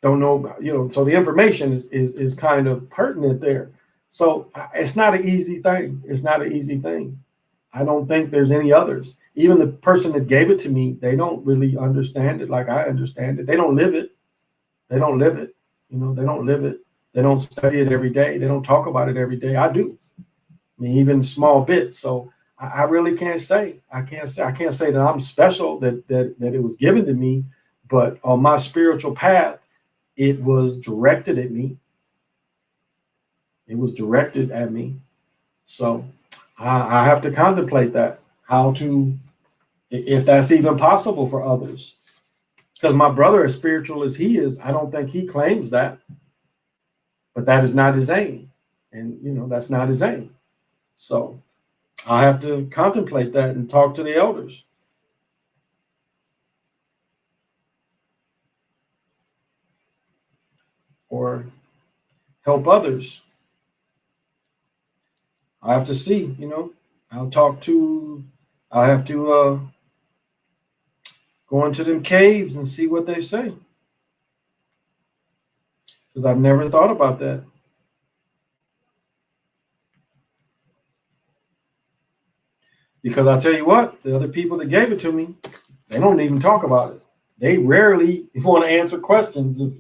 don't know, so the information is kind of pertinent there. So it's not an easy thing. It's not an easy thing. I don't think there's any others. Even the person that gave it to me, they don't really understand it like I understand it. They don't live it. They don't live it. They don't live it. They don't study it every day. They don't talk about it every day. I do. I mean, even small bits. So I really can't say. I can't say that I'm special, that it was given to me, but on my spiritual path, it was directed at me. It was directed at me. So I have to contemplate that, how to, if that's even possible for others. Because my brother, as spiritual as he is, I don't think he claims that. But that is not his aim. And, that's not his aim. So I have to contemplate that and talk to the elders. Or help others. I have to see, I'll have to go into them caves and see what they say. Because I've never thought about that. Because I'll tell you what, the other people that gave it to me, they don't even talk about it. They rarely want to answer questions if,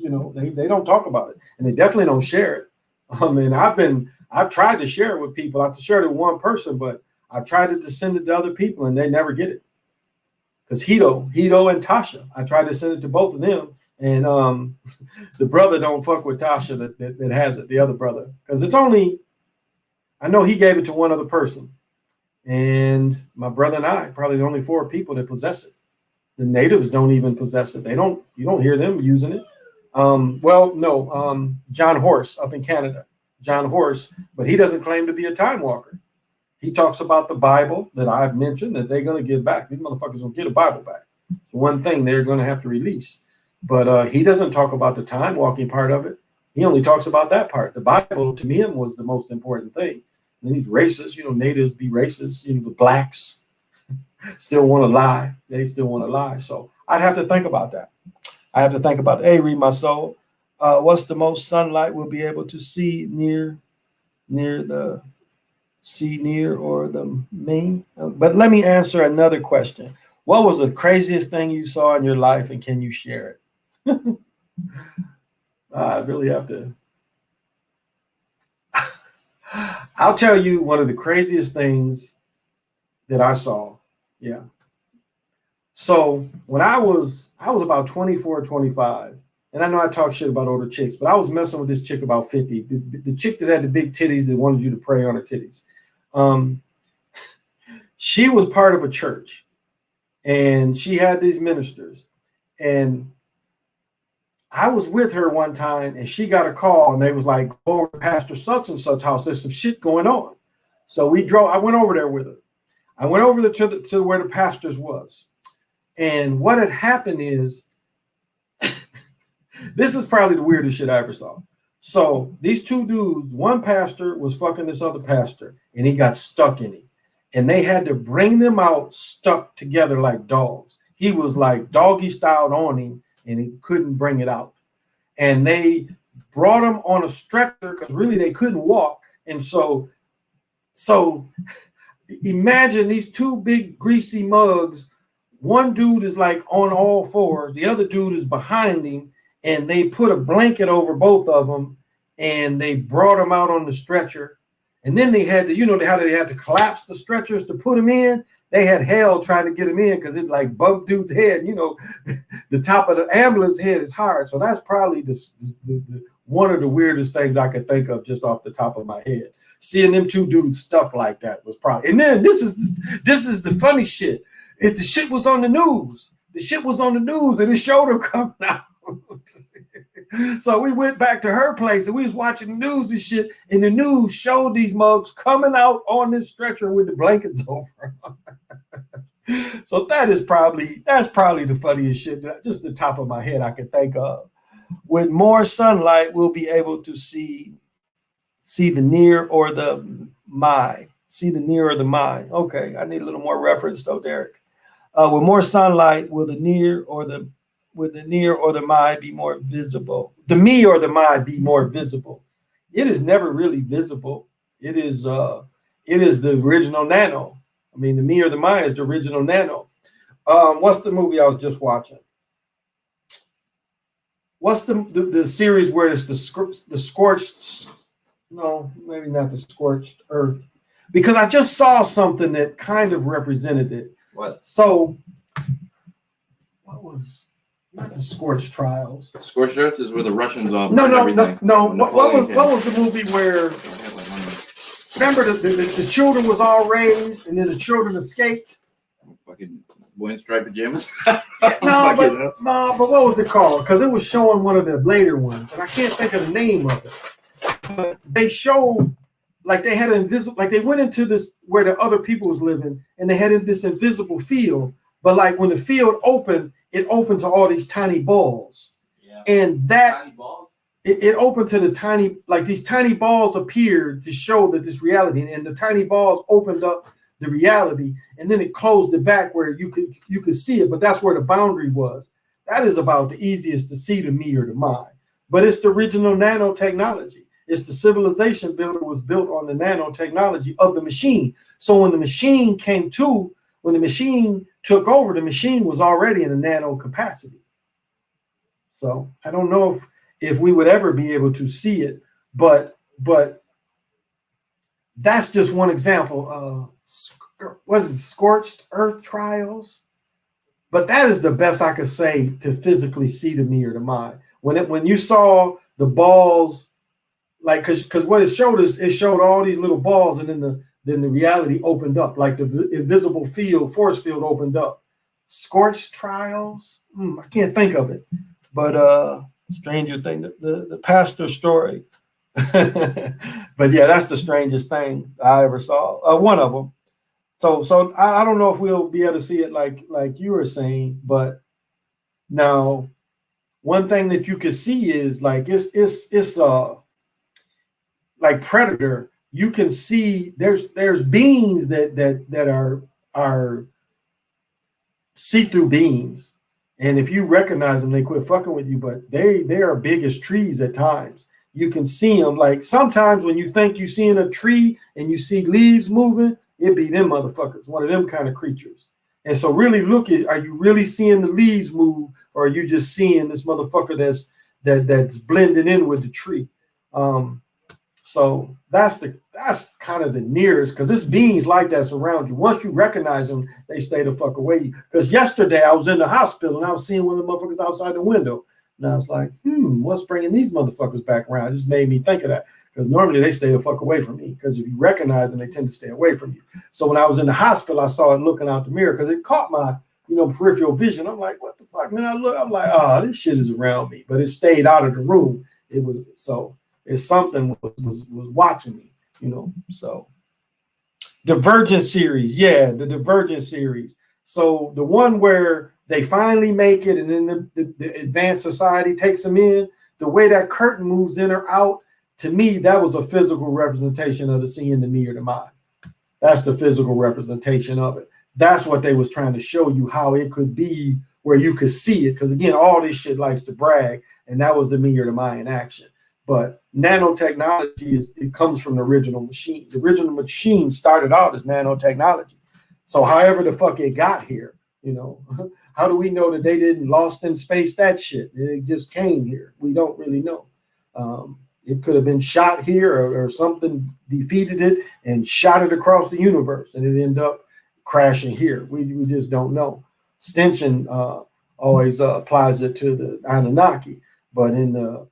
they don't talk about it. And they definitely don't share it. I mean, I've tried to share it with people. I've shared it with one person, but I've tried to send it to other people and they never get it. because Hito and Tasha. I tried to send it to both of them, and the brother don't fuck with Tasha that has it, the other brother, because it's only, I know he gave it to one other person, and my brother and I probably the only 4 people that possess it. The natives don't even possess it. You don't hear them using it. John Horse up in Canada, John Horse, but he doesn't claim to be a time walker. He talks about the Bible that I've mentioned that they're going to give back. These motherfuckers will get a Bible back. It's one thing they're going to have to release. But he doesn't talk about the time walking part of it. He only talks about that part. The Bible to him was the most important thing. And these racists, natives be racist. The blacks still want to lie. They still want to lie. So I'd have to think about that. I have to think about it. Hey, read my soul. What's the most sunlight we'll be able to see near the or the main? But let me answer another question. What was the craziest thing you saw in your life, and can you share it? I really have to. I'll tell you one of the craziest things that I saw. Yeah. So when I was about 24, 25, and I know I talk shit about older chicks, but I was messing with this chick about 50, the chick that had the big titties that wanted you to pray on her titties. She was part of a church, and she had these ministers, and I was with her one time, and she got a call, and they was like, go over to Pastor such and such house. There's some shit going on. So I went over there with her. I went over there to where the pastors was. And what had happened is, this is probably the weirdest shit I ever saw. So these 2 dudes, one pastor was fucking this other pastor, and he got stuck in it. And they had to bring them out stuck together like dogs. He was like doggy styled on him, and he couldn't bring it out. And they brought him on a stretcher because really they couldn't walk. And so imagine these 2 big greasy mugs. One dude is like on all 4s. The other dude is behind him, and they put a blanket over both of them, and they brought them out on the stretcher. And then they had to, how they had to collapse the stretchers to put them in. They had hell trying to get them in because it like bumped dude's head. The top of the ambulance head is hard. So that's probably the one of the weirdest things I could think of just off the top of my head. Seeing them 2 dudes stuck like that was probably. And then this is the funny shit. If the shit was on the news, and it showed them coming out. So we went back to her place, and we was watching the news and shit, and the news showed these mugs coming out on this stretcher with the blankets over them. So that's probably the funniest shit, just the top of my head I could think of. With more sunlight, we'll be able to see the near or the my. See the near or the my. Okay, I need a little more reference though, Derek. With more sunlight, will the near or the my be more visible? The me or the my be more visible? It is never really visible. It is the original nano. I mean, the me or the my is the original nano. What's the movie I was just watching? What's the series where it's the scorched? No, maybe not the scorched earth, because I just saw something that kind of represented it. What? So, what was not the Scorched Trials? Scorched Earth is where the Russians all no. What was the movie where? Remember the children was all raised, and then the children escaped. Fucking wearing striped pajamas. but what was it called? Because it was showing one of the later ones, and I can't think of the name of it. But they showed. Like they had an invisible, like they went into this where the other people was living, and they had in this invisible field. But like when the field opened, it opened to all these tiny balls, and that tiny balls? It opened to the tiny, like these tiny balls appeared to show that this reality, and the tiny balls opened up the reality, and then it closed it back where you could see it. But that's where the boundary was. That is about the easiest to see, the me or the my. But it's the original nanotechnology. It's the civilization builder was built on the nanotechnology of the machine. So when the machine took over, the machine was already in a nano capacity. So I don't know if we would ever be able to see it, but that's just one example. Was it Scorched Earth Trials? But that is the best I could say to physically see the me or the mind. When you saw the balls, like because what it showed is it showed all these little balls, and then the reality opened up, like the invisible force field opened up. Scorched trials. I can't think of it, but stranger thing, the pastor story. But yeah, that's the strangest thing I ever saw. One of them. So I don't know if we'll be able to see it like you were saying, but now one thing that you can see is like it's like Predator. You can see there's beings that are see-through beings, and if you recognize them, they quit fucking with you. But they are big as trees at times. You can see them. Like sometimes when you think you're seeing a tree and you see leaves moving, it be them motherfuckers, one of them kind of creatures. And so really look at, are you really seeing the leaves move, or are you just seeing this motherfucker that's blending in with the tree? So that's kind of the nearest, because it's beings like that surround you. Once you recognize them, they stay the fuck away. Because yesterday I was in the hospital and I was seeing one of the motherfuckers outside the window. And I was like, what's bringing these motherfuckers back around? It just made me think of that. Because normally they stay the fuck away from me. Because if you recognize them, they tend to stay away from you. So when I was in the hospital, I saw it looking out the mirror because it caught my, peripheral vision. I'm like, what the fuck, man? I'm like, oh, this shit is around me. But it stayed out of the room. It was so it's something was watching me, So Divergent series, yeah, the Divergent series. So the one where they finally make it, and then the advanced society takes them in. The way that curtain moves in or out, to me, that was a physical representation of the seeing the me or the mind. That's the physical representation of it. That's what they was trying to show you, how it could be where you could see it. Because again, all this shit likes to brag, and that was the me or the mind in action. But nanotechnology it comes from the original machine. The original machine started out as nanotechnology. So however the fuck it got here, how do we know that they didn't lost in space that shit? It just came here. We don't really know. It could have been shot here, or something defeated it and shot it across the universe, and it ended up crashing here. We just don't know. Stinson always applies it to the Anunnaki, but in the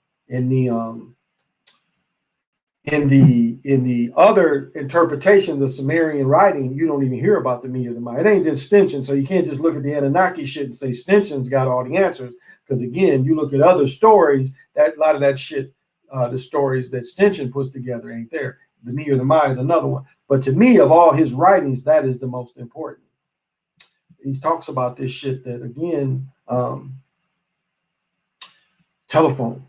other interpretations of Sumerian writing, you don't even hear about the me or the mind. It ain't just Stinson, so you can't just look at the Anunnaki shit and say Stinson's got all the answers. Because again, you look at other stories, that a lot of that shit, the stories that Stinson puts together ain't there. The me or the mind is another one. But to me, of all his writings, that is the most important. He talks about this shit that, again, telephone.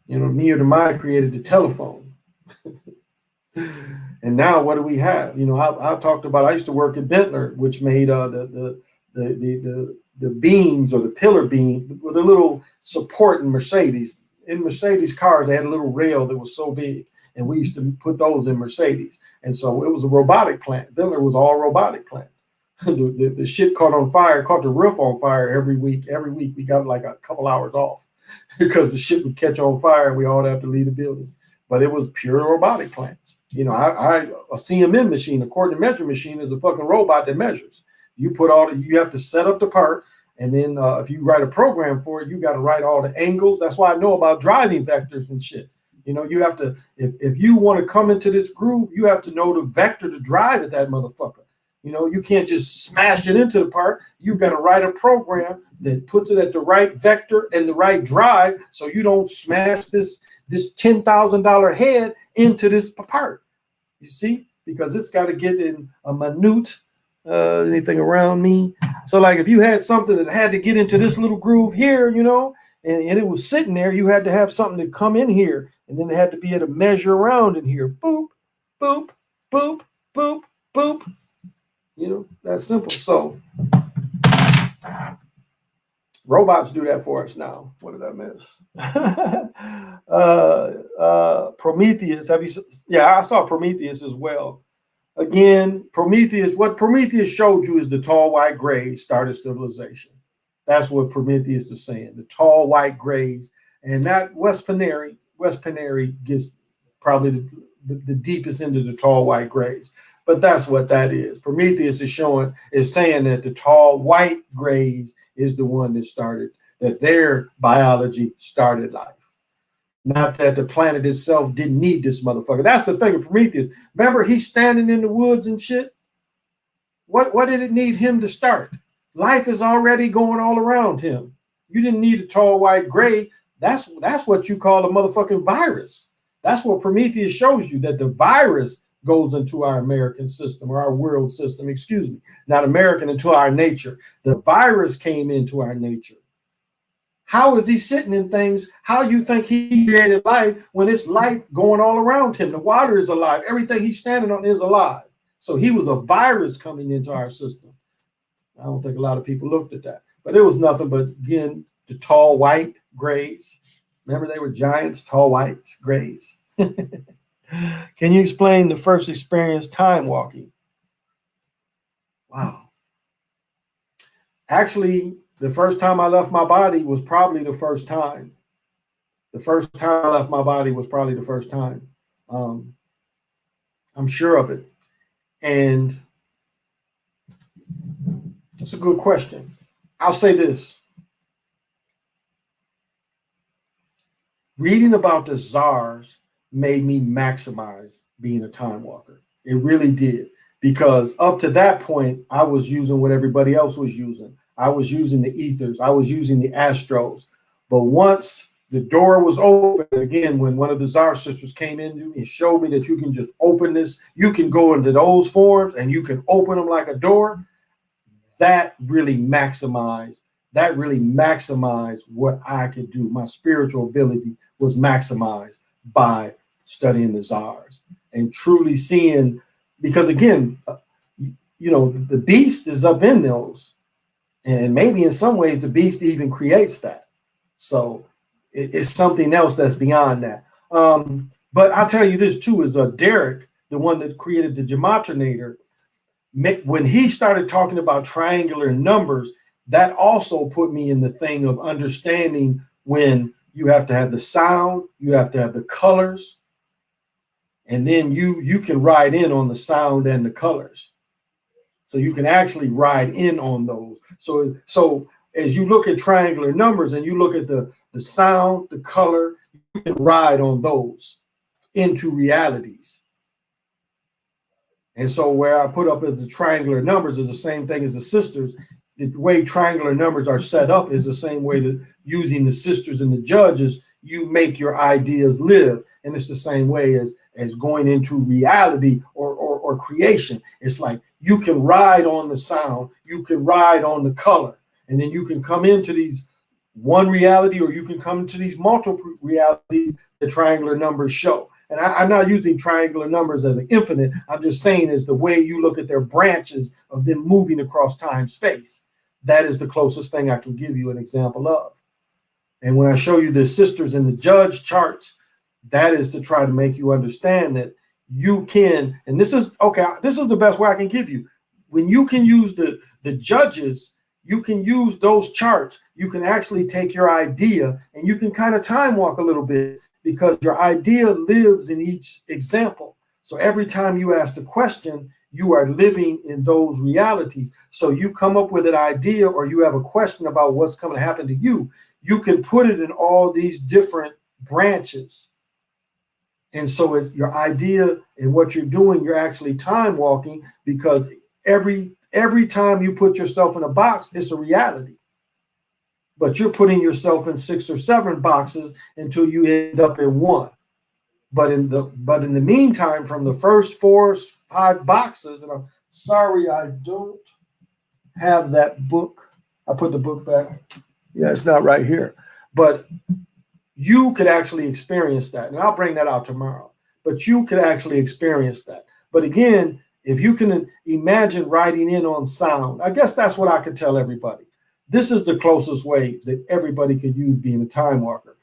Me or the mind created the telephone. And now what do we have? I talked about, I used to work at Bentler, which made the beams, or the pillar beam with a little support in Mercedes. In Mercedes cars, they had a little rail that was so big, and we used to put those in Mercedes. And so it was a robotic plant. Bentler was all robotic plant. The shit caught the roof on fire every week. Every week we got like a couple hours off because the shit would catch on fire and we all have to leave the building. But it was pure robotic plants. A CMM machine, a coordinate measuring machine, is a fucking robot that measures. You have to set up the part, and then if you write a program for it, you got to write all the angles. That's why I know about driving vectors and shit. You have to, if you want to come into this groove, you have to know the vector to drive at that motherfucker. You can't just smash it into the part. You got to write a program that puts it at the right vector and the right drive, so you don't smash this $10,000 head into this part. You see, because it's got to get in a minute. Anything around me. So like if you had something that had to get into this little groove here, and it was sitting there, you had to have something to come in here, and then it had to be able to measure around in here. Boop, boop, boop, boop, boop. That's simple. So robots do that for us now. What did I miss? Prometheus. Yeah, I saw Prometheus as well. Again, what Prometheus showed you is the tall white grays started civilization. That's what Prometheus is saying, the tall white grays. And that West Panary gets probably the deepest into the tall white grays. But that's what that is. Prometheus is saying that the tall white grays is the one that their biology started life. Not that the planet itself didn't need this motherfucker. That's the thing of Prometheus. Remember, he's standing in the woods and shit. What did it need him to start? Life is already going all around him. You didn't need a tall white gray. That's what you call a motherfucking virus. That's what Prometheus shows you, that the virus goes into our American system, or our world system, excuse me, not American, into our nature. The virus came into our nature. How is he sitting in things? How you think he created life when it's life going all around him? The water is alive. Everything he's standing on is alive. So he was a virus coming into our system. I don't think a lot of people looked at that. But it was nothing but, again, the tall white grays. Remember, they were giants, tall whites, grays. Can you explain the first experience time walking? Wow. Actually, the first time I left my body was probably the first time. The first time I left my body was probably the first time. I'm sure of it. And that's a good question. I'll say this. Reading about the czars made me maximize being a time walker. It really did. Because up to that point, I was using what everybody else was using. I was using the ethers. I was using the astros. But once the door was open, again, when one of the czar sisters came in and showed me that you can just open this, you can go into those forms and you can open them like a door, that really maximized what I could do. My spiritual ability was maximized by studying the czars and truly seeing, because again, the beast is up in those. And maybe in some ways the beast even creates that. So it's something else that's beyond that. But I'll tell you this too, is Derek, the one that created the Gematrinator, when he started talking about triangular numbers, that also put me in the thing of understanding when you have to have the sound, you have to have the colors, and then you can ride in on the sound and the colors. So you can actually ride in on those. So as you look at triangular numbers and you look at the sound, the color, you can ride on those into realities. And so where I put up as the triangular numbers is the same thing as the sisters. The way triangular numbers are set up is the same way that using the sisters and the judges, you make your ideas live. And it's the same way as going into reality or creation. It's like you can ride on the sound, you can ride on the color, and then you can come into these one reality, or you can come into these multiple realities the triangular numbers show. And I'm not using triangular numbers as an infinite. I'm just saying is the way you look at their branches of them moving across time space. That is the closest thing I can give you an example of. And when I show you the sisters and the judge charts, that is to try to make you understand that you can, and this is the best way I can give you. When you can use the judges, you can use those charts. You can actually take your idea and you can kind of time walk a little bit, because your idea lives in each example. So every time you ask the question, you are living in those realities. So you come up with an idea, or you have a question about what's going to happen to you, you can put it in all these different branches. And so as your idea and what you're doing, you're actually time walking, because every time you put yourself in a box, it's a reality. But you're putting yourself in 6 or 7 boxes until you end up in one. But in the meantime, from the first 4 or 5 boxes, and I'm sorry I don't have that book. I put the book back. Yeah, it's not right here. But you could actually experience that. And I'll bring that out tomorrow. But you could actually experience that. But again, if you can imagine riding in on sound, I guess that's what I could tell everybody. This is the closest way that everybody could use being a time walker.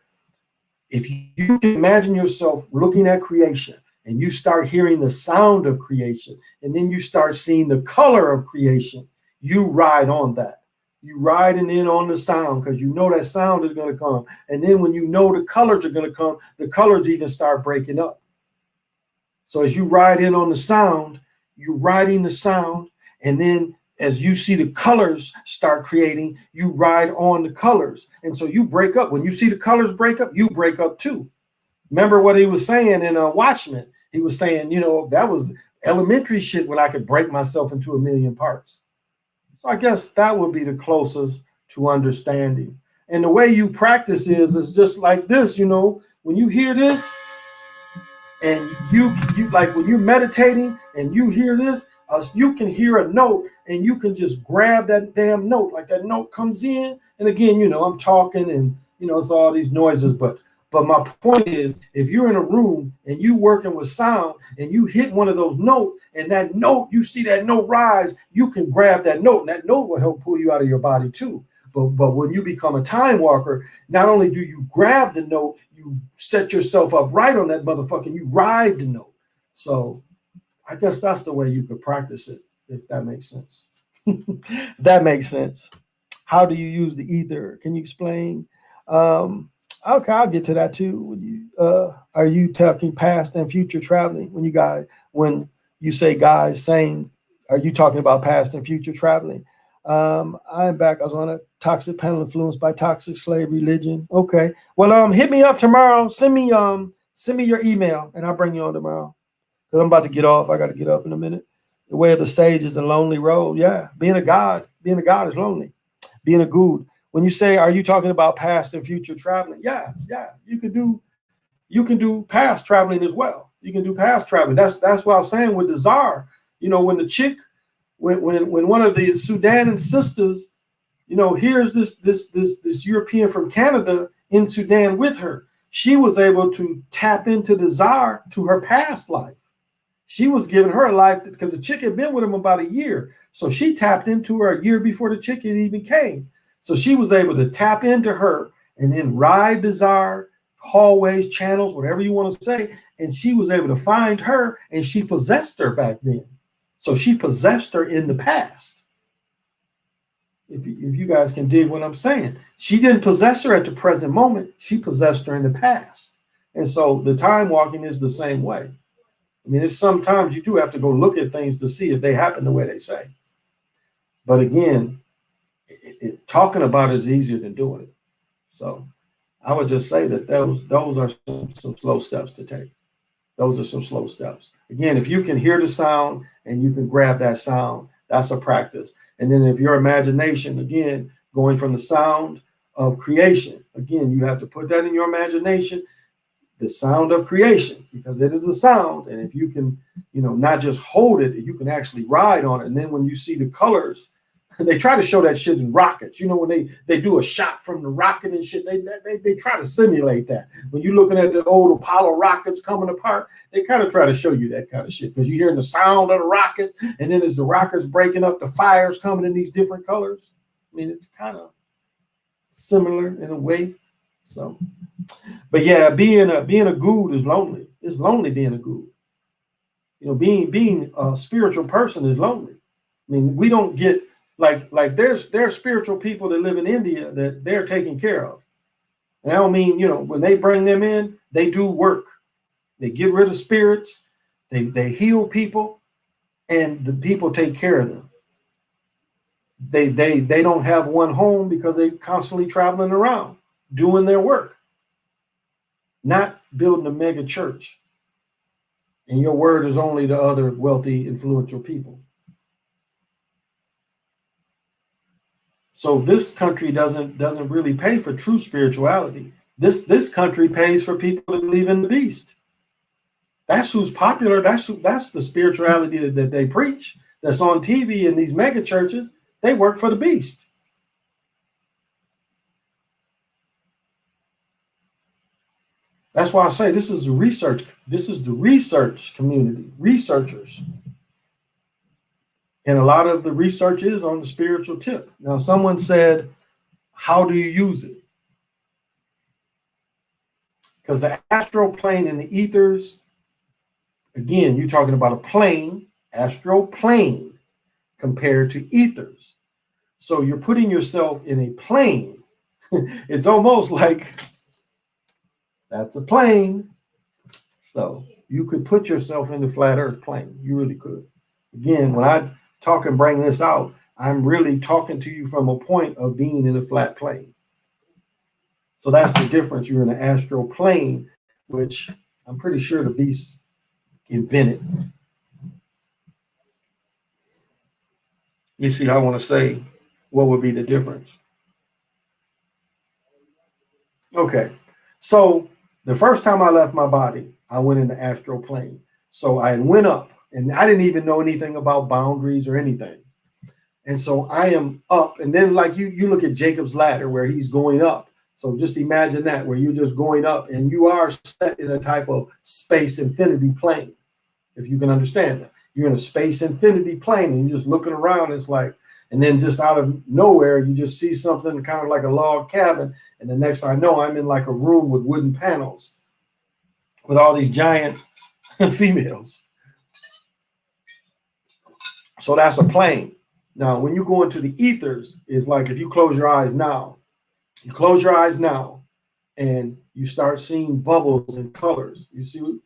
If you can imagine yourself looking at creation and you start hearing the sound of creation, and then you start seeing the color of creation, you ride on that. You riding in on the sound because you know that sound is going to come. And then when you know the colors are going to come, the colors even start breaking up. So as you ride in on the sound, you're riding the sound, and then as you see the colors start creating, you ride on the colors. And so you break up. When you see the colors break up, you break up too. Remember what he was saying in Watchmen? He was saying, that was elementary shit when I could break myself into a million parts. So I guess that would be the closest to understanding. And the way you practice is just like this, when you hear this, and you like when you're meditating and you hear this, you can hear a note and you can just grab that damn note, like that note comes in. And again, I'm talking and it's all these noises, but my point is, if you're in a room and you working with sound and you hit one of those notes, and that note, you see that note rise, you can grab that note, and that note will help pull you out of your body too. But when you become a time walker, not only do you grab the note, you set yourself up right on that motherfucker, and you ride the note. So I guess that's the way you could practice it, if that makes sense. That makes sense. How do you use the ether? Can you explain? Okay, I'll get to that too. Are you talking past and future traveling? When you say guys saying, are you talking about past and future traveling? I'm back. I was on a toxic panel influenced by toxic slave religion. Okay. Well, hit me up tomorrow. Send me your email and I'll bring you on tomorrow. Because I'm about to get off. I got to get up in a minute. The way of the sage is a lonely road. Yeah. Being a god is lonely. Being a good. When you say, are you talking about past and future traveling? Yeah. You can do past traveling as well. You can do past traveling. That's what I was saying with the czar. When the chick, when one of the Sudan sisters, here's this European from Canada in Sudan with her, she was able to tap into the czar to her past life. She was giving her a life because the chick had been with him about a year. So she tapped into her a year before the chick even came. So she was able to tap into her and then ride the czar, hallways, channels, whatever you want to say. And she was able to find her, and she possessed her back then. So she possessed her in the past. If you guys can dig what I'm saying. She didn't possess her at the present moment. She possessed her in the past. And so the time walking is the same way. I mean, it's sometimes you do have to go look at things to see if they happen the way they say. But again, talking about it is easier than doing it. So I would just say that those are some slow steps to take. Those are some slow steps. Again, if you can hear the sound and you can grab that sound, that's a practice. And then if your imagination, again, going from the sound of creation, again, you have to put that in your imagination, the sound of creation, because it is a sound. And if you can, not just hold it, you can actually ride on it. And then when you see the colors, they try to show that shit in rockets. When they do a shot from the rocket and shit, they try to simulate that. When you're looking at the old Apollo rockets coming apart, they kind of try to show you that kind of shit because you're hearing the sound of the rockets, and then as the rockets breaking up, the fires coming in these different colors. I mean, it's kind of similar in a way. So, but yeah, being a good is lonely. It's lonely being a good. Being a spiritual person is lonely. I mean, we don't get. Like there's spiritual people that live in India that they're taken care of. And I don't mean, when they bring them in, they do work. They get rid of spirits, they heal people, and the people take care of them. They don't have one home because they constantly traveling around doing their work, not building a mega church. And your word is only to other wealthy, influential people. So this country doesn't really pay for true spirituality. This country pays for people to believe in the beast. That's who's popular. That's the spirituality that they preach. That's on TV in these mega churches. They work for the beast. That's why I say this is the research. This is the research community, researchers. And a lot of the research is on the spiritual tip. Now, someone said, how do you use it? Because the astral plane and the ethers, again, you're talking about a plane, astral plane, compared to ethers. So you're putting yourself in a plane. It's almost like that's a plane. So you could put yourself in the flat earth plane. You really could. Again, when I talk and bring this out, I'm really talking to you from a point of being in a flat plane. So that's the difference. You're in an astral plane, which I'm pretty sure the beast invented. You see, I want to say what would be the difference. Okay. So the first time I left my body, I went in the astral plane. So I went up and I didn't even know anything about boundaries or anything. And so I am up. And then like you look at Jacob's ladder where he's going up. So just imagine that where you're just going up and you are set in a type of space infinity plane, if you can understand that. You're in a space infinity plane and you're just looking around. It's like, and then just out of nowhere, you just see something kind of like a log cabin. And the next I know, I'm in like a room with wooden panels with all these giant females. So that's a plane. Now, when you go into the ethers, it's like if you close your eyes now, and you start seeing bubbles and colors. You see,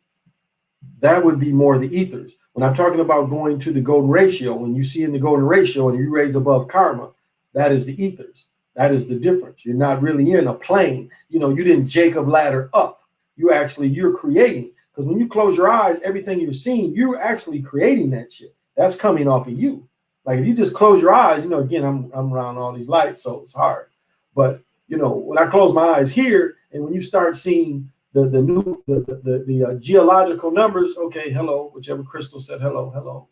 that would be more the ethers. When I'm talking about going to the golden ratio, when you see in the golden ratio and you raise above karma, that is the ethers. That is the difference. You're not really in a plane. You know, you didn't Jacob ladder up. You're creating. Because when you close your eyes, everything you're seeing, you're actually creating that shit. That's coming off of you. Like if you just close your eyes, you know, again, I'm around all these lights, so it's hard. But you know, when I close my eyes here, and when you start seeing the geological numbers, okay, hello, whichever crystal said hello,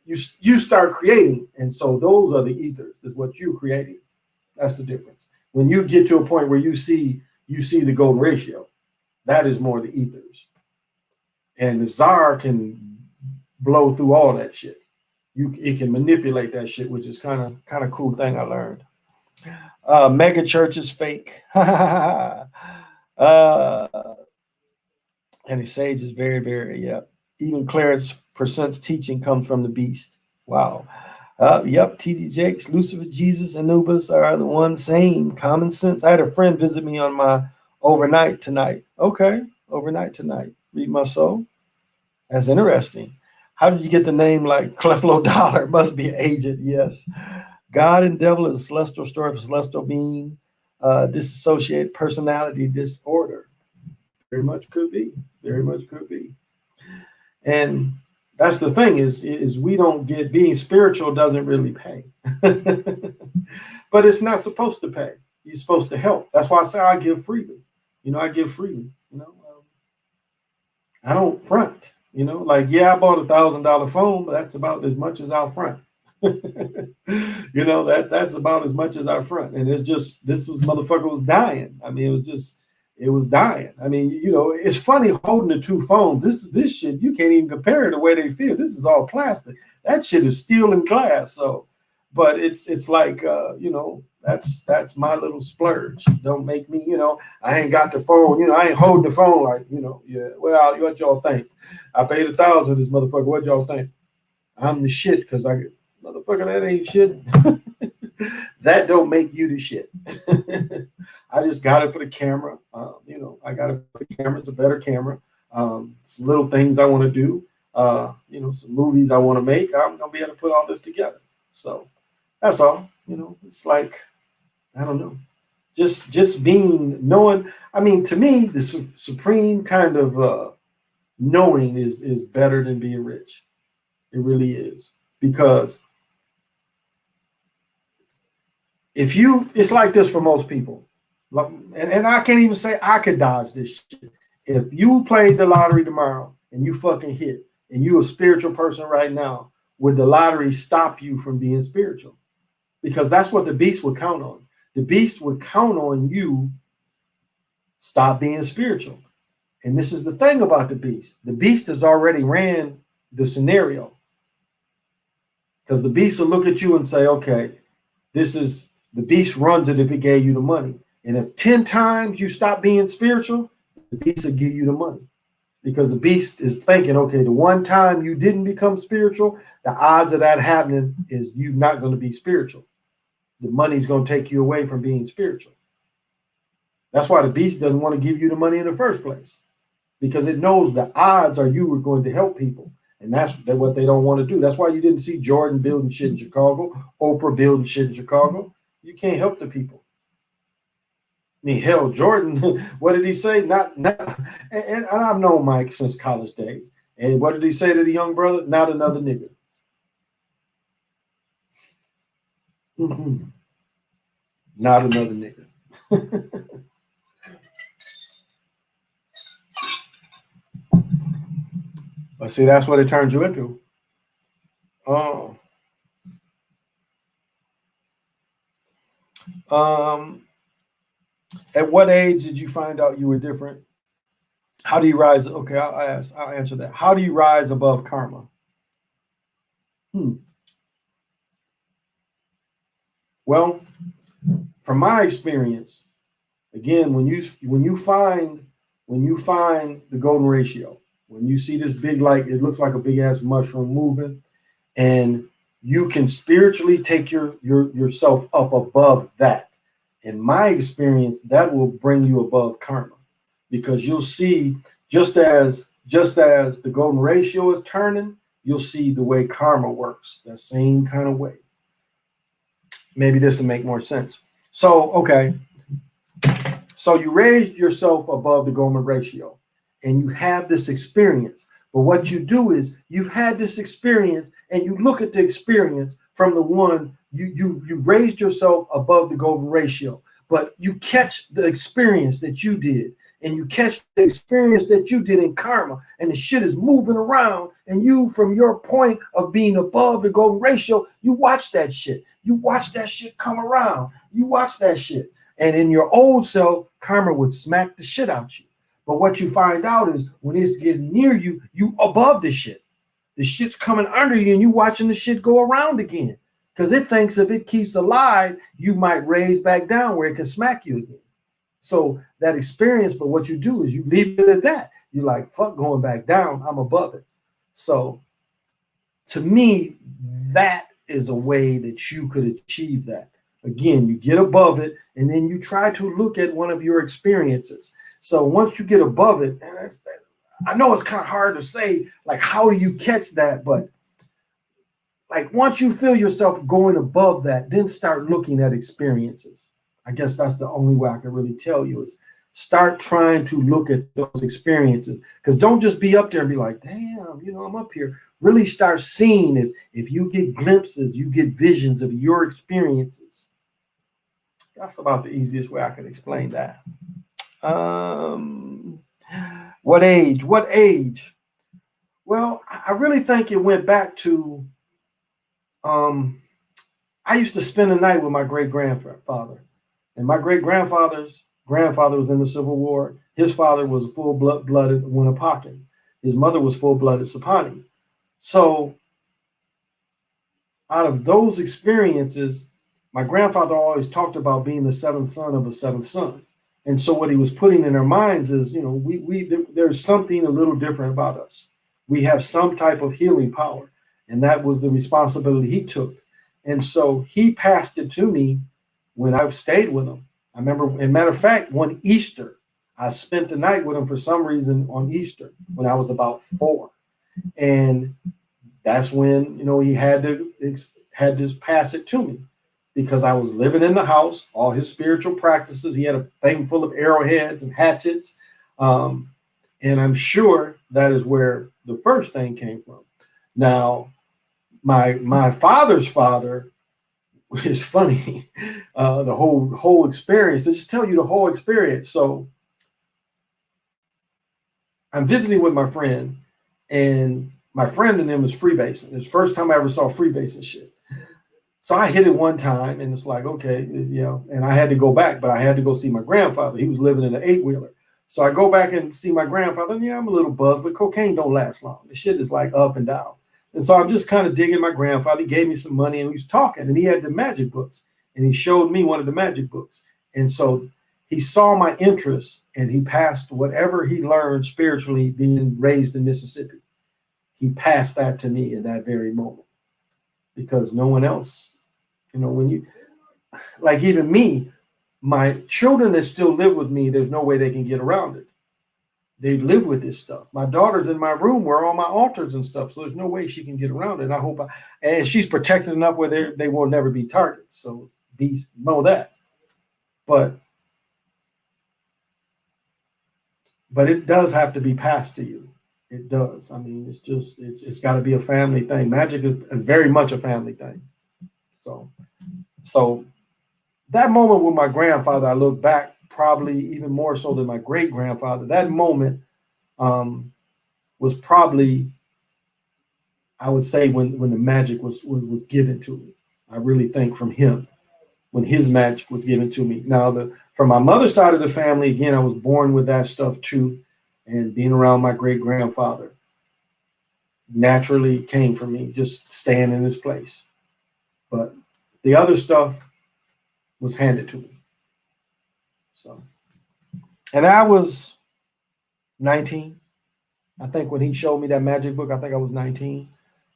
you start creating, and so those are the ethers, is what you're creating. That's the difference. When you get to a point where you see the golden ratio, that is more the ethers, and the czar can blow through all that shit. It can manipulate that shit, which is kind of cool thing I learned. Mega church is fake. uh, and the sage is very, very, yeah. Even Claire's percent teaching comes from the beast. Wow. Yep, TD Jakes, Lucifer, Jesus, Anubis are the one same. Common sense. I had a friend visit me on my overnight tonight. Okay, overnight tonight. Read my soul. That's interesting. How did you get the name like Cleflo Dollar? Must be an agent. Yes. God and devil is a celestial story of a celestial being, disassociated personality disorder. Very much could be. Very much could be. And that's the thing is we don't get, being spiritual doesn't really pay. But it's not supposed to pay. You're supposed to help. That's why I say I give freely. You know, I give freely. You know, I don't front. You know, like, yeah, I bought $1,000 phone, but that's about as much as I'll front. You know, that's about as much as I front. And it's just, motherfucker was dying. I mean, it was dying. I mean, you know, it's funny holding the two phones. This shit, you can't even compare it the way they feel. This is all plastic. That shit is steel and glass. So, but it's like, you know, that's my little splurge. Don't make me, you know, I ain't got the phone, you know, I ain't holding the phone like, you know, yeah, well, what y'all think? I paid $1,000 for this motherfucker. What y'all think? I'm the shit because I get, motherfucker, that ain't shit. That don't make you the shit. I just got it for the camera. You know, I got it for the camera. It's a better camera. Some little things I want to do. You know, some movies I want to make. I'm gonna be able to put all this together. So that's all. You know, it's like, I don't know, just being knowing. I mean, to me, the supreme kind of knowing is better than being rich. It really is, because if you, it's like this for most people, and I can't even say I could dodge this shit. If you played the lottery tomorrow and you fucking hit, and you a spiritual person right now, would the lottery stop you from being spiritual? Because that's what the beast would count on. The beast would count on you stop being spiritual. And this is the thing about the beast. The beast has already ran the scenario. Because the beast will look at you and say, okay, this is, the beast runs it if it gave you the money. And if 10 times you stop being spiritual, the beast will give you the money. Because the beast is thinking, okay, the one time you didn't become spiritual, the odds of that happening is you not going to be spiritual. The money's going to take you away from being spiritual. That's why the beast doesn't want to give you the money in the first place, because it knows the odds are you were going to help people. And that's what they don't want to do. That's why you didn't see Jordan building shit in Chicago, Oprah building shit in Chicago. You can't help the people. I mean, hell, Jordan, what did he say? And I've known Mike since college days. And what did he say to the young brother? Not another nigga. Mm-hmm. Not another nigga. But see, that's what it turns you into. Oh. At what age did you find out you were different? How do you rise? Okay, I'll answer that. How do you rise above karma? Well, from my experience, again, when you find the golden ratio, when you see this big, like it looks like a big ass mushroom moving, and you can spiritually take yourself up above that. In my experience, that will bring you above karma, because you'll see just as the golden ratio is turning, you'll see the way karma works, that same kind of way. Maybe this will make more sense. So, okay. So you raise yourself above the golden ratio and you have this experience. But what you do is you've had this experience and you look at the experience from the one you've raised yourself above the golden ratio, but you catch the experience that you did and you catch the experience that you did in karma, and the shit is moving around, and you, from your point of being above the golden ratio, you watch that shit. You watch that shit come around. You watch that shit. And in your old self, karma would smack the shit out you. But what you find out is when it gets near you, you above the shit. The shit's coming under you and you watching the shit go around again. Because it thinks if it keeps alive, you might raise back down where it can smack you again. So that experience, but what you do is you leave it at that. You're like, fuck going back down. I'm above it. So to me, that is a way that you could achieve that. Again, you get above it and then you try to look at one of your experiences. So once you get above it, and I know it's kind of hard to say, like, how do you catch that? But like once you feel yourself going above that, then start looking at experiences. I guess that's the only way I can really tell you is start trying to look at those experiences. Because don't just be up there and be like, damn, I'm up here. Really start seeing if you get glimpses, you get visions of your experiences. That's about the easiest way I can explain that. What age? Well, I really think it went back to, I used to spend the night with my great-grandfather. And my great-grandfather's grandfather was in the Civil War. His father was a full-blooded Winnapocan. His mother was full-blooded Sapani. So out of those experiences, my grandfather always talked about being the seventh son of a seventh son. And so what he was putting in our minds is, there's something a little different about us. We have some type of healing power. And that was the responsibility he took. And so he passed it to me when I stayed with him. I remember, as a matter of fact, one Easter, I spent the night with him for some reason on Easter when I was about 4. And that's when, he had to pass it to me because I was living in the house, all his spiritual practices. He had a thing full of arrowheads and hatchets. And I'm sure that is where the first thing came from. Now, my father's father is funny. The whole experience. To just tell you the whole experience. So I'm visiting with my friend, and my friend and him is freebasing. It's the first time I ever saw freebasing shit. So I hit it one time, and it's like, okay, and I had to go back, but I had to go see my grandfather. He was living in an 8-wheeler. So I go back and see my grandfather. And I'm a little buzzed, but cocaine don't last long. The shit is like up and down. And so I'm just kind of digging my grandfather. He gave me some money and we was talking, and he had the magic books, and he showed me one of the magic books. And so he saw my interest, and he passed whatever he learned spiritually being raised in Mississippi. He passed that to me in that very moment, because no one else, when you, like even me, my children that still live with me, there's no way they can get around it. they live with this stuff. My daughter's in my room where all my altars and stuff, so there's no way she can get around it. And I hope, and she's protected enough where they will never be targets. So know that. But it does have to be passed to you. It does. I mean, it's got to be a family thing. Magic is very much a family thing. So that moment with my grandfather, I look back probably even more so than my great grandfather. That moment was probably, I would say, when the magic was given to me. I really think from him, when his magic was given to me. Now, from my mother's side of the family, again, I was born with that stuff too, and being around my great grandfather naturally came from me, just staying in his place. But the other stuff was handed to me. So, and I was 19. I think when he showed me that magic book, I think I was 19.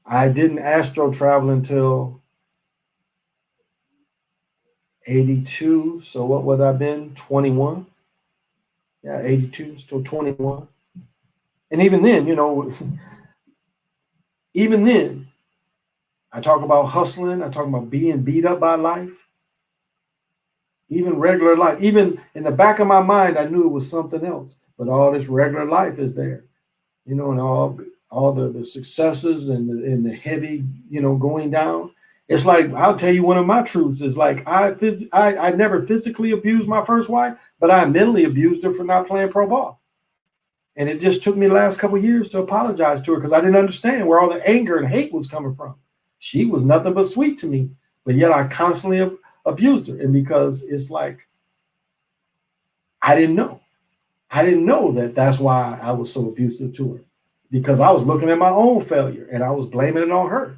I didn't astro travel until 82. So what would I have been? 21. Yeah, 82, still 21. And even then, even then, I talk about hustling. I talk about being beat up by life. Even regular life. Even in the back of my mind, I knew it was something else. But all this regular life is there. And all the successes and the heavy, going down. It's like, I'll tell you one of my truths is like, I never physically abused my first wife, but I mentally abused her for not playing pro ball. And it just took me the last couple of years to apologize to her because I didn't understand where all the anger and hate was coming from. She was nothing but sweet to me, but yet I constantly abused her. And because it's like, I didn't know. I didn't know that's why I was so abusive to her, because I was looking at my own failure and I was blaming it on her.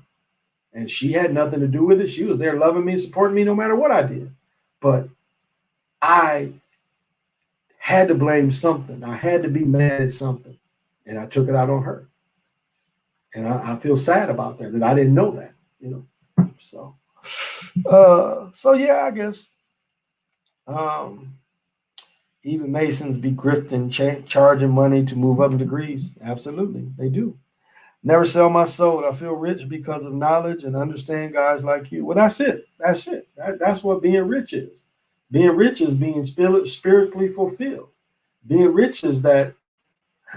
And she had nothing to do with it. She was there loving me, supporting me no matter what I did. But I had to blame something. I had to be mad at something. And I took it out on her. And I feel sad about that I didn't know that, So, yeah, I guess even Masons be grifting, charging money to move up in degrees. Absolutely, they do. Never sell my soul. I feel rich because of knowledge and understand guys like you. Well, that's it. That's what being rich is. Being rich is being spiritually fulfilled. Being rich is that,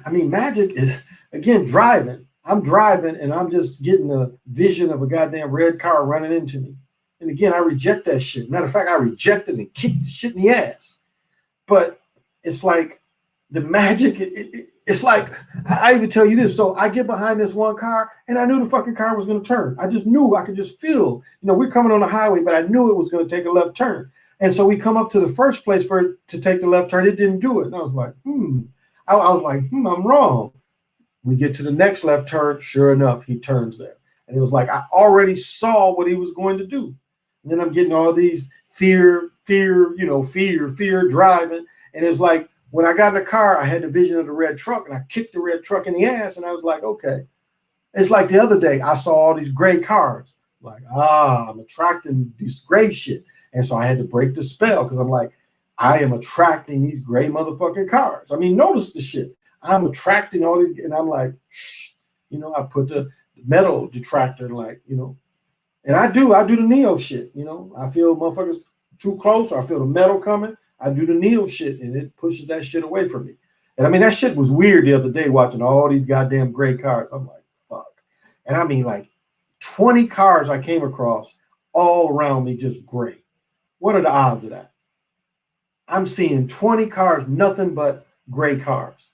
magic is, again, driving. I'm driving and I'm just getting a vision of a goddamn red car running into me. And again, I reject that shit. Matter of fact, I reject it and kick the shit in the ass. But it's like the magic, it's like, I even tell you this. So I get behind this one car and I knew the fucking car was going to turn. I just knew, I could just feel, we're coming on the highway, but I knew it was going to take a left turn. And so we come up to the first place for it to take the left turn. It didn't do it. And I was like, I was like, I'm wrong. We get to the next left turn. Sure enough, he turns there. And it was like, I already saw what he was going to do. And then I'm getting all these fear driving. And it was like, when I got in the car, I had the vision of the red truck and I kicked the red truck in the ass. And I was like, okay. It's like the other day, I saw all these gray cars. Like, I'm attracting this gray shit. And so I had to break the spell because I'm like, I am attracting these gray motherfucking cars. Notice the shit. I'm attracting all these. And I'm like, I put the metal detractor, and I do the Neo shit. I feel motherfuckers too close. Or I feel the metal coming. I do the Neo shit and it pushes that shit away from me. And that shit was weird the other day watching all these goddamn gray cars. I'm like, fuck. And like 20 cars I came across all around me just gray. What are the odds of that? I'm seeing 20 cars, nothing but gray cars.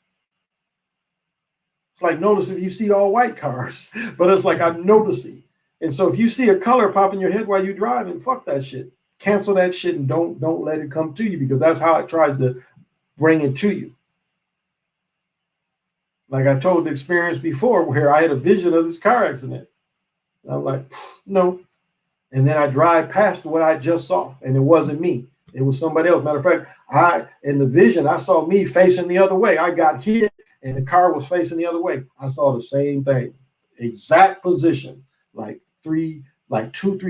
It's like, notice if you see all white cars, but it's like I'm noticing. And so if you see a color pop in your head while you're driving, fuck that shit. Cancel that shit and don't let it come to you, because that's how it tries to bring it to you. Like I told the experience before where I had a vision of this car accident. And I'm like, no. And then I drive past what I just saw, and it wasn't me. It was somebody else. Matter of fact, in the vision, I saw me facing the other way. I got hit, and the car was facing the other way. I saw the same thing, exact position, like 3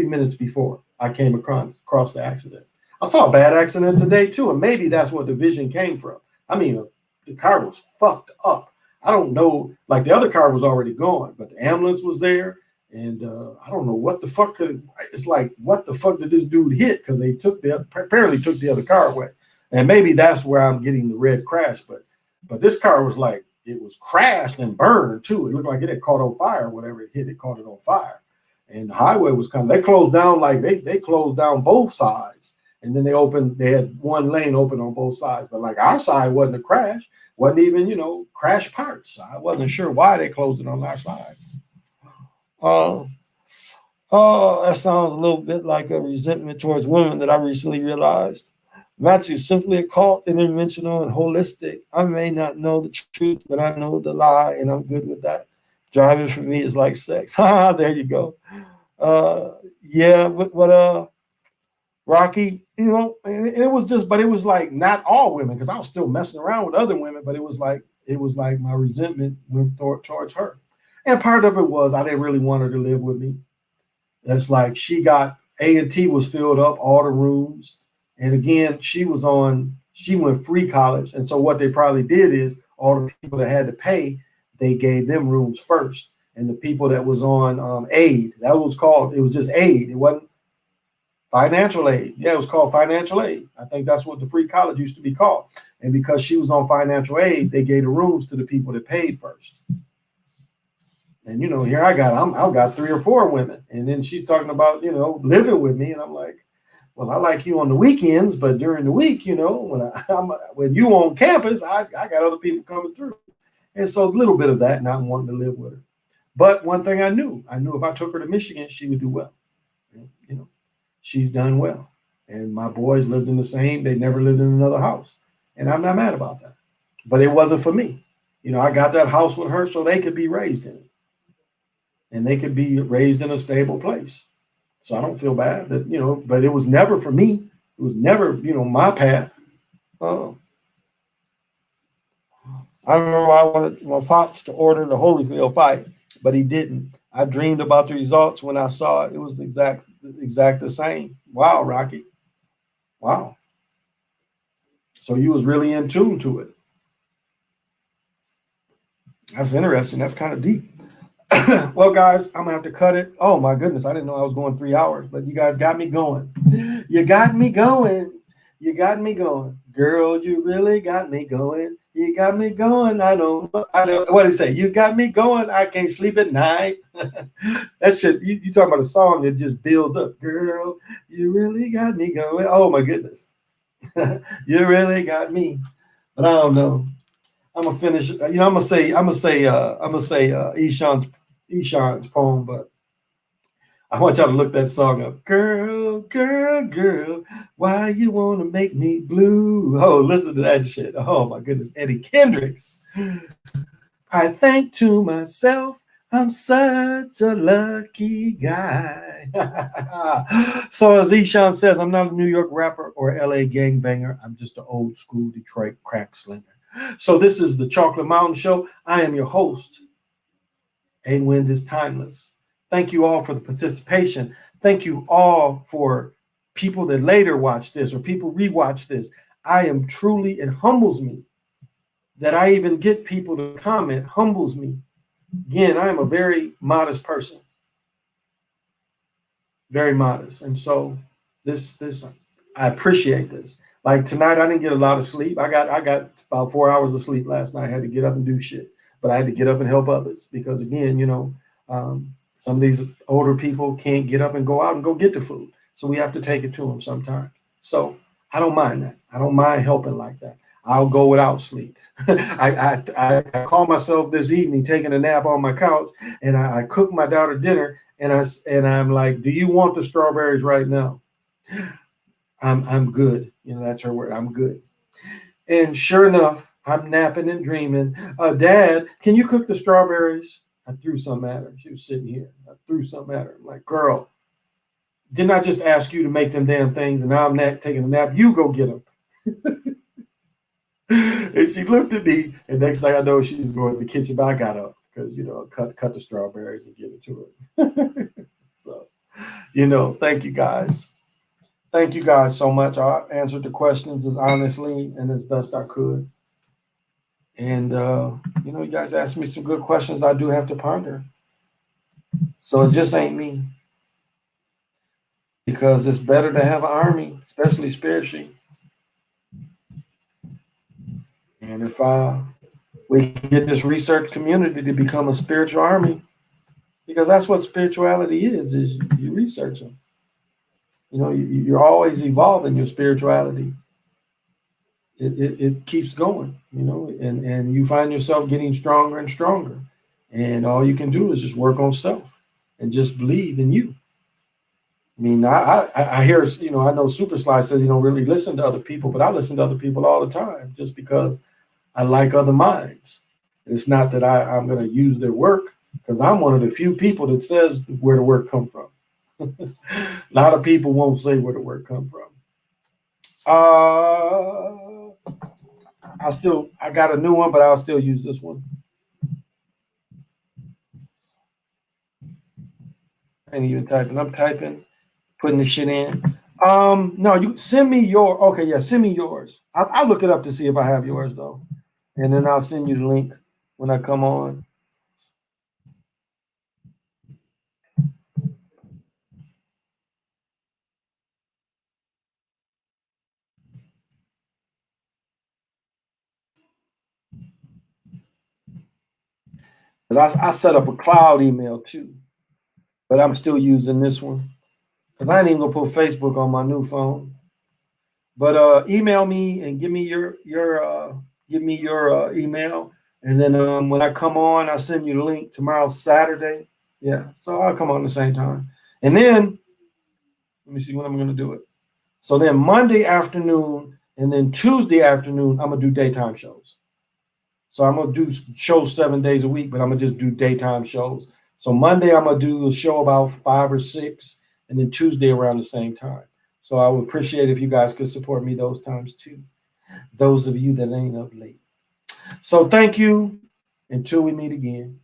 minutes before I came across the accident. I saw a bad accident today too, and maybe that's what the vision came from. the car was fucked up. I don't know, like the other car was already gone, but the ambulance was there. And I don't know what the fuck it's like, what the fuck did this dude hit? Because they apparently took the other car away. And maybe that's where I'm getting the red crash. But this car was like, it was crashed and burned too. It looked like it had caught on fire. Whatever it hit, it caught it on fire. And the highway was they closed down, like they closed down both sides. And then they had one lane open on both sides. But like our side wasn't a crash, wasn't even, crash parts. I wasn't sure why they closed it on our side. Oh, that sounds a little bit like a resentment towards women that I recently realized. Matthew is simply occult, interdimensional, and holistic. I may not know the truth, but I know the lie, and I'm good with that. Driving for me is like sex. There you go. Yeah, what Rocky, and it was just, but it was like not all women, because I was still messing around with other women, but it was like my resentment went towards her. And part of it was I didn't really want her to live with me. It's like she got A&T was filled up, all the rooms. And again, she went free college. And so what they probably did is all the people that had to pay, they gave them rooms first. And the people that was on aid, it was just aid. It wasn't financial aid. Yeah, it was called financial aid. I think that's what the free college used to be called. And because she was on financial aid, they gave the rooms to the people that paid first. And, here I've got 3 or 4 women. And then she's talking about, living with me. And I'm like, well, I like you on the weekends, but during the week, when you on campus, I got other people coming through. And so a little bit of that, not wanting to live with her. But one thing I knew if I took her to Michigan, she would do well. She's done well. And my boys lived in they never lived in another house. And I'm not mad about that. But it wasn't for me. I got that house with her so they could be raised in it. And they could be raised in a stable place. So I don't feel bad that, but it was never for me. It was never, my path. I remember I wanted my pops to order the Holyfield fight, but he didn't. I dreamed about the results when I saw it. It was exact the same. Wow, Rocky. Wow. So you was really in tune to it. That's interesting. That's kind of deep. Well, guys, I'm gonna have to cut it. Oh my goodness, I didn't know I was going 3 hours, but you guys got me going. You got me going. You got me going, girl. You really got me going. You got me going. I don't. What did it say? You got me going. I can't sleep at night. That shit. You talking about a song that just builds up, girl. You really got me going. Oh my goodness, you really got me. But I don't know. I'm gonna finish. I'm gonna say Eshan's poem, but I want y'all to look that song up. Girl, girl, girl, why you wanna make me blue? Oh, listen to that shit. Oh my goodness, Eddie Kendricks. I think to myself, I'm such a lucky guy. So as Eshan says, I'm not a New York rapper or LA gangbanger. I'm just an old school Detroit crack slinger. So this is the Chocolate Mountain Show. I am your host. A Wind is Timeless. Thank you all for the participation. Thank you all for people that later watch this or people rewatch this. I am truly, it humbles me that I even get people to comment, humbles me. Again, I am a very modest person. Very modest. And so this I appreciate this. Like tonight, I didn't get a lot of sleep. I got about 4 hours of sleep last night. I had to get up and do shit, but I had to get up and help others because again, some of these older people can't get up and go out and go get the food. So we have to take it to them sometimes. So I don't mind that. I don't mind helping like that. I'll go without sleep. I call myself this evening taking a nap on my couch, and I cook my daughter dinner, and I'm like, do you want the strawberries right now? I'm good. That's her word. I'm good. And sure enough, I'm napping and dreaming. Dad, can you cook the strawberries? I threw something at her. She was sitting here. I threw something at her. I'm like, girl, didn't I just ask you to make them damn things? And now I'm taking a nap. You go get them. And she looked at me, and next thing I know, she's going to the kitchen. But I got up because cut the strawberries and give it to her. So, thank you guys. Thank you guys so much. I answered the questions as honestly and as best I could. And you guys asked me some good questions I do have to ponder. So it just ain't me. Because it's better to have an army, especially spiritually. And if we can get this research community to become a spiritual army, because that's what spirituality is you research them. You're always evolving your spirituality. It keeps going, and you find yourself getting stronger and stronger. And all you can do is just work on self and just believe in you. I mean, I hear, I know Super Sly says you don't really listen to other people, but I listen to other people all the time just because I like other minds. It's not that I'm going to use their work because I'm one of the few people that says where the work come from. A lot of people won't say where the work come from. I got a new one, but I'll still use this one. I ain't even typing. I'm typing, putting the shit in. No, you send me your. Okay, yeah, send me yours. I'll look it up to see if I have yours though, and then I'll send you the link when I come on. 'Cause I set up a cloud email too, but I'm still using this one because I ain't even gonna put Facebook on my new phone. But email me and give me your email, and then when I come on, I'll send you the link. Tomorrow's Saturday, yeah, so I'll come on the same time, and then let me see when I'm gonna do it. So then Monday afternoon and then Tuesday afternoon, I'm gonna do daytime shows. So I'm gonna do shows 7 days a week, but I'm gonna just do daytime shows. So Monday I'm gonna do a show about 5 or 6, and then Tuesday around the same time. So I would appreciate if you guys could support me those times too. Those of you that ain't up late. So thank you until we meet again.